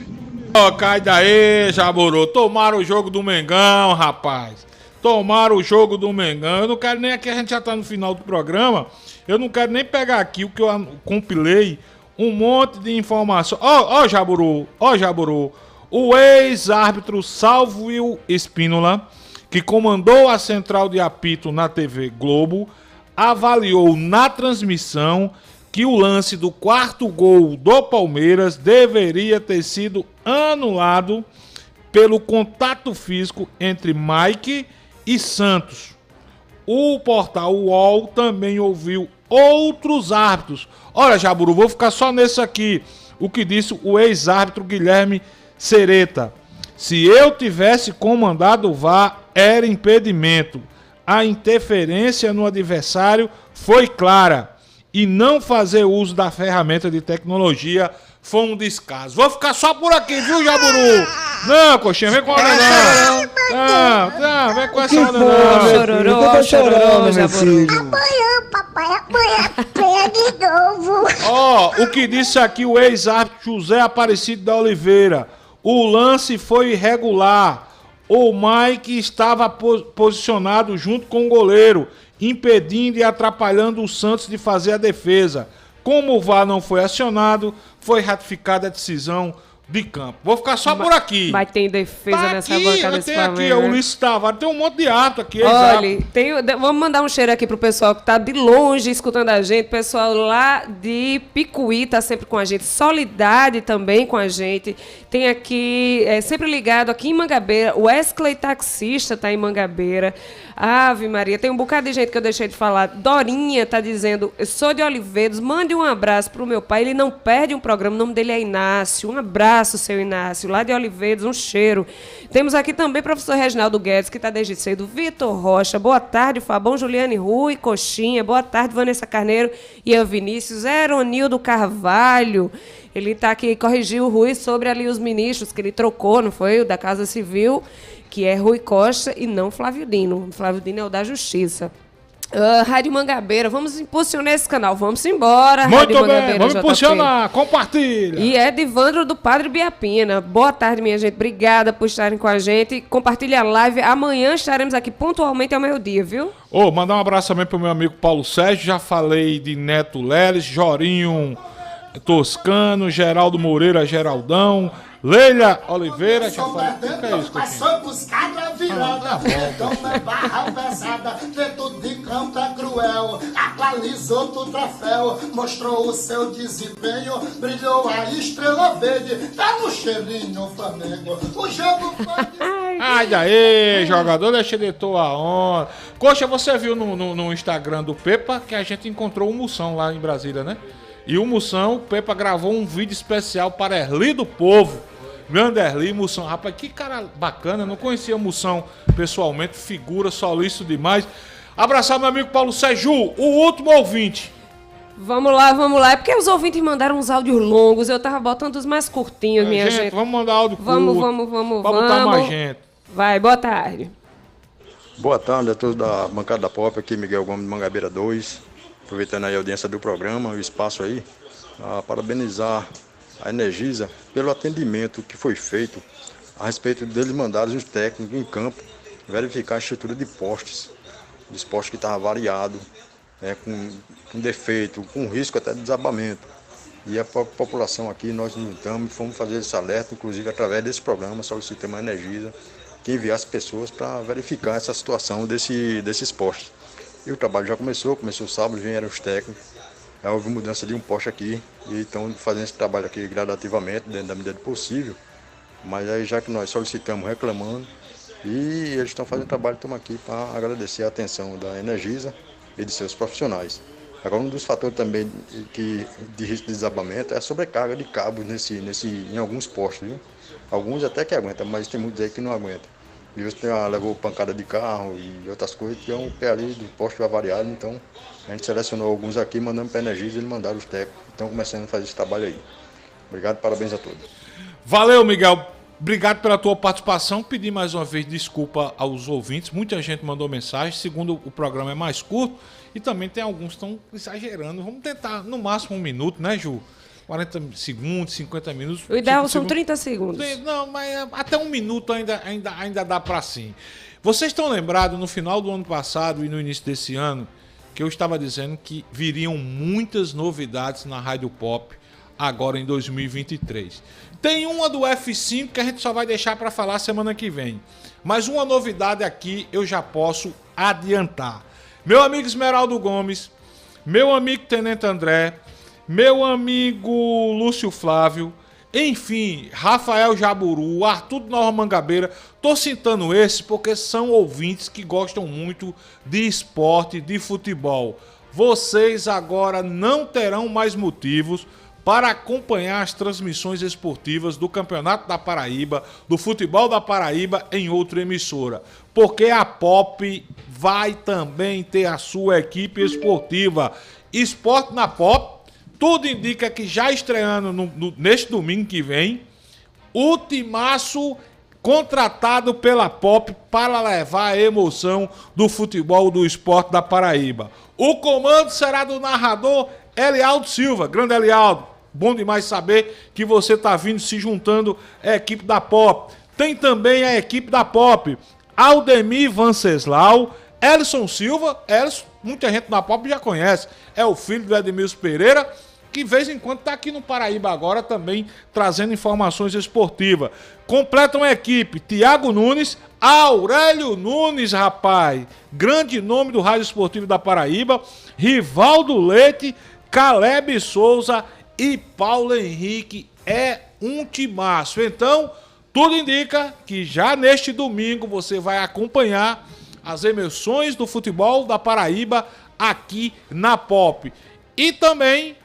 Cai daí, Jaburu. Tomaram o jogo do Mengão, rapaz. Tomaram o jogo do Mengão. Eu não quero nem aqui, a gente já tá no final do programa. Eu não quero nem pegar aqui o que eu compilei. Um monte de informação. Ó, Jaburu. O ex-árbitro Salvio Espínola, que comandou a central de apito na TV Globo, avaliou na transmissão que o lance do 4º gol do Palmeiras deveria ter sido anulado pelo contato físico entre Mike e Santos. O portal UOL também ouviu outros árbitros. Olha, Jaburu, vou ficar só nesse aqui. O que disse o ex-árbitro Guilherme Sereta. Se eu tivesse comandado o VAR, era impedimento. A interferência no adversário foi clara. E não fazer uso da ferramenta de tecnologia foi um descaso. Vou ficar só por aqui, viu, Jaburu? Não, coxinha, vem com a onda não. Não, vem com essa onda não. Chororô, chororô, meu filho. Apanhou, papai, apanha de novo. Ó, o que disse aqui o ex-árbitro José Aparecido da Oliveira. O lance foi irregular. O Mike estava posicionado junto com o goleiro, impedindo e atrapalhando o Santos de fazer a defesa. Como o VAR não foi acionado, foi ratificada a decisão de campo. Vou ficar só por aqui. Mas tem defesa nessa bancada desse Flamengo. Tem aqui, o Ulisses Tavares, tem um monte de árbitro aqui. Olha, vamos mandar um cheiro aqui pro pessoal que tá de longe escutando a gente. Pessoal lá de Picuí tá sempre com a gente. Solidade também com a gente. Tem aqui, sempre ligado aqui em Mangabeira. O Wesley Taxista tá em Mangabeira. Ave Maria, tem um bocado de gente que eu deixei de falar. Dorinha tá dizendo, eu sou de Oliveiros, mande um abraço pro meu pai, ele não perde um programa, o nome dele é Inácio. Um abraço, seu Inácio, lá de Oliveiros, um cheiro. Temos aqui também o professor Reginaldo Guedes, que tá desde cedo. Vitor Rocha, boa tarde, Fabão, Juliane Rui, Coxinha, boa tarde, Vanessa Carneiro e a Vinícius, Eronildo Carvalho. Ele tá aqui, corrigiu o Rui sobre ali os ministros que ele trocou, não foi? O da Casa Civil, que é Rui Costa e não Flávio Dino. Flávio Dino é o da Justiça. Rádio Mangabeira, vamos impulsionar esse canal, vamos embora. Muito Rádio bem, Mangabeira, vamos JP. impulsionar, compartilha. E é Edivandro do Padre Biapina. Boa tarde, minha gente, obrigada por estarem com a gente. Compartilha a live, amanhã estaremos aqui pontualmente ao meio-dia, viu? Mandar um abraço também pro meu amigo Paulo Sérgio, já falei de Neto Leles, Jorinho Toscano, Geraldo Moreira, Geraldão, Leila Oliveira, já falei. O que é isso, Passou buscado a virada, toma barra pesada, dentro de campo é cruel, atualizou o troféu, mostrou o seu desempenho, brilhou a estrela verde, tá no cheirinho Flamengo, o jogo foi... Ai daí, jogador, deixa de tua onda. Coxa, você viu no Instagram do Pepa que a gente encontrou o Moção lá em Brasília, né? E o Moção, o Pepa gravou um vídeo especial para Erli do Povo. Grande Erli, Moção. Rapaz, que cara bacana. Eu não conhecia o Moção pessoalmente. Figura, solícito demais. Abraçar meu amigo Paulo Sérgio, o último ouvinte. Vamos lá. É porque os ouvintes mandaram uns áudios longos. Eu tava botando os mais curtinhos, minha gente. Vamos mandar áudio curto. Vamos. Pra botar mais gente. Vai, boa tarde. Boa tarde a todos da bancada da Pop. Aqui Miguel Gomes de Mangabeira 2. Aproveitando aí a audiência do programa, o espaço aí, parabenizar a Energisa pelo atendimento que foi feito a respeito deles mandarem os técnicos em campo verificar a estrutura de postes, dos postes que estavam variados, com defeito, com risco até de desabamento. E a população aqui, nós nos juntamos e fomos fazer esse alerta, inclusive através desse programa, solicitamos a Energisa que enviasse pessoas para verificar essa situação desses postes. E o trabalho já começou sábado, vieram os técnicos, houve mudança de um poste aqui e estão fazendo esse trabalho aqui gradativamente, dentro da medida do possível, mas aí já que nós solicitamos, reclamando, e eles estão fazendo trabalho, estamos aqui para agradecer a atenção da Energisa e de seus profissionais. Agora, um dos fatores também de risco de desabamento é a sobrecarga de cabos em alguns postes, viu? Alguns até que aguentam, mas tem muitos aí que não aguentam. E você levou pancada de carro e outras coisas, que é um pé ali do poste avariado, então a gente selecionou alguns aqui, mandamos para a Energisa e eles mandaram os técnicos, estão começando a fazer esse trabalho aí. Obrigado, parabéns a todos. Valeu, Miguel. Obrigado pela tua participação. Pedir mais uma vez desculpa aos ouvintes. Muita gente mandou mensagem. Segundo, o programa é mais curto e também tem alguns que estão exagerando. Vamos tentar no máximo 1 minuto, né, Ju? 40 segundos, 50 minutos. O ideal são 30 segundos. Não, mas até 1 minuto ainda dá para sim. Vocês estão lembrados, no final do ano passado e no início desse ano, que eu estava dizendo que viriam muitas novidades na Rádio Pop agora em 2023. Tem uma do F5 que a gente só vai deixar para falar semana que vem. Mas uma novidade aqui eu já posso adiantar. meu amigo Esmeraldo Gomes, meu amigo Tenente André, meu amigo Lúcio Flávio, enfim, Rafael Jaburu, Arthur de Nova Mangabeira. Tô citando esses porque são ouvintes que gostam muito de esporte, de futebol. Vocês agora não terão mais motivos para acompanhar as transmissões esportivas do Campeonato da Paraíba, do Futebol da Paraíba em outra emissora. Porque a Pop vai também ter a sua equipe esportiva. Esporte na Pop, tudo indica que já estreando neste domingo que vem, o timaço contratado pela Pop para levar a emoção do futebol do esporte da Paraíba. O comando será do narrador Elialdo Silva. Grande Elialdo, bom demais saber que você está vindo se juntando à equipe da Pop. Tem também a equipe da Pop, Aldemir Venceslau, Elson Silva. Elson, muita gente na Pop já conhece, é o filho do Edmilson Pereira, que de vez em quando está aqui no Paraíba agora também trazendo informações esportivas. Completam a equipe Tiago Nunes, Aurélio Nunes, rapaz, grande nome do Rádio Esportivo da Paraíba, Rivaldo Leite, Caleb Souza e Paulo Henrique. É um timaço. Então, tudo indica que já neste domingo você vai acompanhar as emoções do futebol da Paraíba aqui na Pop. E também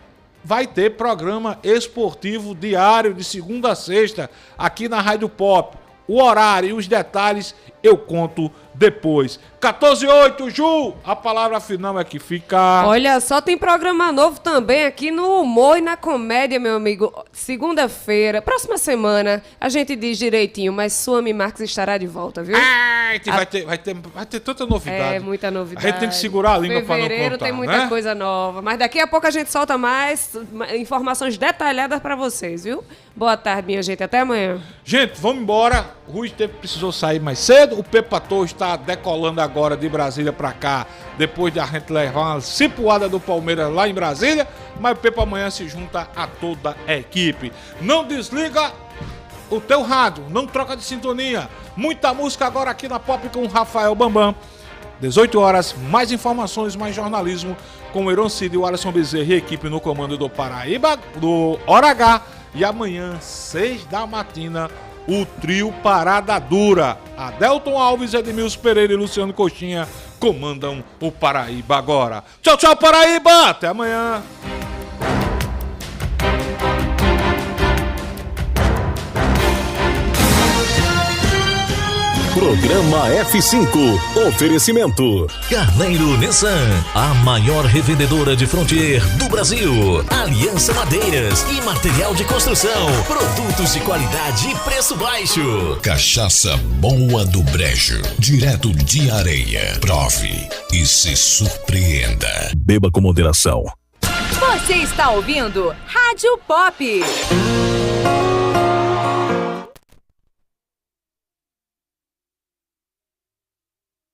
vai ter programa esportivo diário de segunda a sexta aqui na Rádio Pop. O horário e os detalhes eu conto depois. 14h08, Ju, a palavra final é que fica. Olha só, tem programa novo também aqui no Humor e na Comédia, meu amigo. Segunda-feira, próxima semana, a gente diz direitinho, mas Suami Marques estará de volta, viu? Vai ter tanta novidade. É, muita novidade. A gente tem que segurar a língua para não contar. Fevereiro tem muita coisa nova, mas daqui a pouco a gente solta mais informações detalhadas para vocês, viu? Boa tarde, minha gente. Até amanhã. Gente, vamos embora. O Rui precisou sair mais cedo. O Pepa Torres está decolando agora de Brasília para cá, depois de a gente levar uma cipuada do Palmeiras lá em Brasília. Mas o Pepa amanhã se junta a toda a equipe. Não desliga o teu rádio, não troca de sintonia. Muita música agora aqui na Pop com o Rafael Bambam. 18 horas, mais informações, mais jornalismo com o Heron Cid e o Alisson Bezerra e a equipe no comando do Paraíba, do Hora H. E amanhã, 6 da matina, o trio Parada Dura. Adelton Alves, Edmilson Pereira e Luciano Coxinha comandam o Paraíba agora. Tchau, tchau, Paraíba! Até amanhã! Programa F5. Oferecimento. Carneiro Nissan, a maior revendedora de Frontier do Brasil. Aliança Madeiras e material de construção. Produtos de qualidade e preço baixo. Cachaça Boa do Brejo, direto de Areia. Prove e se surpreenda. Beba com moderação. Você está ouvindo Rádio Pop.